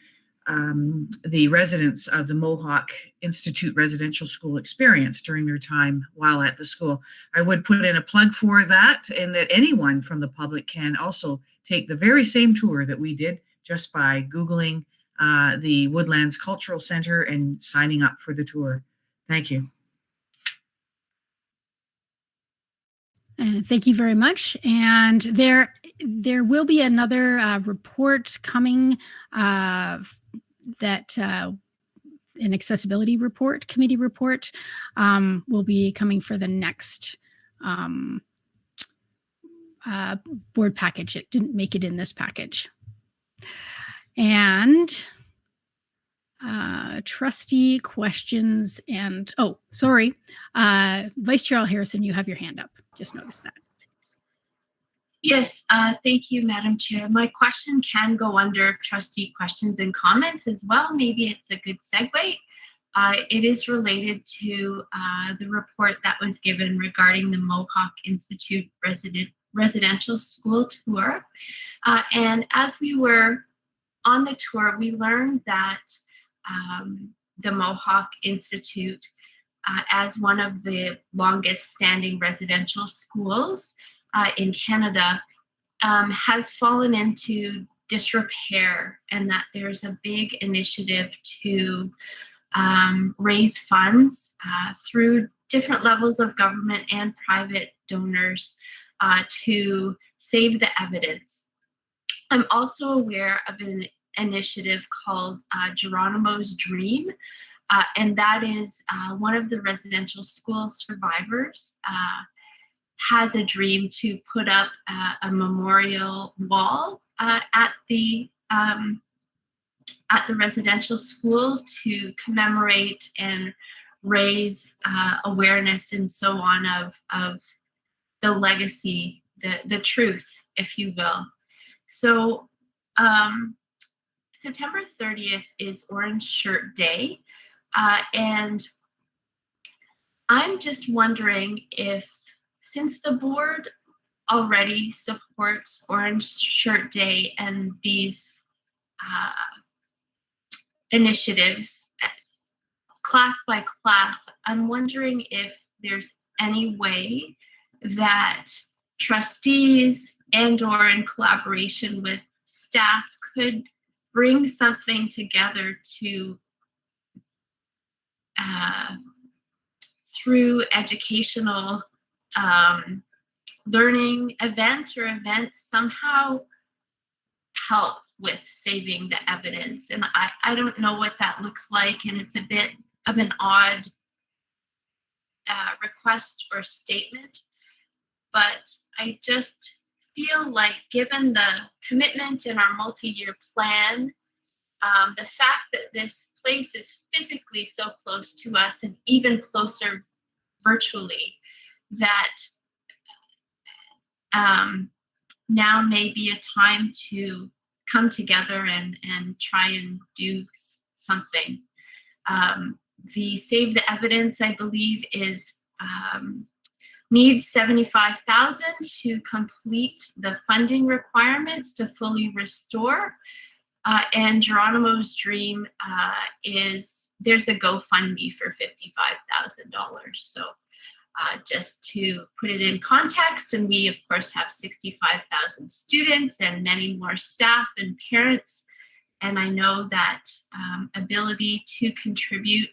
the residents of the Mohawk Institute Residential School experienced during their time while at the school. I would put in a plug for that, and that anyone from the public can also take the very same tour that we did just by Googling the Woodlands Cultural Center and signing up for the tour. Thank you.
Thank you very much. And there will be another report coming that an accessibility report, committee report, will be coming for the next board package. It didn't make it in this package. And trustee questions and, oh, sorry, Vice Chair Harrison, you have your hand up. Just noticed that.
Yes, thank you, Madam Chair. My question can go under trustee questions and comments as well. Maybe it's a good segue. It is related to the report that was given regarding the Mohawk Institute Residential School Tour. And as we were on the tour, we learned that the Mohawk Institute, as one of the longest standing residential schools in Canada, has fallen into disrepair, and that there's a big initiative to raise funds through different levels of government and private donors to save the evidence. I'm also aware of an initiative called Geronimo's Dream, and that is one of the residential school survivors has a dream to put up a memorial wall at the residential school to commemorate and raise awareness and so on of the legacy, the truth, if you will. So September 30th is Orange Shirt Day, and I'm just wondering if, since the board already supports Orange Shirt Day and these initiatives, class by class, I'm wondering if there's any way that trustees and/or in collaboration with staff could bring something together to through educational learning event or events somehow help with saving the evidence. And I don't know what that looks like, and it's a bit of an odd request or statement, but I just feel like given the commitment in our multi-year plan, the fact that this place is physically so close to us and even closer virtually, that now may be a time to come together and try and do something. The Save the Evidence, I believe, is needs $75,000 to complete the funding requirements to fully restore. And Geronimo's dream is there's a GoFundMe for $55,000. So just to put it in context, and we of course have 65,000 students and many more staff and parents. And I know that ability to contribute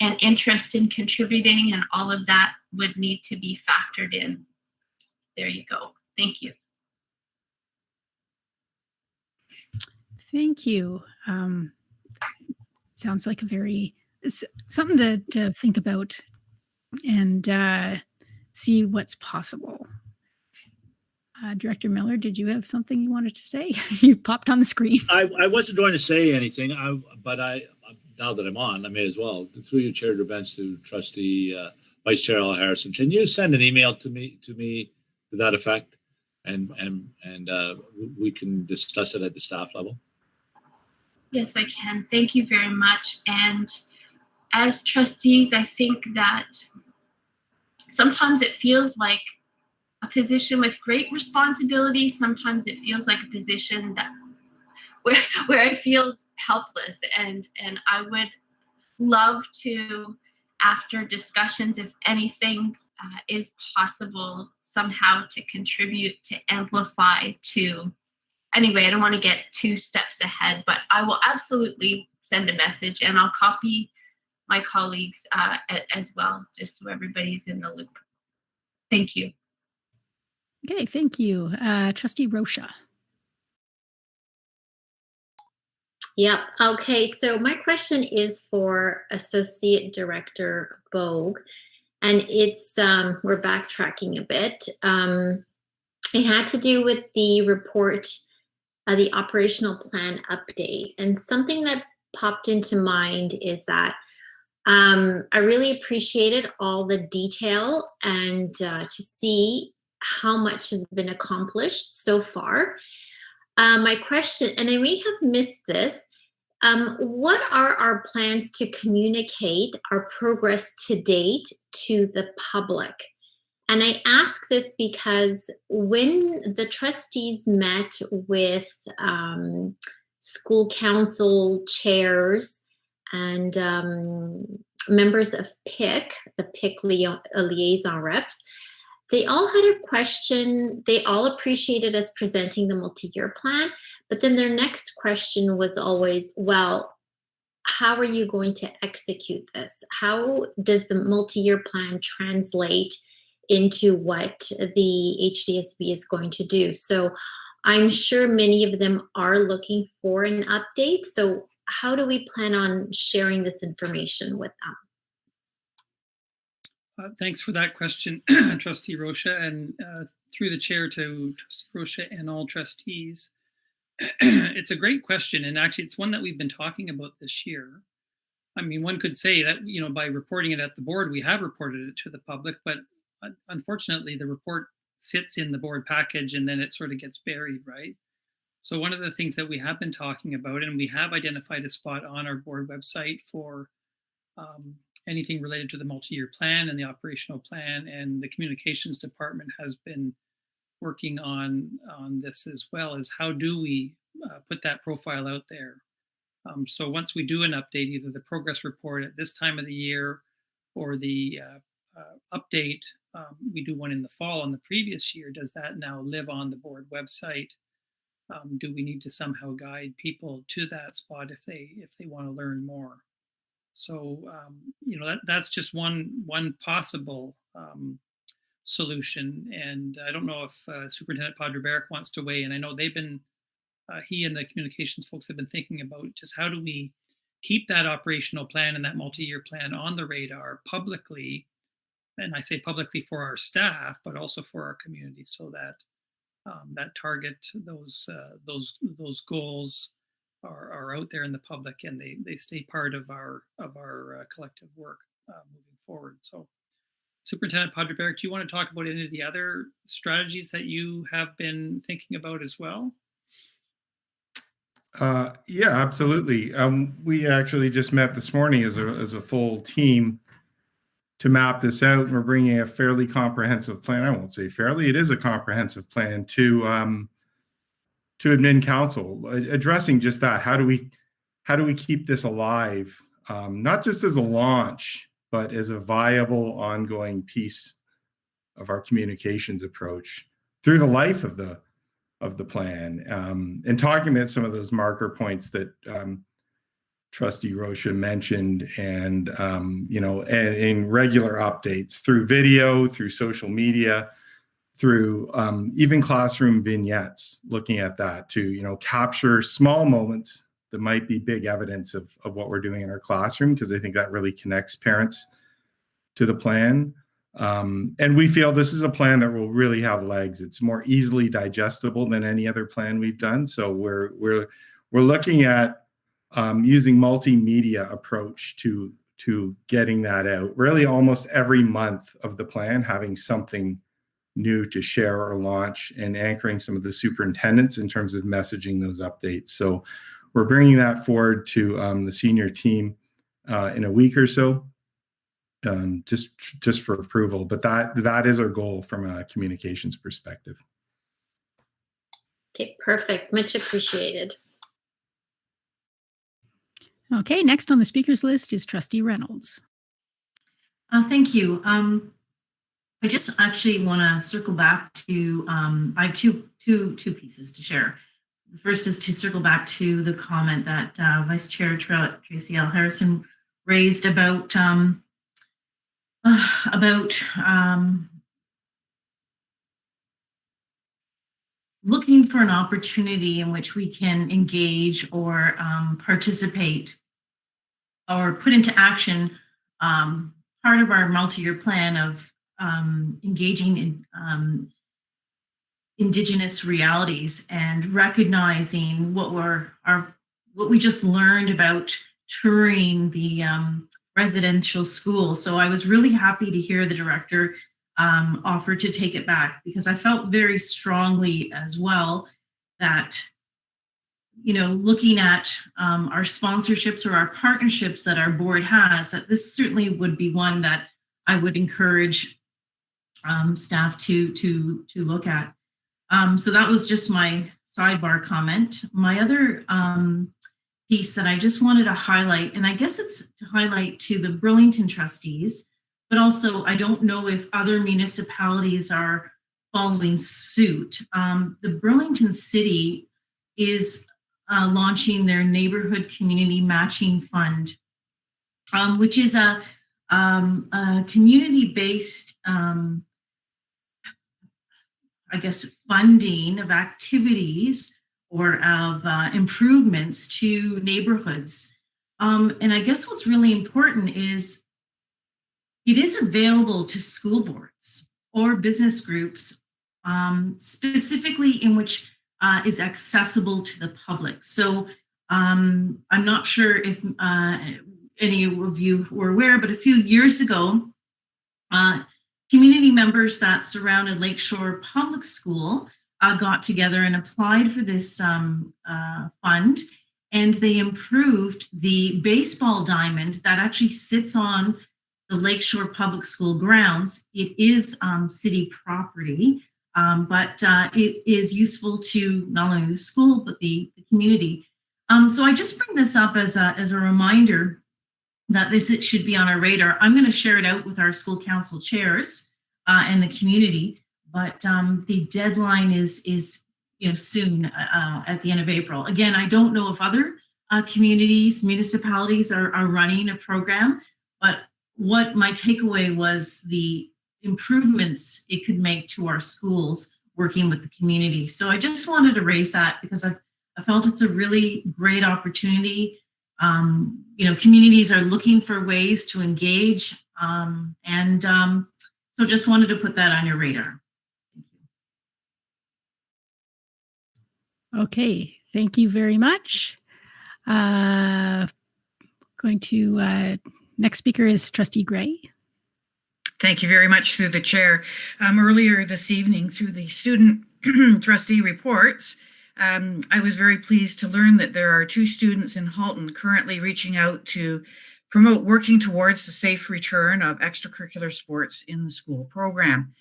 and interest in contributing and all of that would need to be factored in. There you go. Thank you.
Thank you. Sounds like a very something to think about and see what's possible. Director Miller, did you have something you wanted to say? You popped on the screen.
I wasn't going to say anything, but now that I'm on, I may as well. Through your chair of events to Trustee Vice Chair Al Harrison, can you send an email to me to that effect, and we can discuss it at the staff level?
Yes, I can. Thank you very much. And as trustees, I think that sometimes it feels like a position with great responsibility. Sometimes it feels like a position that where I feel helpless, and I would love to, after discussions, if anything is possible somehow to contribute, to amplify, to anyway, I don't want to get 2 steps ahead, but I will absolutely send a message, and I'll copy my colleagues as well, just so everybody's in the loop. Thank you.
Okay, thank you. Trustee Rocha.
Yep. Okay. So my question is for Associate Director Bogue, and it's we're backtracking a bit. It had to do with the report, the operational plan update, and something that popped into mind is that I really appreciated all the detail and to see how much has been accomplished so far. My question, and I may have missed this, what are our plans to communicate our progress to date to the public? And I ask this because when the trustees met with school council chairs and members of PIC, the PIC liaison reps, they all had a question. They all appreciated us presenting the multi-year plan, but then their next question was always, well, how are you going to execute this? How does the multi-year plan translate into what the HDSB is going to do? So I'm sure many of them are looking for an update. So how do we plan on sharing this information with them?
Thanks for that question, Trustee Rocha, and through the chair to Trustee Rocha and all trustees. It's a great question, and actually it's one that we've been talking about this year. I mean, one could say that, you know, by reporting it at the board, we have reported it to the public, but unfortunately the report sits in the board package and then it sort of gets buried, right? So one of the things that we have been talking about, and we have identified a spot on our board website for anything related to the multi-year plan and the operational plan, and the communications department has been working on this as well, as how do we put that profile out there. So once we do an update, either the progress report at this time of the year or the update, we do one in the fall on the previous year. Does that now live on the board website? Do we need to somehow guide people to that spot if they want to learn more? So that's just one possible solution. And I don't know if Superintendent Podreberic wants to weigh in. I know they've been he and the communications folks have been thinking about just how do we keep that operational plan and that multi-year plan on the radar publicly, and I say publicly for our staff, but also for our community, so that that target, those goals are out there in the public and they stay part of our collective work moving forward. So, Superintendent Podreberic, do you want to talk about any of the other strategies that you have been thinking about as well?
Yeah, absolutely. We actually just met this morning as a full team to map this out. We're bringing a fairly comprehensive plan. I won't say fairly; it is a comprehensive plan to admin council, addressing just that. How do we keep this alive, not just as a launch, but as a viable, ongoing piece of our communications approach through the life of the plan, and talking about some of those marker points that Trustee Rocha mentioned, and and in regular updates through video, through social media, through even classroom vignettes, looking at that to capture small moments that might be big evidence of what we're doing in our classroom, because I think that really connects parents to the plan. And we feel this is a plan that will really have legs. It's more easily digestible than any other plan we've done. So we're looking at using multimedia approach to getting that out. Really, almost every month of the plan, having something new to share or launch, and anchoring some of the superintendents in terms of messaging those updates. So we're bringing that forward to the senior team in a week or so. Just for approval, but that is our goal from a communications perspective.
Okay, perfect. Much appreciated.
Okay, next on the speakers list is Trustee Reynolds.
Thank you. I just actually want to circle back to, I have two pieces to share. The first is to circle back to the comment that Vice Chair Tracy L. Harrison raised about looking for an opportunity in which we can engage or participate or put into action part of our multi-year plan of engaging in Indigenous realities and recognizing what we just learned about touring the residential school. So I was really happy to hear the director offer to take it back, because I felt very strongly as well that, looking at our sponsorships or our partnerships that our board has, that this certainly would be one that I would encourage staff to look at. So that was just my sidebar comment. My other piece that I just wanted to highlight, and I guess it's to highlight to the Burlington trustees, but also I don't know if other municipalities are following suit. The Burlington City is launching their Neighborhood Community Matching Fund, which is a community-based funding of activities or of improvements to neighborhoods. And I guess what's really important is it is available to school boards or business groups, specifically in which is accessible to the public. So I'm not sure if any of you were aware, but a few years ago, community members that surrounded Lakeshore Public School got together and applied for this fund, and they improved the baseball diamond that actually sits on the Lakeshore Public School grounds. It is city property, but it is useful to not only the school, but the community. So I just bring this up as a reminder that this should be on our radar. I'm going to share it out with our school council chairs and the community, but the deadline is soon at the end of April. Again, I don't know if other communities, municipalities are running a program, but what my takeaway was the improvements it could make to our schools working with the community. So I just wanted to raise that because I felt it's a really great opportunity. Communities are looking for ways to engage, so just wanted to put that on your radar.
Okay, thank you very much. Next speaker is Trustee Gray.
Thank you very much through the chair. Earlier this evening, through the student trustee reports, I was very pleased to learn that there are 2 students in Halton currently reaching out to promote working towards the safe return of extracurricular sports in the school program.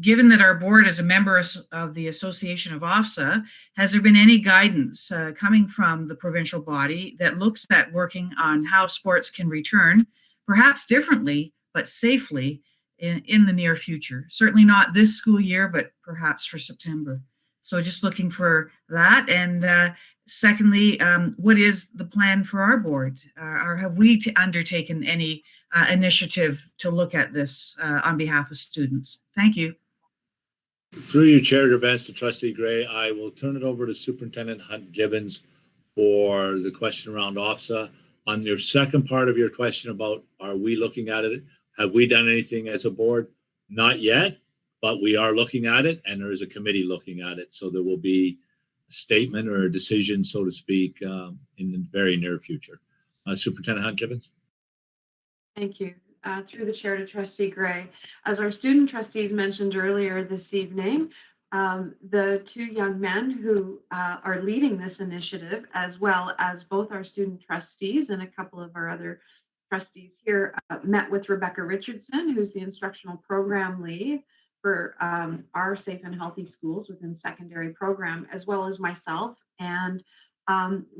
Given that our board is a member of the Association of OFSA, has there been any guidance coming from the provincial body that looks at working on how sports can return, perhaps differently, but safely in the near future? Certainly not this school year, but perhaps for September. So just looking for that. And secondly, what is the plan for our board? Or have we undertaken any initiative to look at this on behalf of students? Thank you.
Through your chair to advance to Trustee Gray, I will turn it over to Superintendent Hunt-Gibbons for the question around OFSA. On your second part of your question about are we looking at it, have we done anything as a board? Not yet, but we are looking at it, and there is a committee looking at it. So there will be a statement or a decision, so to speak, in the very near future. Superintendent Hunt-Gibbons.
Thank you. Through the chair to Trustee Gray. As our student trustees mentioned earlier this evening, the 2 young men who are leading this initiative, as well as both our student trustees and a couple of our other trustees here, met with Rebecca Richardson, who's the instructional program lead for our Safe and Healthy Schools within secondary program, as well as myself. And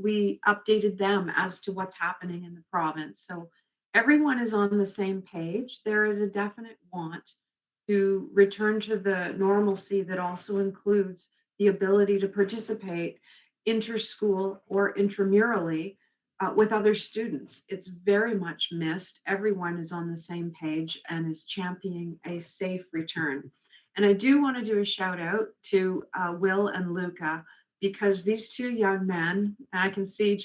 we updated them as to what's happening in the province. So everyone is on the same page. There is a definite want to return to the normalcy that also includes the ability to participate inter-school or intramurally with other students. It's very much missed. Everyone is on the same page and is championing a safe return. And I do want to do a shout out to Will and Luca, because these 2 young men, and I can see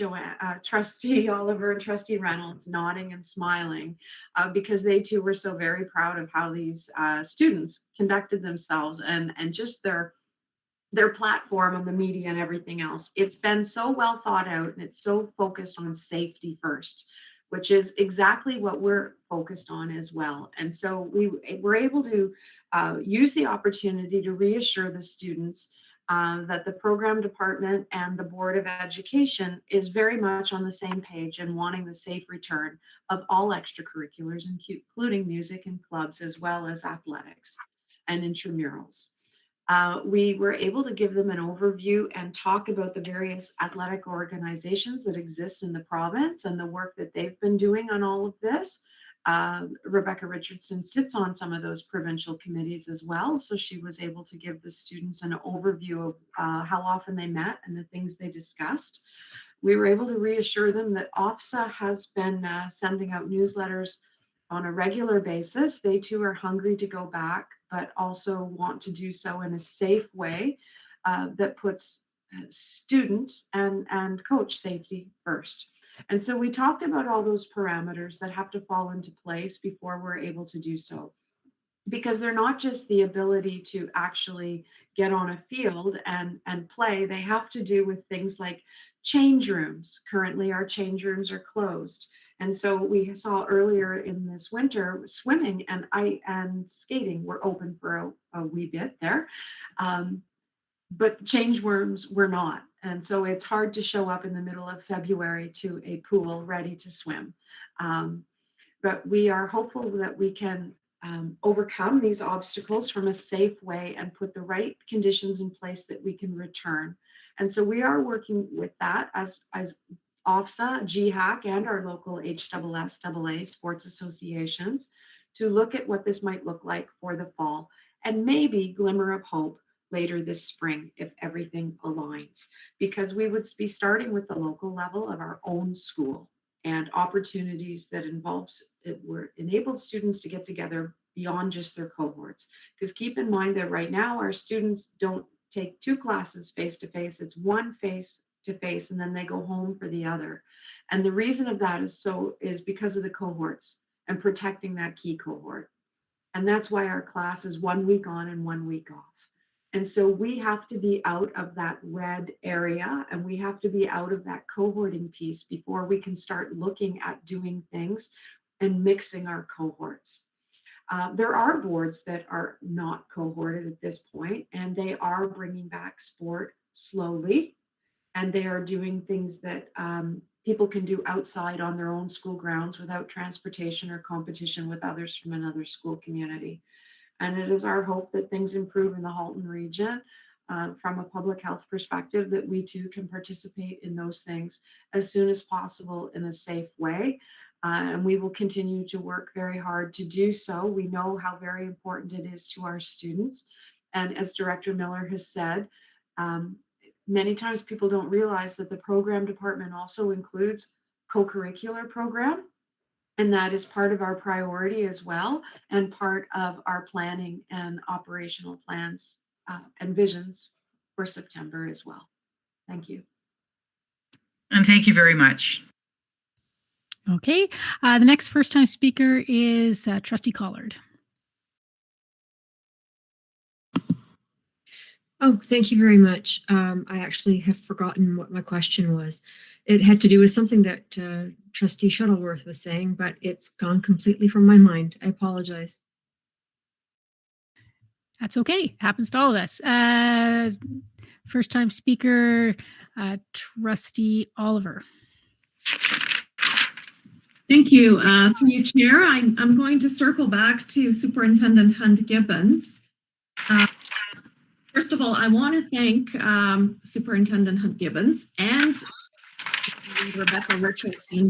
Trustee Oliver and Trustee Reynolds nodding and smiling, because they too were so very proud of how these students conducted themselves and just their platform on the media and everything else. It's been so well thought out, and it's so focused on safety first, which is exactly what we're focused on as well. And so we were able to use the opportunity to reassure the students that the program department and the Board of Education is very much on the same page and wanting the safe return of all extracurriculars, including music and clubs, as well as athletics and intramurals. We were able to give them an overview and talk about the various athletic organizations that exist in the province and the work that they've been doing on all of this. Rebecca Richardson sits on some of those provincial committees as well, so she was able to give the students an overview of how often they met and the things they discussed. We were able to reassure them that OFSA has been sending out newsletters on a regular basis. They too are hungry to go back, but also want to do so in a safe way that puts student and coach safety first. And so we talked about all those parameters that have to fall into place before we're able to do so, because they're not just the ability to actually get on a field and play. They have to do with things like change rooms. Currently, our change rooms are closed. And so we saw earlier in this winter, swimming and skating were open for a wee bit there. But change rooms were not. And so it's hard to show up in the middle of February to a pool ready to swim. But we are hopeful that we can overcome these obstacles from a safe way and put the right conditions in place that we can return. And so we are working with that as OFSA, GHAC, and our local HSSAA sports associations to look at what this might look like for the fall and maybe glimmer of hope later this spring if everything aligns, because we would be starting with the local level of our own school and opportunities that enable students to get together beyond just their cohorts. Because keep in mind that right now our students don't take 2 classes face-to-face, it's one face-to-face, and then they go home for the other. And the reason of that is because of the cohorts and protecting that key cohort. And that's why our class is 1 week on and 1 week off. And so we have to be out of that red area and we have to be out of that cohorting piece before we can start looking at doing things and mixing our cohorts. There are boards that are not cohorted at this point, and they are bringing back sport slowly, and they are doing things that people can do outside on their own school grounds without transportation or competition with others from another school community. And it is our hope that things improve in the Halton region from a public health perspective, that we too can participate in those things as soon as possible in a safe way. And we will continue to work very hard to do so. We know how very important it is to our students. And as Director Miller has said, many times people don't realize that the program department also includes co-curricular program. And that is part of our priority as well, and part of our planning and operational plans and visions for September as well. Thank you.
And thank you very much.
Okay, the next first-time speaker is Trustee Collard.
Oh, thank you very much. I actually have forgotten what my question was. It had to do with something that Trustee Shuttleworth was saying, but it's gone completely from my mind. I apologize.
That's okay. Happens to all of us. First-time speaker, Trustee Oliver.
Thank you. Through you, Chair, I'm going to circle back to Superintendent Hunt Gibbons. First of all, I want to thank Superintendent Hunt Gibbons and Rebecca Richardson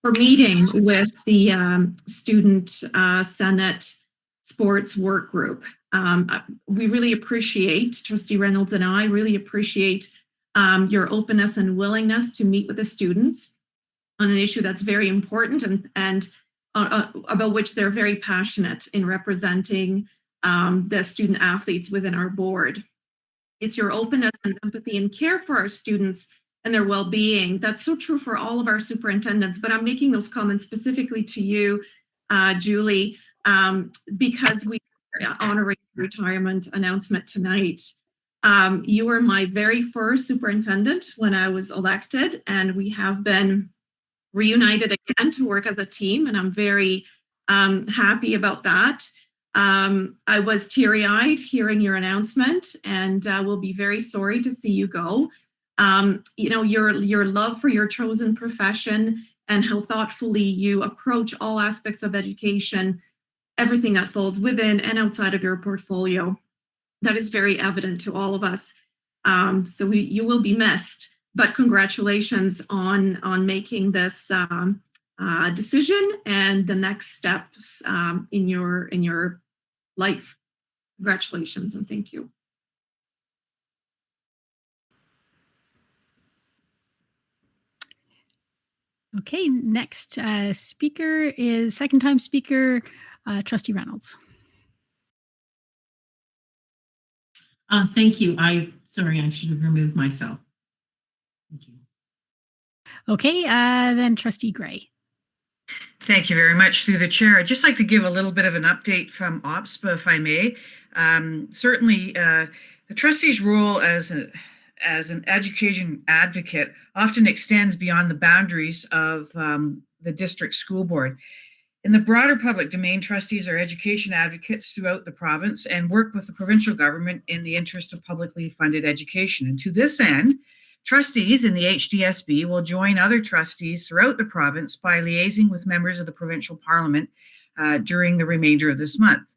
for meeting with the Student Senate Sports Work Group. We really appreciate, Trustee Reynolds and I really appreciate your openness and willingness to meet with the students on an issue that's very important and about which they're very passionate in representing the student athletes within our board. It's your openness and empathy and care for our students and their well-being. That's so true for all of our superintendents, but I'm making those comments specifically to you, Julie, because we are honoring the retirement announcement tonight. You were my very first superintendent when I was elected, and we have been reunited again to work as a team, and I'm very happy about that. I was teary-eyed hearing your announcement, and will be very sorry to see you go. You know, your love for your chosen profession and how thoughtfully you approach all aspects of education, everything that falls within and outside of your portfolio, that is very evident to all of us. So you will be missed, but congratulations on making this decision and the next steps in your life. Congratulations and thank you.
Okay, next speaker is second-time speaker, Trustee Reynolds.
Thank you. Sorry, I should have removed myself. Thank you.
Okay, then Trustee Gray.
Thank you very much. Through the chair, I'd just like to give a little bit of an update from OPSPA, if I may. Certainly, the trustee's role as an education advocate often extends beyond the boundaries of the district school board. In the broader public domain, trustees are education advocates throughout the province and work with the provincial government in the interest of publicly funded education. And to this end, trustees in the HDSB will join other trustees throughout the province by liaising with members of the provincial parliament during the remainder of this month.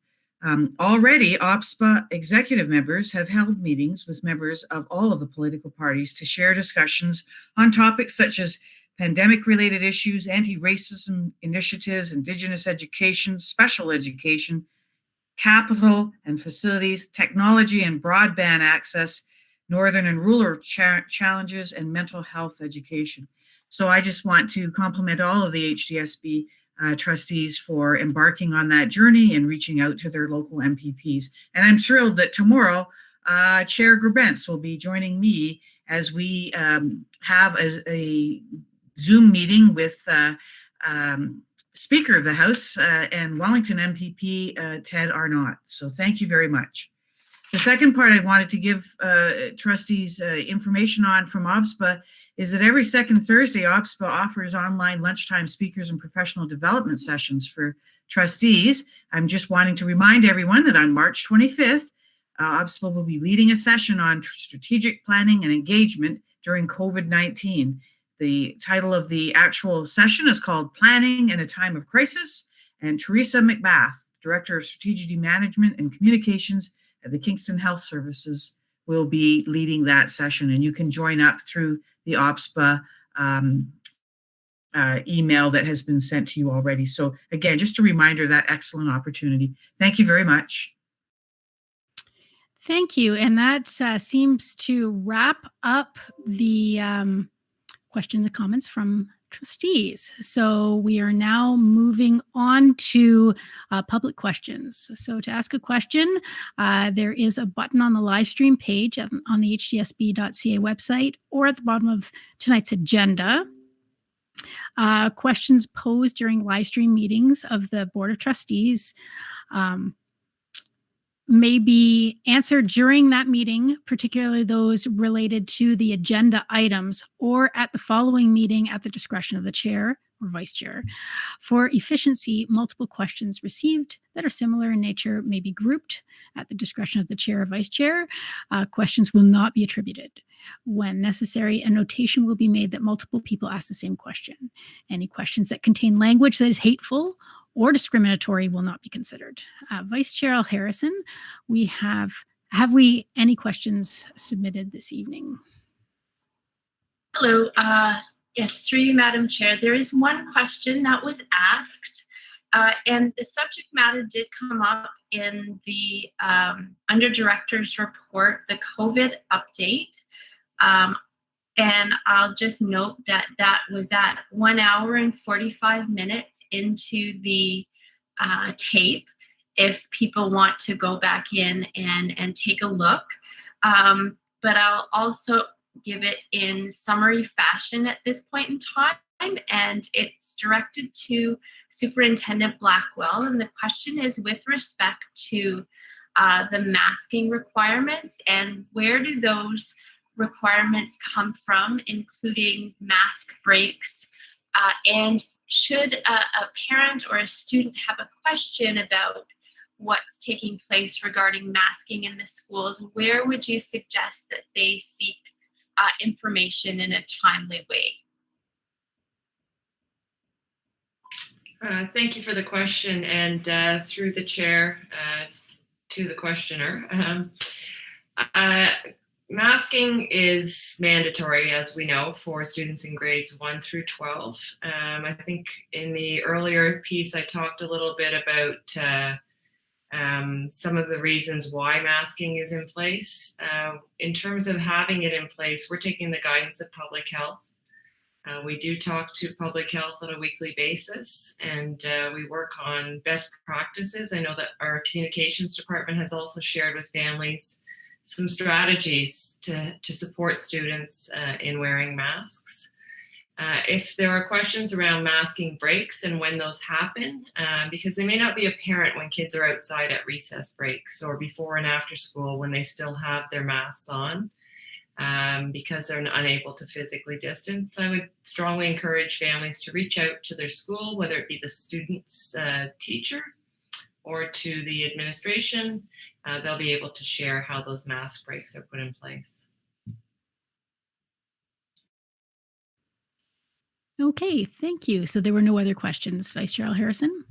Already, OPSPA executive members have held meetings with members of all of the political parties to share discussions on topics such as pandemic-related issues, anti-racism initiatives, Indigenous education, special education, capital and facilities, technology and broadband access, northern and rural challenges, and mental health education. So I just want to compliment all of the HDSB trustees for embarking on that journey and reaching out to their local MPPs. And I'm thrilled that tomorrow Chair Grabentz will be joining me as we have a Zoom meeting with Speaker of the House and Wellington MPP Ted Arnott. So thank you very much. The second part I wanted to give trustees information on from OBSPA is that every second Thursday, OBSPA offers online lunchtime speakers and professional development sessions for trustees. I'm just wanting to remind everyone that on March 25th, OBSPA will be leading a session on strategic planning and engagement during COVID-19. The title of the actual session is called Planning in a Time of Crisis, and Teresa McBath, Director of Strategy Management and Communications at the Kingston Health Services, will be leading that session, and you can join up through the OBSPA email that has been sent to you already. So again, just a reminder, that excellent opportunity. Thank you very much.
Thank you. And that seems to wrap up the questions and comments from trustees. So we are now moving on to public questions. So to ask a question, there is a button on the live stream page on the hdsb.ca website or at the bottom of tonight's agenda. Questions posed during live stream meetings of the Board of Trustees may be answered during that meeting, particularly those related to the agenda items, or at the following meeting at the discretion of the chair or vice chair. For efficiency, multiple questions received that are similar in nature may be grouped at the discretion of the chair or vice chair. Questions will not be attributed. When necessary, a notation will be made that multiple people ask the same question. Any questions that contain language that is hateful or discriminatory will not be considered. Vice Chair Al Harrison, have we any questions submitted this evening?
Hello. Yes, through you, Madam Chair. There is one question that was asked, and the subject matter did come up in the under Director's report, the COVID update. And I'll just note that that was at 1 hour and 45 minutes into the tape, if people want to go back in and take a look. But I'll also give it in summary fashion at this point in time, and it's directed to Superintendent Blackwell. And the question is with respect to the masking requirements, and where do those requirements come from, including mask breaks, and should a parent or a student have a question about what's taking place regarding masking in the schools, where would you suggest that they seek information in a timely way?
Thank you for the question, and through the chair to the questioner. Masking is mandatory, as we know, for students in grades 1 through 12. I think in the earlier piece, I talked a little bit about some of the reasons why masking is in place. In terms of having it in place, we're taking the guidance of public health. We do talk to public health on a weekly basis, and we work on best practices. I know that our communications department has also shared with families some strategies to support students in wearing masks. If there are questions around masking breaks and when those happen, because they may not be apparent when kids are outside at recess breaks or before and after school when they still have their masks on, because they're unable to physically distance, I would strongly encourage families to reach out to their school, whether it be the student's teacher or to the administration. They'll be able to share how those mask breaks are put in place.
Okay, thank you. So there were no other questions, Vice Chair Harrison?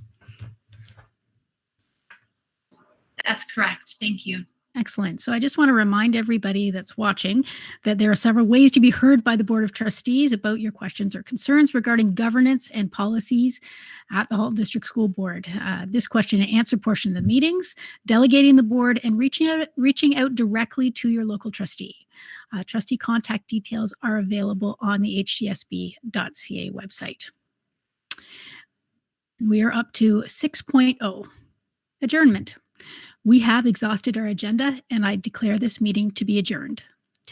That's correct. Thank you.
Excellent. So I just want to remind everybody that's watching that there are several ways to be heard by the Board of Trustees about your questions or concerns regarding governance and policies at the Halton District School Board. This question and answer portion of the meetings, delegating the board, and reaching out directly to your local trustee. Trustee contact details are available on the hcsb.ca website. We are up to 6.0, adjournment. We have exhausted our agenda, and I declare this meeting to be adjourned.